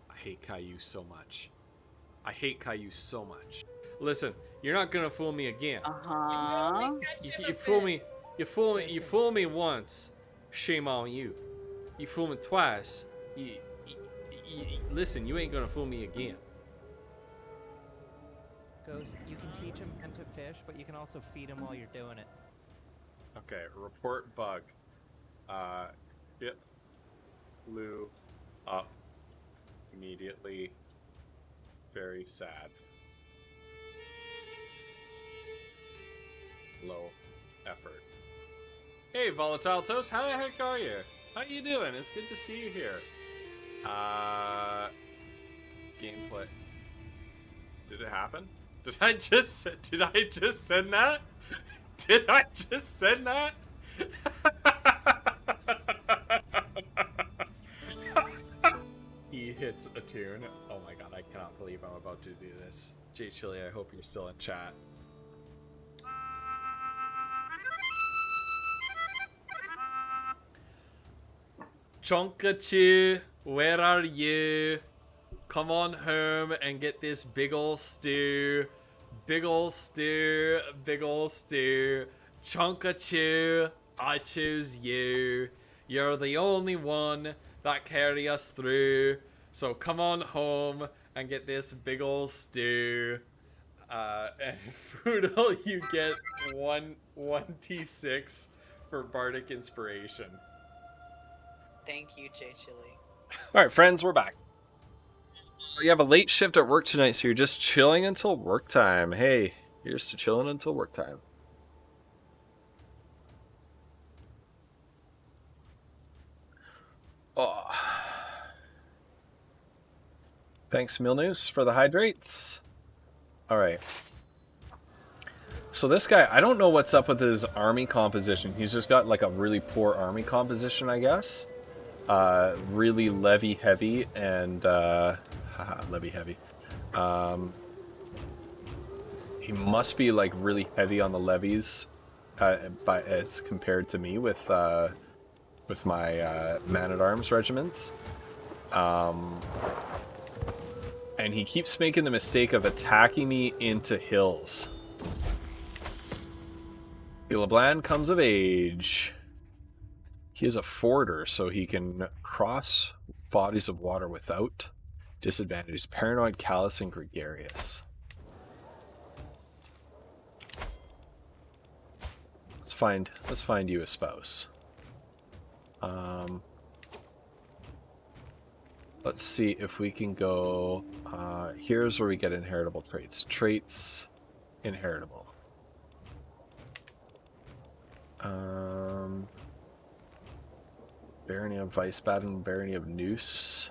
I hate Caillou so much. I hate Caillou so much. Listen, you're not gonna fool me again. You fool me. You fool me once. Shame on you. You fool me twice. Listen, you ain't gonna fool me again. Ghost, you can teach him when to fish, but you can also feed him while you're doing it. Okay, report bug. Yep. Blue up. immediately very sad. Low effort. Hey, Volatile Toast, how the heck are you? How you doing? It's good to see you here. Gameplay. Did it happen? Did I just send that? Did I just send that? He hits a tune. Oh my god, I cannot believe I'm about to do this. Jay Chili, I hope you're still in chat. Chonkachu, where are you? Come on home and get this big ol' stew. Big ol' stew, big ol' stew. Chonkachu, I choose you. You're the only one that carry us through. So come on home and get this big ol' stew. And Foodle, you get one T6 for Bardic Inspiration. Thank you, Jay Chili. Alright, friends, we're back. You have a late shift at work tonight, so you're just chilling until work time. Hey, here's to chilling until work time. Oh. Thanks, Milnews, for the hydrates. Alright. So this guy, I don't know what's up with his army composition. He's just got like a really poor army composition, I guess. Really levy heavy and levy heavy. He must be like really heavy on the levies, as compared to me with my man-at-arms regiments. And he keeps making the mistake of attacking me into hills. Gillibrand comes of age. He is a forder, so he can cross bodies of water without disadvantage. He's paranoid, callous, and gregarious. Let's find you a spouse. Let's see if we can go. Here's where we get inheritable traits. Traits, inheritable. Barony of Weisbaden, Barony of Noose.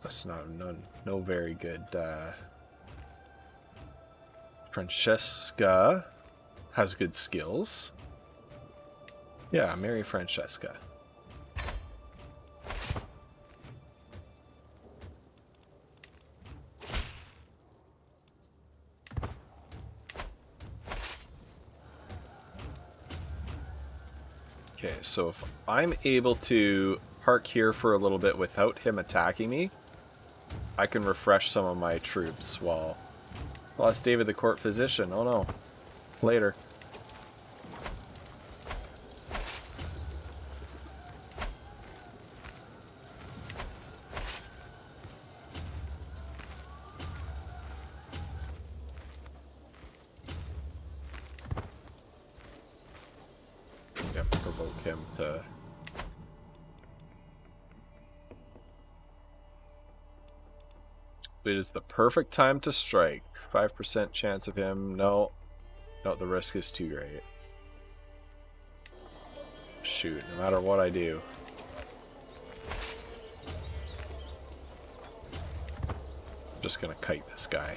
That's no very good. Francesca has good skills. Yeah, marry Francesca. Okay, so if I'm able to park here for a little bit without him attacking me, I can refresh some of my troops while... Lost David the court physician. Oh no. Later. Yep, provoke him to... It is the perfect time to strike. 5% chance of him. No, the risk is too great. Shoot, no matter what I do. I'm just gonna kite this guy.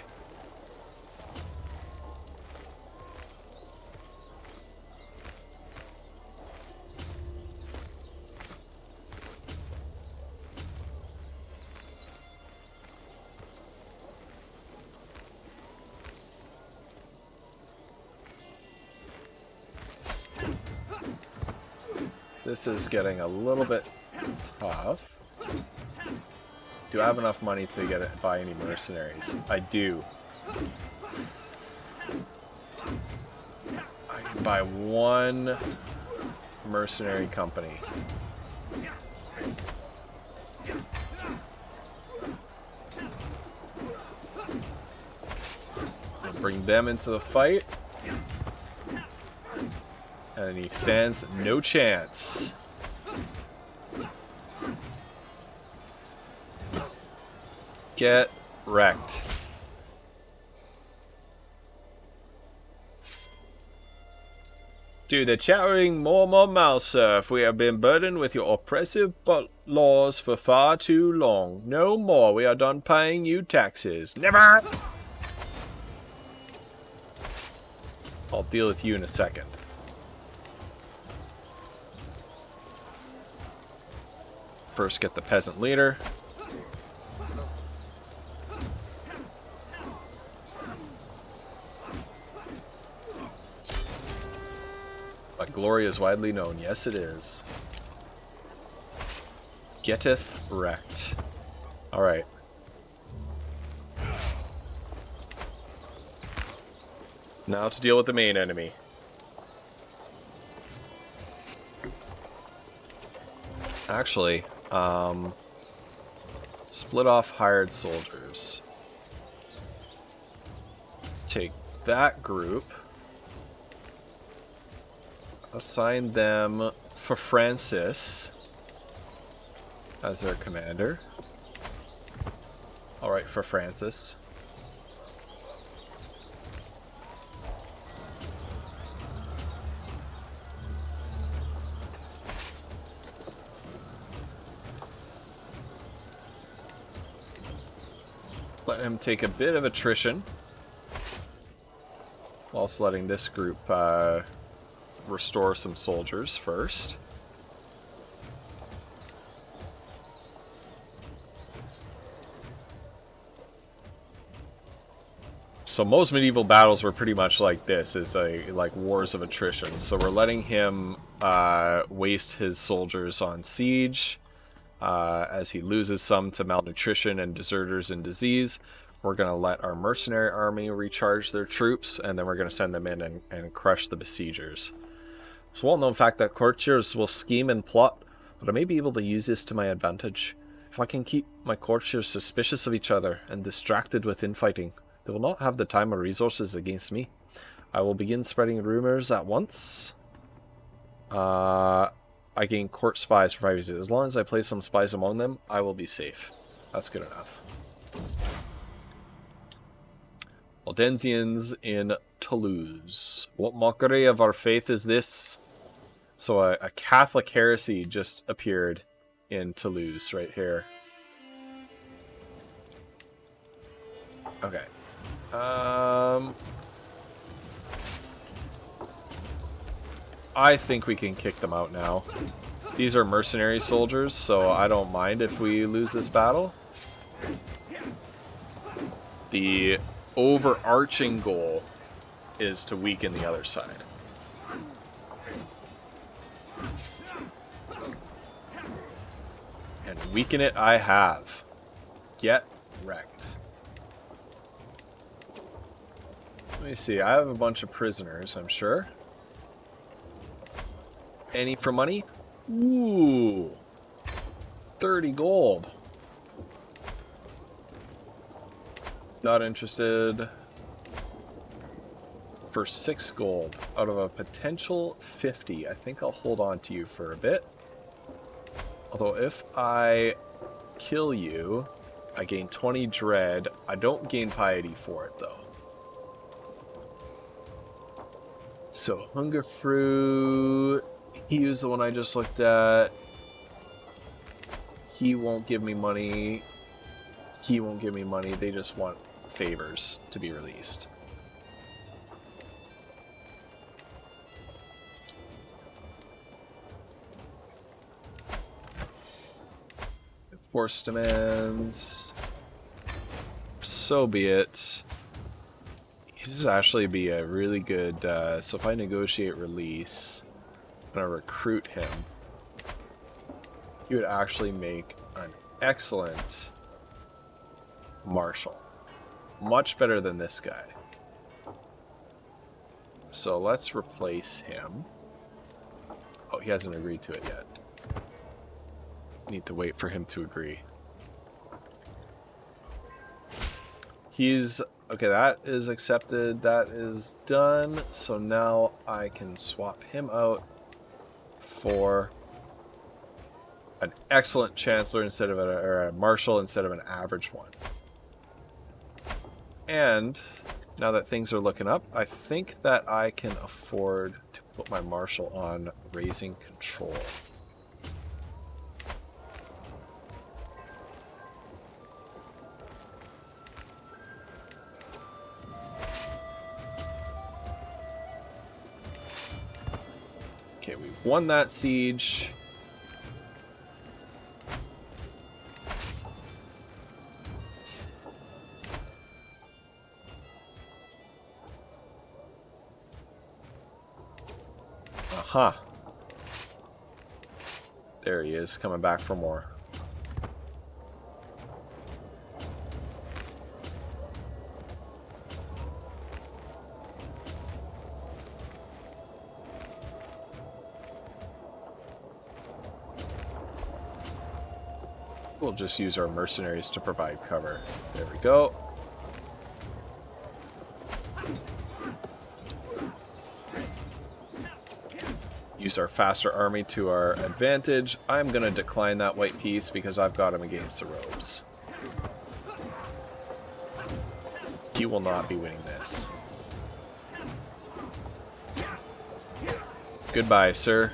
This is getting a little bit tough. Do I have enough money to buy any mercenaries? I do. I can buy one mercenary company. I'll bring them into the fight. And he stands no chance. Get wrecked. To the chattering Mormon mouse serf, we have been burdened with your oppressive laws for far too long. No more, we are done paying you taxes. Never! I'll deal with you in a second. First get the peasant leader. My glory is widely known. Yes, it is. Getteth wrecked. Alright. Now to deal with the main enemy. Actually, split off hired soldiers. Take that group. Assign them for Francis as their commander. Alright, for Francis. Let him take a bit of attrition, whilst letting this group restore some soldiers first. So most medieval battles were pretty much like this, is like wars of attrition. So we're letting him waste his soldiers on siege. As he loses some to malnutrition and deserters and disease, we're going to let our mercenary army recharge their troops, and then we're going to send them in and crush the besiegers. It's a well-known fact that courtiers will scheme and plot, but I may be able to use this to my advantage. If I can keep my courtiers suspicious of each other and distracted with infighting, they will not have the time or resources against me. I will begin spreading rumors at once. I gain court spies for 5 years. As long as I place some spies among them, I will be safe. That's good enough. Waldensians in Toulouse. What mockery of our faith is this? So a Catholic heresy just appeared in Toulouse right here. Okay. I think we can kick them out now. These are mercenary soldiers, so I don't mind if we lose this battle. The overarching goal is to weaken the other side. And weaken it I have. Get wrecked. Let me see, I have a bunch of prisoners, I'm sure. Any for money? Ooh. 30 gold. Not interested. For 6 gold out of a potential 50. I think I'll hold on to you for a bit. Although if I kill you, I gain 20 dread. I don't gain piety for it though. So hunger fruit. He was the one I just looked at. He won't give me money. He won't give me money. They just want favors to be released. Force demands. So be it. This actually be a really good... so if I negotiate release, I'm going to recruit him. He would actually make an excellent marshal. Much better than this guy. So let's replace him. Oh, he hasn't agreed to it yet. Need to wait for him to agree. He's... okay, that is accepted. That is done. So now I can swap him out for an excellent chancellor instead of a marshal instead of an average one. And now that things are looking up, I think that I can afford to put my marshal on raising control. Okay, we've won that siege. Aha. There he is, coming back for more. We'll just use our mercenaries to provide cover. There we go. Use our faster army to our advantage. I'm going to decline that white piece because I've got him against the ropes. He will not be winning this. Goodbye, sir.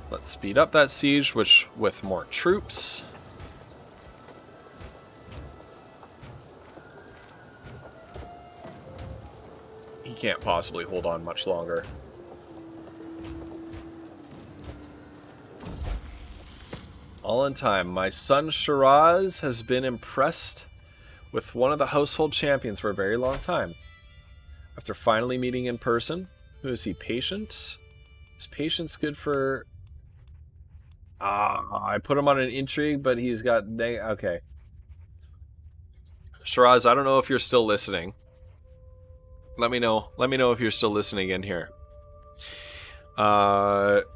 Let's speed up that siege, with more troops. He can't possibly hold on much longer. All in time. My son Shiraz has been impressed with one of the household champions for a very long time. After finally meeting in person, who is he? Patient? Is patience good for... I put him on an intrigue, but he's got... Okay. Shiraz, I don't know if you're still listening. Let me know. Let me know if you're still listening in here. After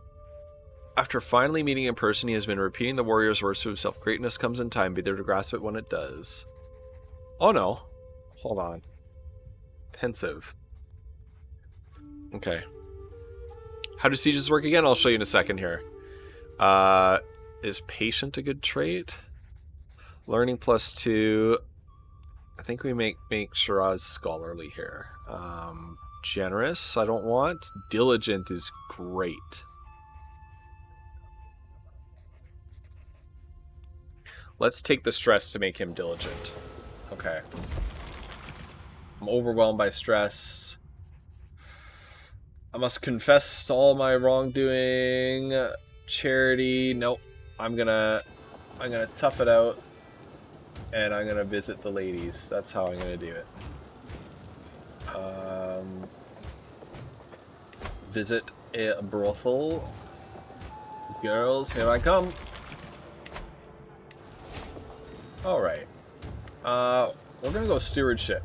finally meeting in person, he has been repeating the warrior's words to himself. Greatness comes in time. Be there to grasp it when it does. Oh no. Hold on. Pensive. Okay. How do sieges work again? I'll show you in a second here. Is patient a good trait? Learning +2. I think we make Shiraz scholarly here. Generous, I don't want. Diligent is great. Let's take the stress to make him diligent. Okay. I'm overwhelmed by stress. I must confess all my wrongdoing. Charity, nope. I'm gonna tough it out. And I'm gonna visit the ladies. That's how I'm gonna do it. Visit a brothel. Girls, here I come. Alright. We're gonna go stewardship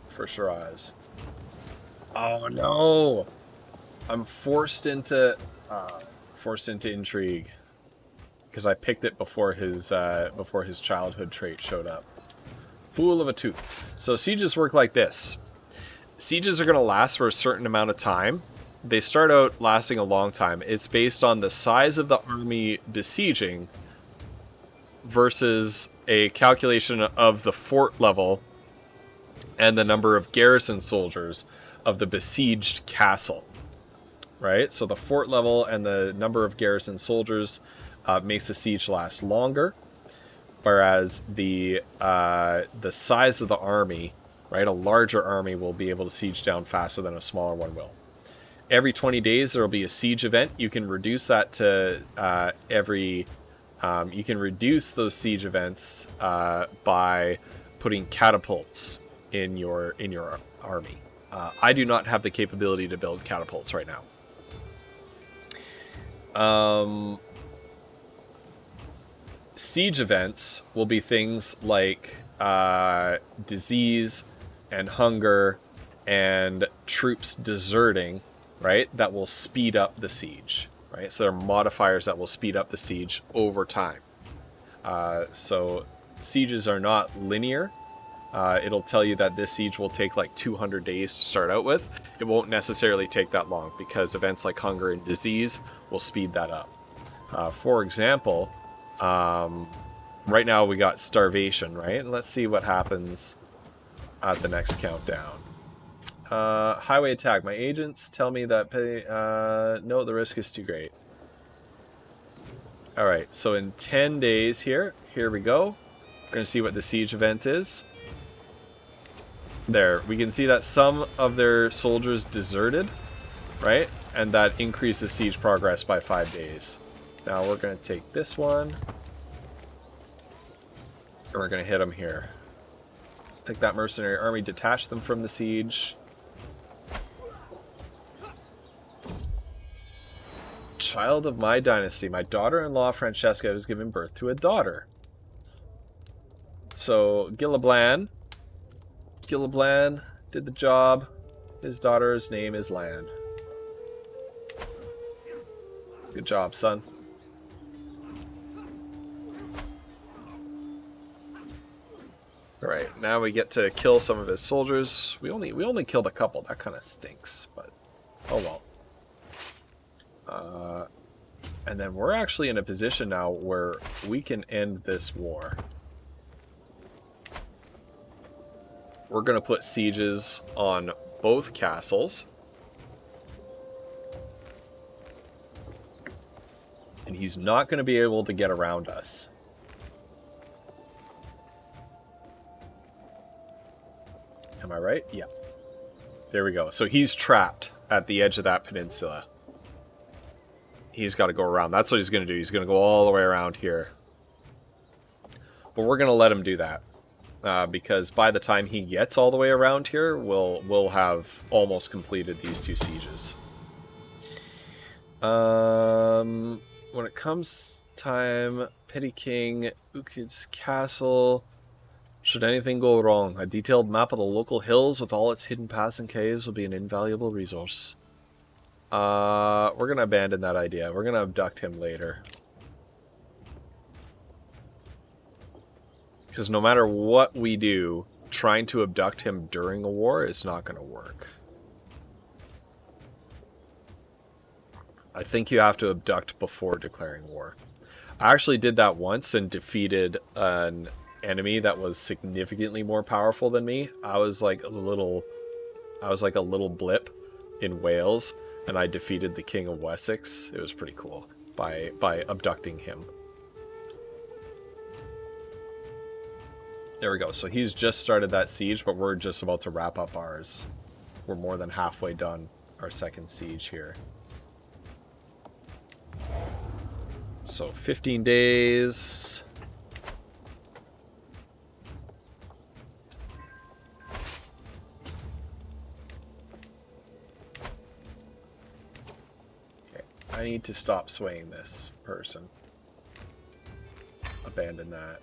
for Shiraz. Oh no! I'm forced into intrigue. Because I picked it before his childhood trait showed up. Fool of a tooth. So sieges work like this. Sieges are going to last for a certain amount of time. They start out lasting a long time. It's based on the size of the army besieging versus a calculation of the fort level and the number of garrison soldiers of the besieged castle. Right? So the fort level and the number of garrison soldiers makes the siege last longer, whereas the size of the army, right, a larger army will be able to siege down faster than a smaller one will. Every 20 days there will be a siege event. You can reduce that to you can reduce those siege events by putting catapults in your army. I do not have the capability to build catapults right now. Siege events will be things like disease and hunger and troops deserting, right? That will speed up the siege, right? So there are modifiers that will speed up the siege over time. So sieges are not linear. It'll tell you that this siege will take like 200 days to start out with. It won't necessarily take that long because events like hunger and disease will speed that up. For example, right now we got starvation, right? And let's see what happens at the next countdown. Highway attack. My agents tell me that no, the risk is too great. Alright, so in 10 days here we go. We're going to see what the siege event is. There, we can see that some of their soldiers deserted, right? And that increases siege progress by 5 days. Now we're going to take this one. And we're going to hit them here. Take that mercenary army, detach them from the siege. Child of my dynasty. My daughter-in-law Francesca has given birth to a daughter. So Gillibrand did the job. His daughter's name is Land. Good job, son. Alright, now we get to kill some of his soldiers. We only killed a couple. That kind of stinks, but oh well. And then we're actually in a position now where we can end this war. We're going to put sieges on both castles. And he's not going to be able to get around us. Am I right? Yeah. There we go. So he's trapped at the edge of that peninsula. He's got to go around. That's what he's going to do. He's going to go all the way around here. But we're going to let him do that. Because by the time he gets all the way around here, we'll have almost completed these 2 sieges. When it comes time, Petty King, Ukid's castle. Should anything go wrong, a detailed map of the local hills with all its hidden paths and caves will be an invaluable resource. We're going to abandon that idea. We're going to abduct him later. Because no matter what we do, trying to abduct him during a war is not going to work. I think you have to abduct before declaring war. I actually did that once and defeated an enemy that was significantly more powerful than me. I was like a little blip in Wales, and I defeated the King of Wessex. It was pretty cool by abducting him. There we go. So he's just started that siege, but we're just about to wrap up ours. We're more than halfway done our second siege here. So 15 days. Okay, I need to stop swaying this person. Abandon that.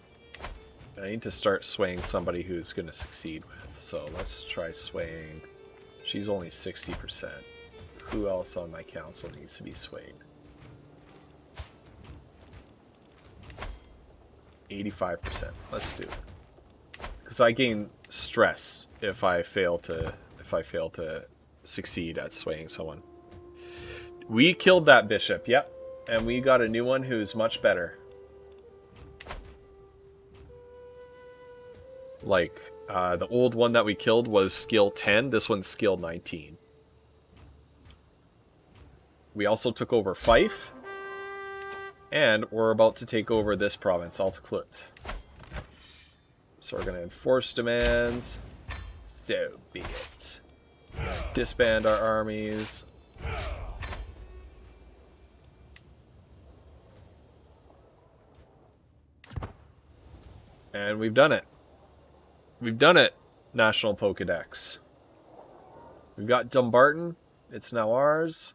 I need to start swaying somebody who's going to succeed with. So let's try swaying. She's only 60%. Who else on my council needs to be swayed? 85%. Let's do it. Because I gain stress if I fail to succeed at swaying someone. We killed that bishop, yep. And we got a new one who's much better. Like, the old one that we killed was skill 10. This one's skill 19. We also took over Fife. And we're about to take over this province, Altaklut. So we're going to enforce demands. So be it. Disband our armies. And we've done it. We've done it, National Pokedex. We've got Dumbarton. It's now ours.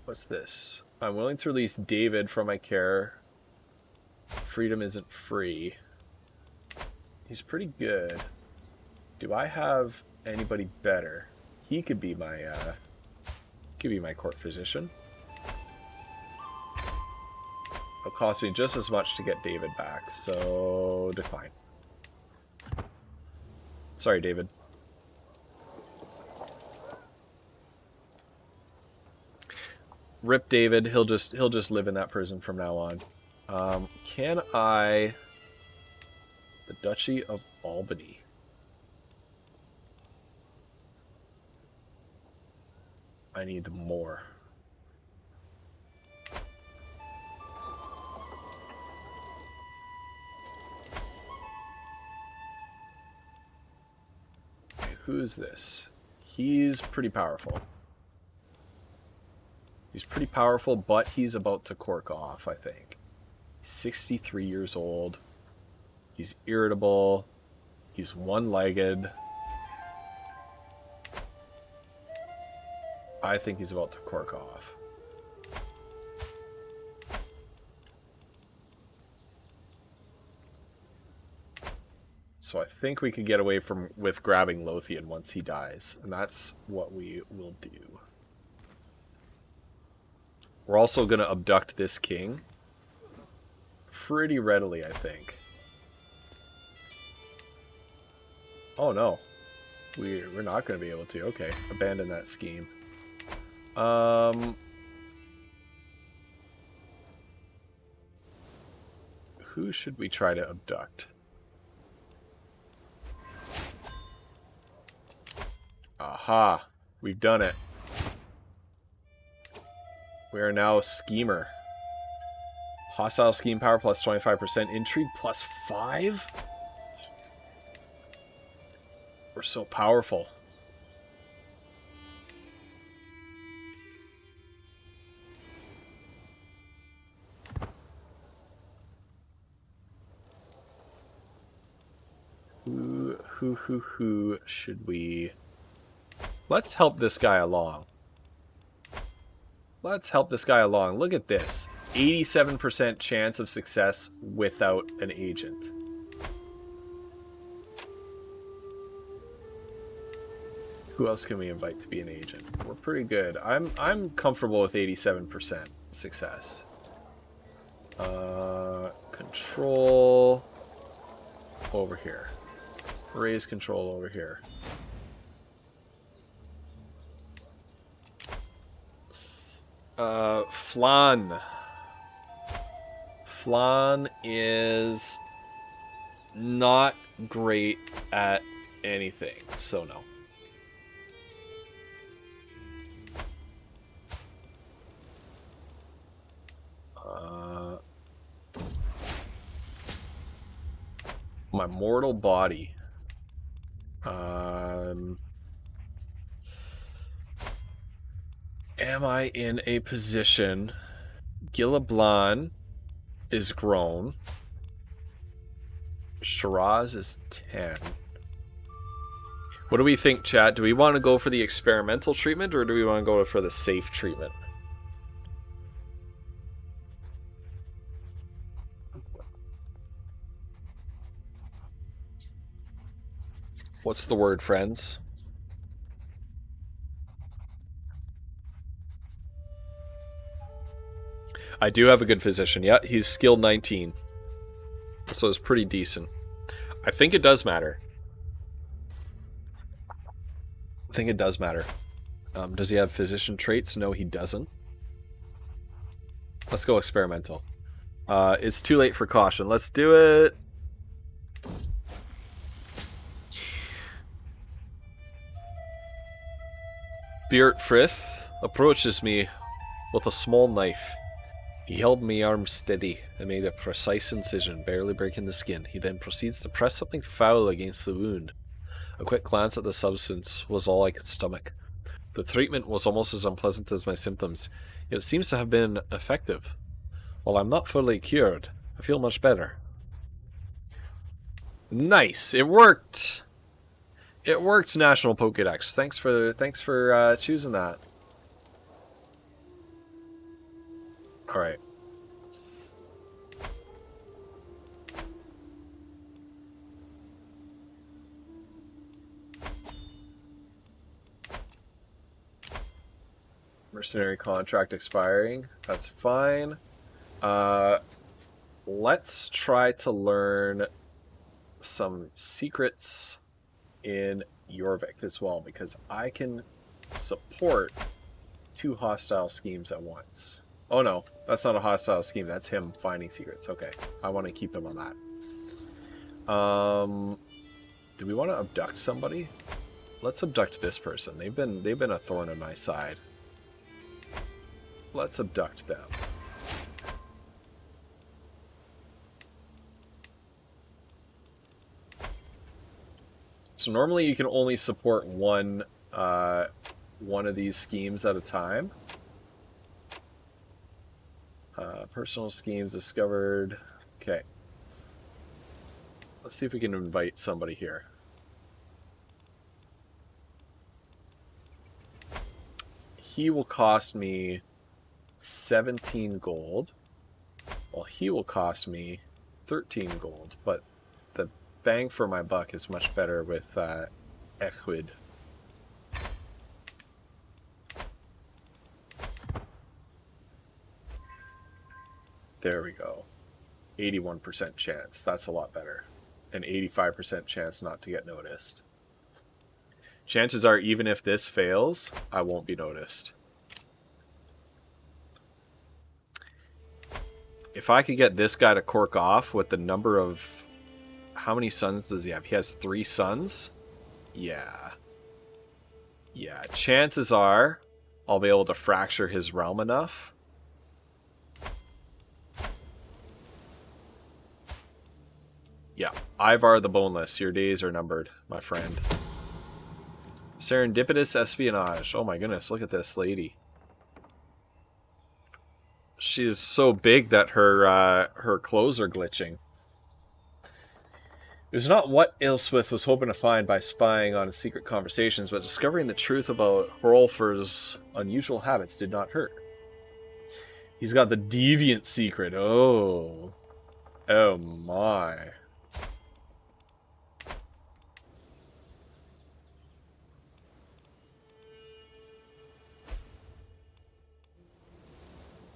What's this? I'm willing to release David from my care. Freedom isn't free. He's pretty good. Do I have anybody better? He could be my court physician. It'll cost me just as much to get David back, so decline. Sorry, David. Rip David. He'll just live in that prison from now on. Can I? The Duchy of Albany. I need more. Okay, who's this? He's pretty powerful. He's pretty powerful, but he's about to cork off, I think. He's 63 years old. He's irritable. He's one-legged. I think he's about to cork off. So I think we could get away with grabbing Lothian once he dies, and that's what we will do. We're also going to abduct this king pretty readily, I think. Oh no, we're not going to be able to. Okay, abandon that scheme. Who should we try to abduct? Aha, we've done it. We are now a schemer. Hostile scheme power plus 25%, intrigue plus 5? We're so powerful. Who should we... Let's help this guy along. Let's help this guy along. Look at this. 87% chance of success without an agent. Who else can we invite to be an agent? We're pretty good. I'm comfortable with 87% success. Control over here. Raise control over here. Flan. Flan is not great at anything, so no. My mortal body. Am I in a position? Gilablan is grown. Shiraz is 10. What do we think, chat? Do we want to go for the experimental treatment or do we want to go for the safe treatment? What's the word, friends? I do have a good physician. Yeah, he's skilled 19. So it's pretty decent. I think it does matter. I think it does matter. Does he have physician traits? No, he doesn't. Let's go experimental. It's too late for caution. Let's do it. Beert Frith approaches me with a small knife. He held my arm steady and made a precise incision, barely breaking the skin. He then proceeds to press something foul against the wound. A quick glance at the substance was all I could stomach. The treatment was almost as unpleasant as my symptoms, yet it seems to have been effective. While I'm not fully cured, I feel much better. Nice! It worked! It worked, National Pokédex. Thanks for choosing that. Alright. Mercenary contract expiring. That's fine. Let's try to learn some secrets in Jorvik as well, because I can support 2 hostile schemes at once. Oh no, that's not a hostile scheme. That's him finding secrets. Okay, I want to keep him on that. Do we want to abduct somebody? Let's abduct this person. They've been a thorn in my side. Let's abduct them. So normally you can only support one of these schemes at a time. Personal schemes discovered. Okay. Let's see if we can invite somebody here. He will cost me 17 gold. Well, he will cost me 13 gold, but the bang for my buck is much better with Echwid. There we go. 81% chance. That's a lot better. An 85% chance not to get noticed. Chances are, even if this fails, I won't be noticed. If I could get this guy to cork off with the number of... How many sons does he have? He has 3 sons? Yeah. Yeah, chances are I'll be able to fracture his realm enough. Yeah, Ivar the Boneless, your days are numbered, my friend. Serendipitous espionage. Oh my goodness, look at this lady. She's so big that her clothes are glitching. It was not what Ilswith was hoping to find by spying on his secret conversations, but discovering the truth about Hrolfr's unusual habits did not hurt. He's got the deviant secret. Oh. Oh my.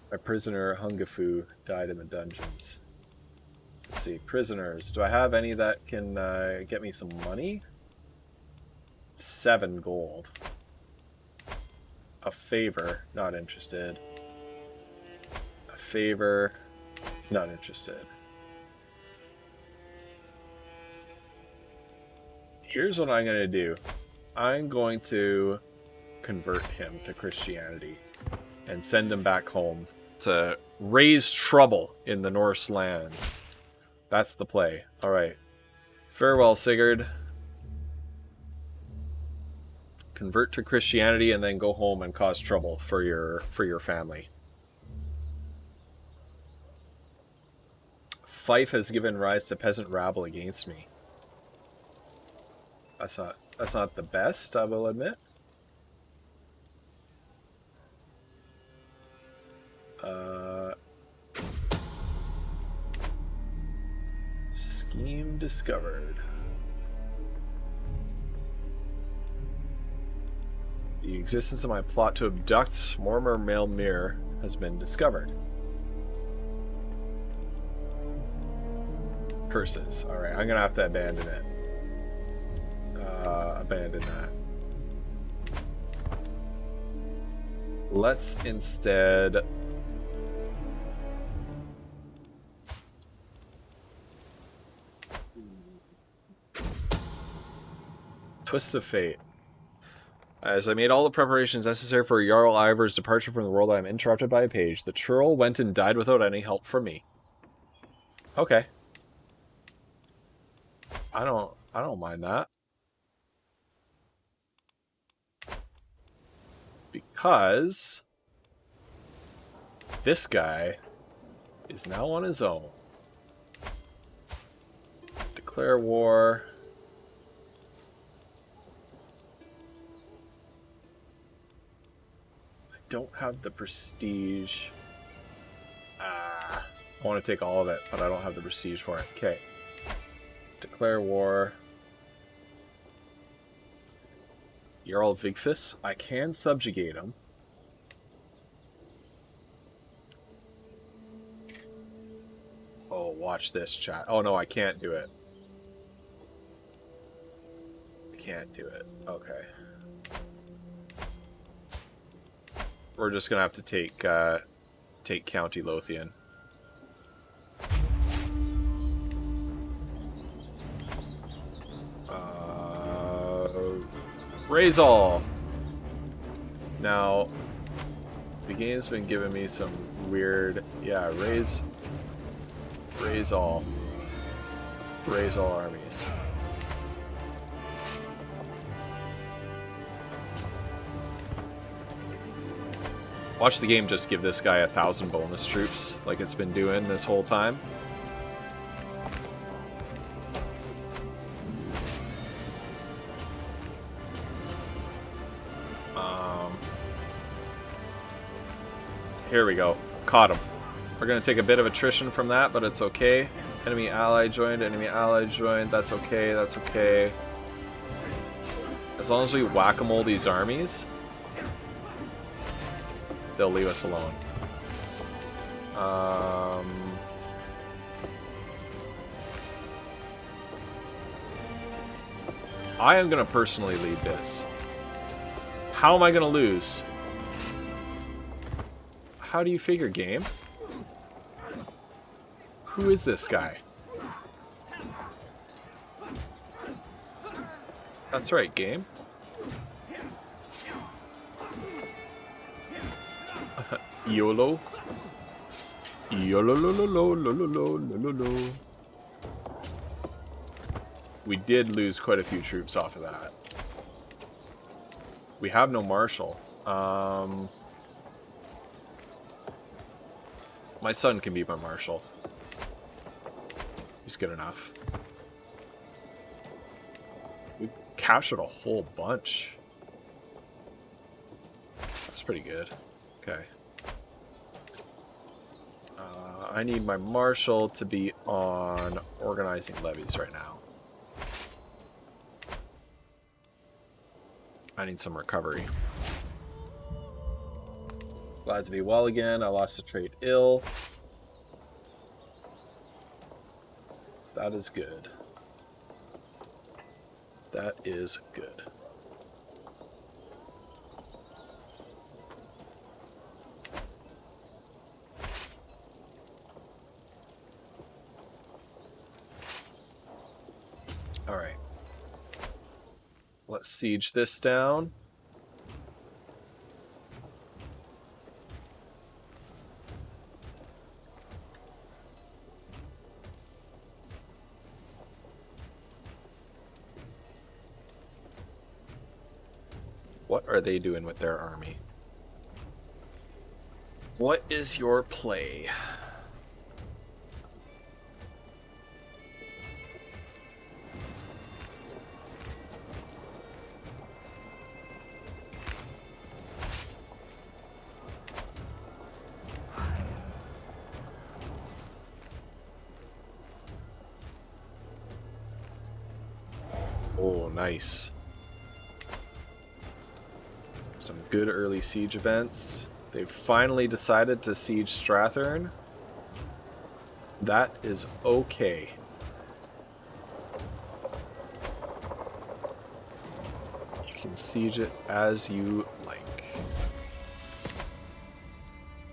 My prisoner, Hungafu, died in the dungeons. Let's see, prisoners. Do I have any that can get me some money? 7 gold. A favor, not interested. A favor, not interested. Here's what I'm going to do. I'm going to convert him to Christianity and send him back home to raise trouble in the Norse lands. That's the play. Alright. Farewell, Sigurd. Convert to Christianity and then go home and cause trouble for your family. Fife has given rise to peasant rabble against me. That's not the best, I will admit. Scheme discovered. The existence of my plot to abduct Mormor Maelmir has been discovered. Curses. Alright, I'm gonna have to abandon it. Abandon that. Let's instead... Twists of Fate. As I made all the preparations necessary for Jarl Ivar's departure from the world, I am interrupted by a page. The churl went and died without any help from me. Okay. I don't mind that. Because this guy is now on his own. Declare war. I don't have the prestige. I want to take all of it, but I don't have the prestige for it. Okay. Declare war. Jarl Vigfus. I can subjugate him. Oh, watch this, chat. Oh, no, I can't do it. I can't do it. Okay. we're just gonna have to take County Lothian. Raise all. Now, the game's been giving me some weird, yeah, raise all armies. Watch the game just give this guy 1,000 bonus troops, like it's been doing this whole time. Here we go. Caught him. We're going to take a bit of attrition from that, but it's okay. Enemy ally joined, that's okay, that's okay. As long as we whack-a-mole these armies, they'll leave us alone. I am going to personally lead this. How am I going to lose? How do you figure, game? Who is this guy? That's right, game. YOLO. YOLO. We did lose quite a few troops off of that. We have no marshal. My son can be my marshal. He's good enough. We captured a whole bunch. That's pretty good. Okay. I need my marshal to be on organizing levies right now. I need some recovery. Glad to be well again. I lost a trade ill. That is good. That is good. All right. Let's siege this down. What are they doing with their army? What is your play? Oh, nice. Some good early siege events. They've finally decided to siege Strathern. That is okay. You can siege it as you like.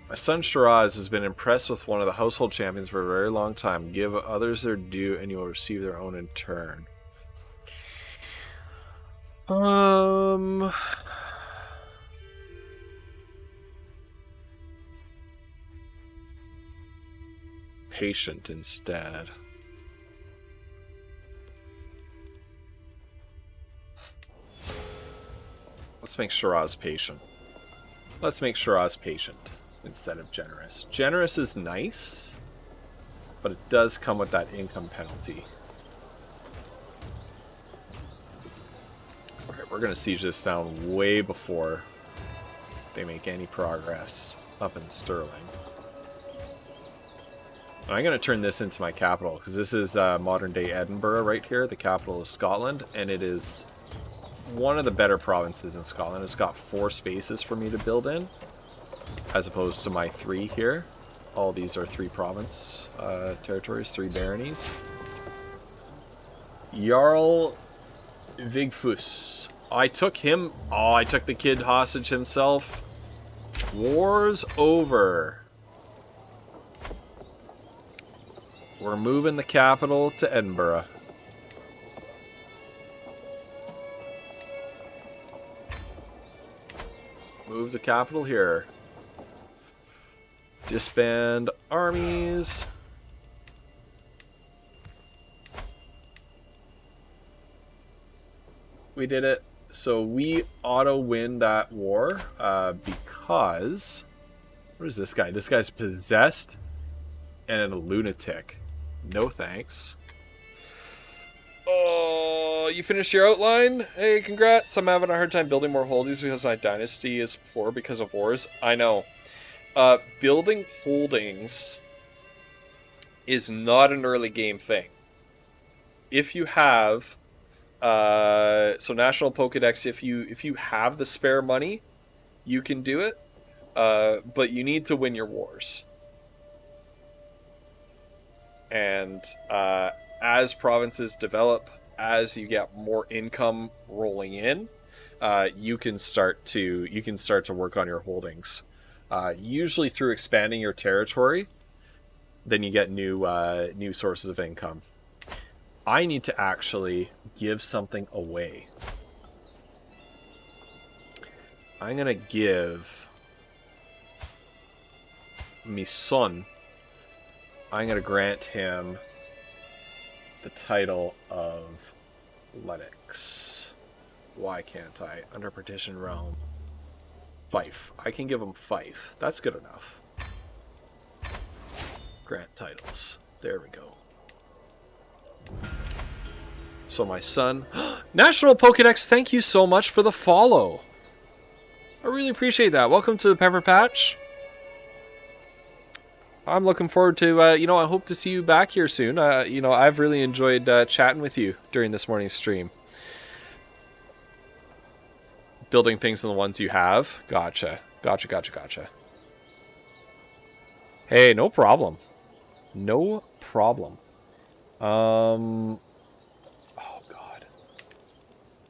My son Shiraz has been impressed with one of the household champions for a very long time. Give others their due and you will receive their own in turn. Patient instead. Let's make Shiraz patient. Let's make Shiraz patient instead of generous. Generous is nice, but it does come with that income penalty. Alright, we're gonna siege this down way before they make any progress up in Stirling. I'm going to turn this into my capital, because this is modern-day Edinburgh right here, the capital of Scotland, and it is one of the better provinces in Scotland. It's got 4 spaces for me to build in, as opposed to my 3 here. All these are 3 province territories, 3 baronies. Jarl Vigfus. I took him. Oh, I took the kid hostage himself. War's over. We're moving the capital to Edinburgh. Move the capital here. Disband armies. We did it. So we auto-win that war because... What is this guy? This guy's possessed and a lunatic. No thanks. Oh, you finished your outline? Hey, congrats. I'm having a hard time building more holdings because my dynasty is poor because of wars. I know. Building holdings is not an early game thing. If you have... so National Pokédex, if you have the spare money, you can do it. But you need to win your wars. And as provinces develop, as you get more income rolling in, you can start to work on your holdings. Usually through expanding your territory, then you get new sources of income. I need to actually give something away. I'm gonna give me son. I'm gonna grant him the title of Lennox. Why can't I? Under partition realm. Fife. I can give him Fife. That's good enough. Grant titles. There we go. So my son... National Pokédex, thank you so much for the follow. I really appreciate that. Welcome to the Pepper Patch. I'm looking forward to, I hope to see you back here soon. I've really enjoyed chatting with you during this morning's stream. Building things on the ones you have. Gotcha. Hey, no problem. No problem. Oh, God.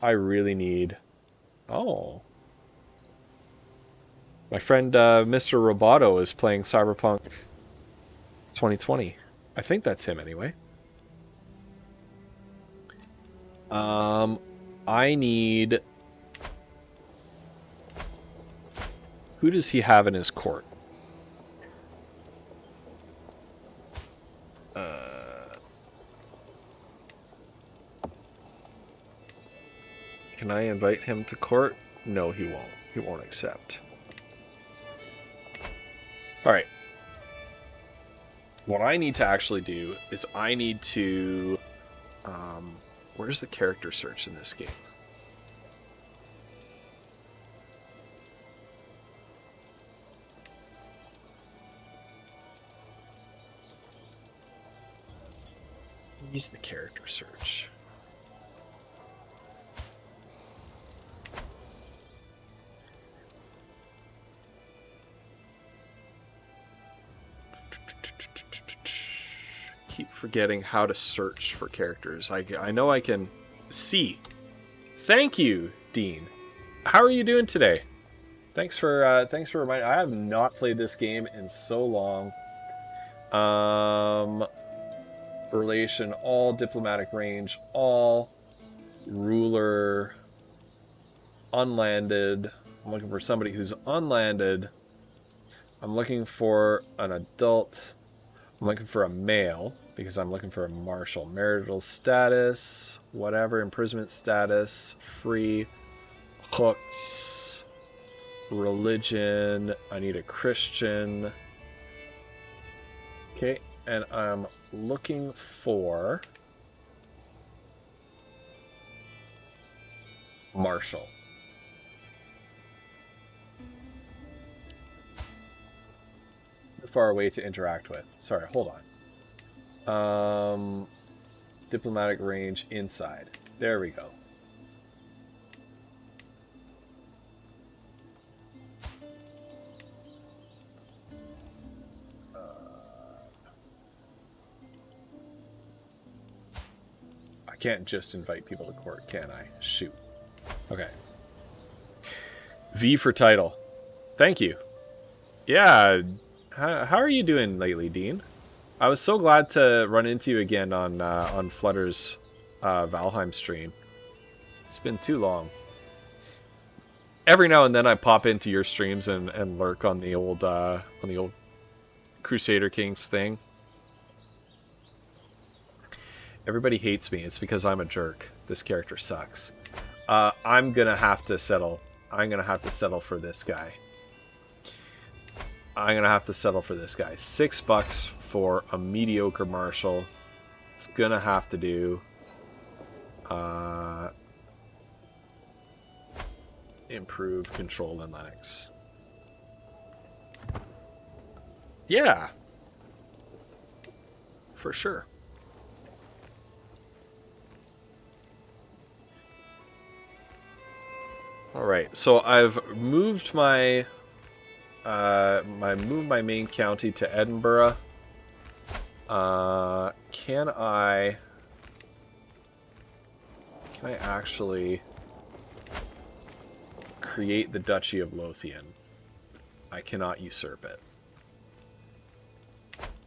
I really need... Oh. My friend, Mr. Roboto, is playing Cyberpunk 2020. I think that's him, anyway. I need... Who does he have in his court? Can I invite him to court? No, he won't. He won't accept. Alright. What I need to actually do is I need to... where's the character search in this game? Use the character search. Keep forgetting how to search for characters. I know I can see. Thank you, Dean. How are you doing today? Thanks for reminding. I have not played this game in so long. Relation, all, diplomatic range, all, ruler, unlanded. I'm looking for somebody who's unlanded. I'm looking for an adult. I'm looking for a male because I'm looking for a marshal. Marital status, whatever, imprisonment status, free, hooks, religion. I need a Christian. Okay, and I'm looking for marshal. Far away to interact with. Sorry, hold on. Diplomatic range inside. There we go. I can't just invite people to court, can I? Shoot. Okay. V for title. Thank you. Yeah, how are you doing lately, Dean? I was so glad to run into you again on Flutter's Valheim stream. It's been too long. Every now and then I pop into your streams and lurk on the old Crusader Kings thing. Everybody hates me. It's because I'm a jerk. This character sucks. I'm gonna have to settle. I'm gonna have to settle for this guy. I'm gonna have to settle for this guy. $6 for a mediocre marshal. It's gonna have to do. Improve control in Linux. Yeah. For sure. Alright, so I've moved my my main county to Edinburgh. Can I actually create the Duchy of Lothian? I cannot usurp it.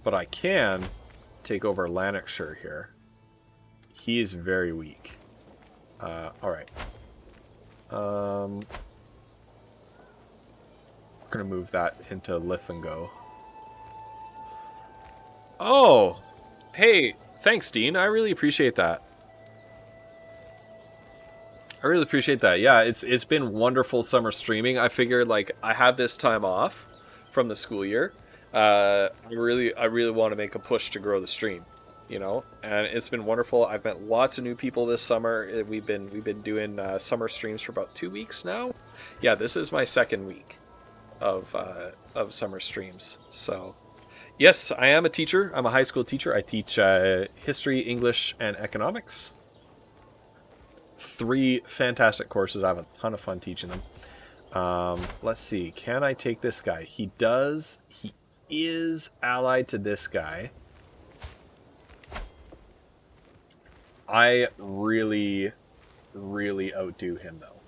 But I can take over Lanarkshire here. He is very weak. Alright. We're gonna move that into Lithengo. Oh! Hey, thanks, Dean. I really appreciate that. I really appreciate that. Yeah, it's been wonderful summer streaming. I figured, like, I have this time off from the school year. I really want to make a push to grow the stream, you know, and it's been wonderful. I've met lots of new people this summer. We've been doing summer streams for about 2 weeks now. Yeah, this is my second week of summer streams. So, yes, I am a teacher. I'm a high school teacher. I teach history, English, and economics. 3 fantastic courses. I have a ton of fun teaching them. Let's see. Can I take this guy? He is allied to this guy. I really outdo him, though.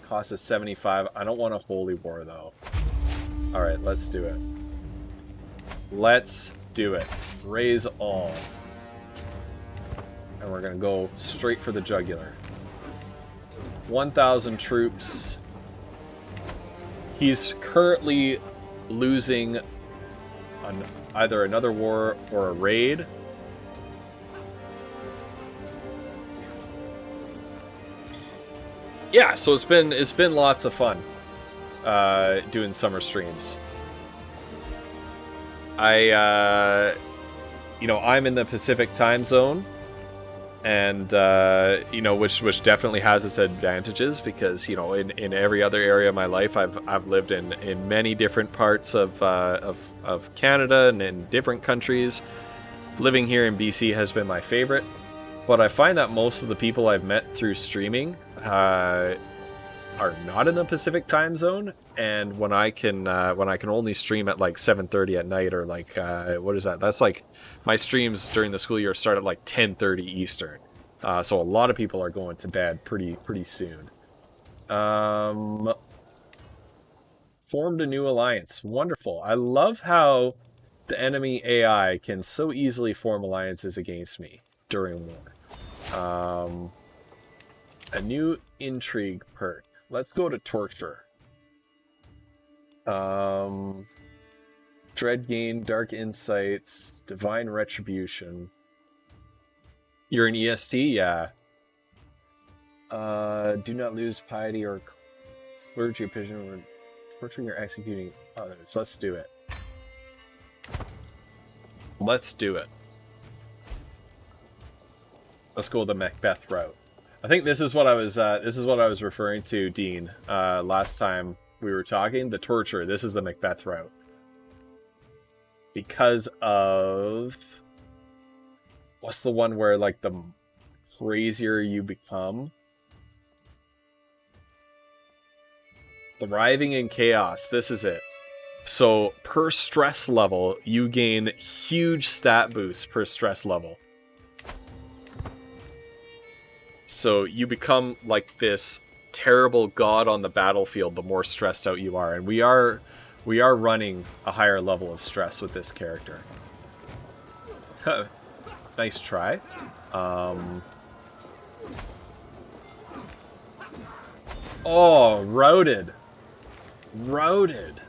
Cost is 75. I don't want a holy war, though. Alright, let's do it. Let's do it. Raise all. And we're going to go straight for the jugular. 1,000 troops. He's currently losing either another war or a raid. Yeah, so it's been lots of fun doing summer streams. I'm in the Pacific time zone. And, which definitely has its advantages because, in every other area of my life, I've lived in many different parts of Canada and in different countries. Living here in BC has been my favorite, but I find that most of the people I've met through streaming are not in the Pacific time zone. And when I can only stream at like 7:30 at night or like, what is that? That's like my streams during the school year start at like 10:30 Eastern. So a lot of people are going to bed pretty soon. Formed a new alliance. Wonderful. I love how the enemy AI can so easily form alliances against me during war. A new intrigue perk. Let's go to torture. Dread gain, dark insights, divine retribution. You're an EST, yeah. Do not lose piety or clergy opinion when torturing or executing others. Let's do it. Let's do it. Let's go with the Macbeth route. I think this is what I was referring to, Dean, last time we were talking. The torture. This is the Macbeth route. Because of... What's the one where, like, the crazier you become? Thriving in chaos. This is it. So, per stress level, you gain huge stat boosts per stress level. So, you become, like, this terrible god on the battlefield, the more stressed out you are. And we are running a higher level of stress with this character. Nice try. Oh, routed. Routed.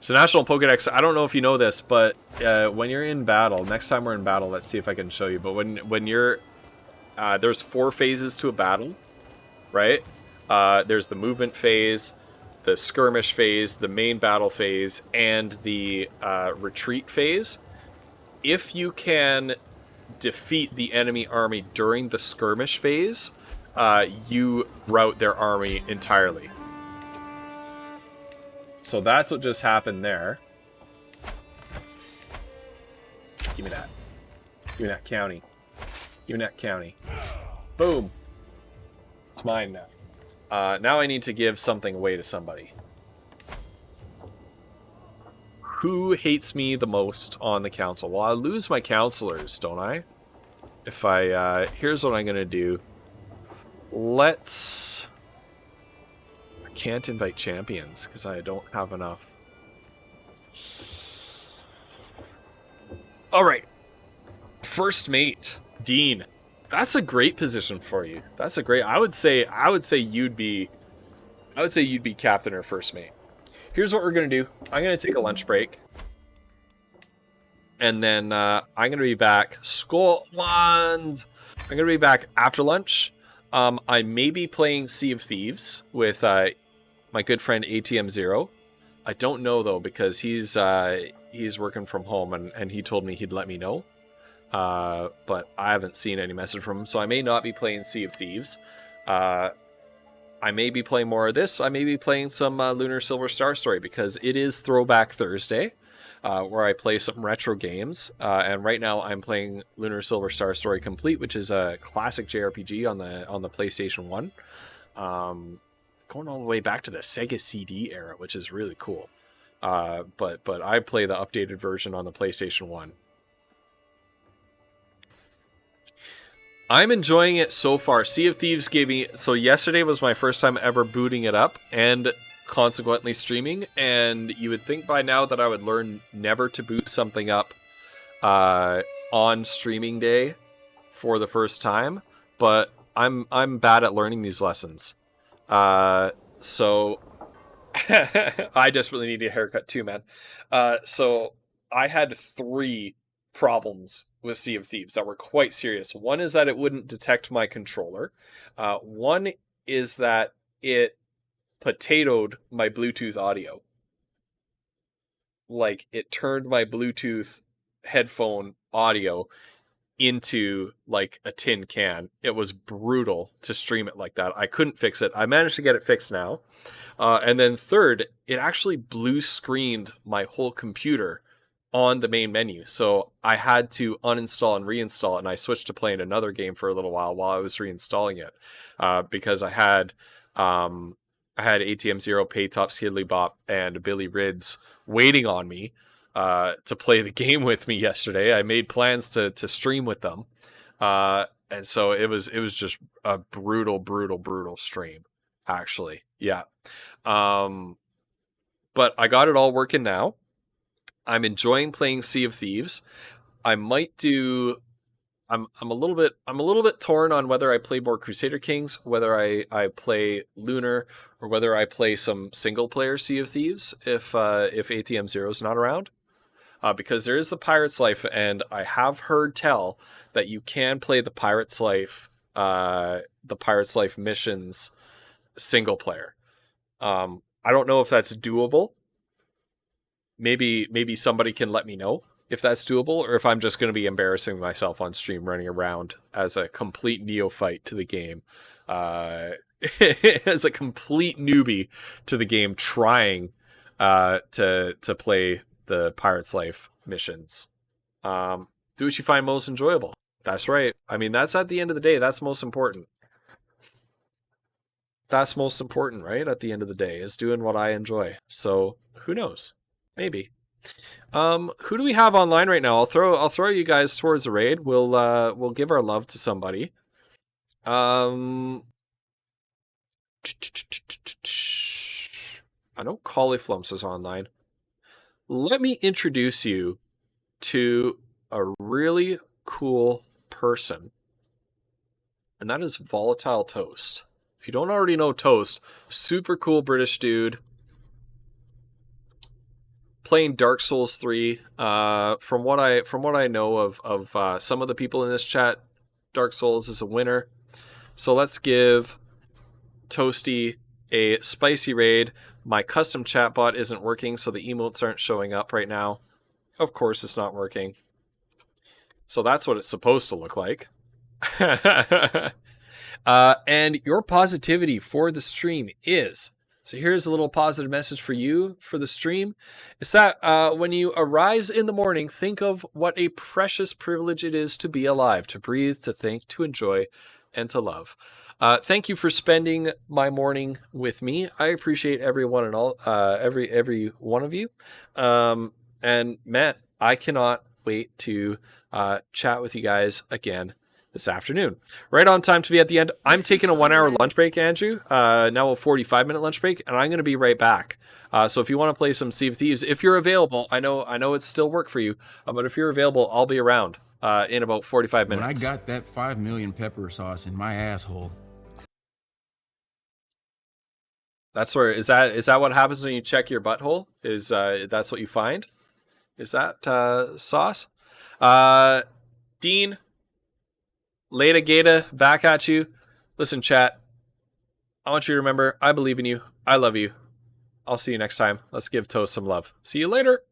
So National Pokedex, I don't know if you know this, but when you're in battle, next time we're in battle, let's see if I can show you, but when you're, there's 4 phases to a battle, right? There's the movement phase, the skirmish phase, the main battle phase, and the retreat phase. If you can defeat the enemy army during the skirmish phase, you rout their army entirely. So that's what just happened there. Give me that. Give me that county. Give me that county. Boom. It's mine now. Now I need to give something away to somebody. Who hates me the most on the council? Well, I lose my counselors, don't I? If I, here's what I'm gonna do. Let's... I can't invite champions, because I don't have enough. Alright. First mate. Dean. That's a great position for you. That's a great... I would say you'd be captain or first mate. Here's what we're gonna do. I'm gonna take a lunch break. And then I'm gonna be back. Scotland! I'm gonna be back after lunch. I may be playing Sea of Thieves with my good friend ATM Zero. I don't know though, because he's working from home and he told me he'd let me know. But I haven't seen any message from him, so I may not be playing Sea of Thieves. I may be playing more of this. I may be playing some Lunar Silver Star Story, because it is Throwback Thursday, where I play some retro games. And right now I'm playing Lunar Silver Star Story Complete, which is a classic JRPG on the PlayStation 1. Going all the way back to the Sega CD era, which is really cool. But I play the updated version on the PlayStation 1. I'm enjoying it so far. Sea of Thieves gave me... So yesterday was my first time ever booting it up and consequently streaming. And you would think by now that I would learn never to boot something up on streaming day for the first time. But I'm bad at learning these lessons. So I desperately need a haircut too, man. So I had 3 problems with Sea of Thieves that were quite serious. One is that it wouldn't detect my controller. One is that it potatoed my Bluetooth audio. Like, it turned my Bluetooth headphone audio into like a tin can. It was brutal to stream it like that. I couldn't fix it. I managed to get it fixed now. And then third, it actually blue screened my whole computer on the main menu. So I had to uninstall and reinstall it, and I switched to playing another game for a little while I was reinstalling it. Because I had ATM Zero, Paytop, Skidly Bop, and Billy Rids waiting on me to play the game with me yesterday. I made plans to stream with them. And so it was just a brutal stream, actually. Yeah. But I got it all working now. I'm enjoying playing Sea of Thieves. I might do... I'm a little bit torn on whether I play more Crusader Kings, whether I play Lunar, or whether I play some single player Sea of Thieves if ATM Zero's not around. Because there is the Pirate's Life, and I have heard tell that you can play the Pirate's Life missions single player. I don't know if that's doable. Maybe somebody can let me know if that's doable, or if I'm just going to be embarrassing myself on stream running around as a complete neophyte to the game. As a complete newbie to the game, trying to play the Pirate's Life missions. Do what you find most enjoyable. That's right. I mean, that's at the end of the day, that's most important. That's most important, right? At the end of the day, is doing what I enjoy. So, who knows? Maybe. Who do we have online right now? I'll throw you guys towards the raid. We'll give our love to somebody. I know Cauliflumps is online. Let me introduce you to a really cool person. And that is Volatile Toast. If you don't already know Toast, super cool British dude. Playing Dark Souls 3. From what I know of some of the people in this chat, Dark Souls is a winner. So let's give Toasty a spicy raid. My custom chatbot isn't working, so the emotes aren't showing up right now. Of course it's not working. So that's what it's supposed to look like. And your positivity for the stream is, so here's a little positive message for you for the stream. It's that when you arise in the morning, think of what a precious privilege it is to be alive, to breathe, to think, to enjoy, and to love. Thank you for spending my morning with me. I appreciate everyone and all, every one of you. And Matt, I cannot wait to chat with you guys again this afternoon. Right on time to be at the end. I'm taking a 1 hour lunch break, Andrew. Now a 45-minute lunch break, and I'm going to be right back. So if you want to play some Sea of Thieves, if you're available, I know it's still work for you, but if you're available, I'll be around in about 45 minutes. When I got that 5 million pepper sauce in my asshole. That's where is that what happens when you check your butthole? Is that's what you find? Is that sauce? Dean, Leda Gata, back at you. Listen, chat. I want you to remember, I believe in you. I love you. I'll see you next time. Let's give Toast some love. See you later.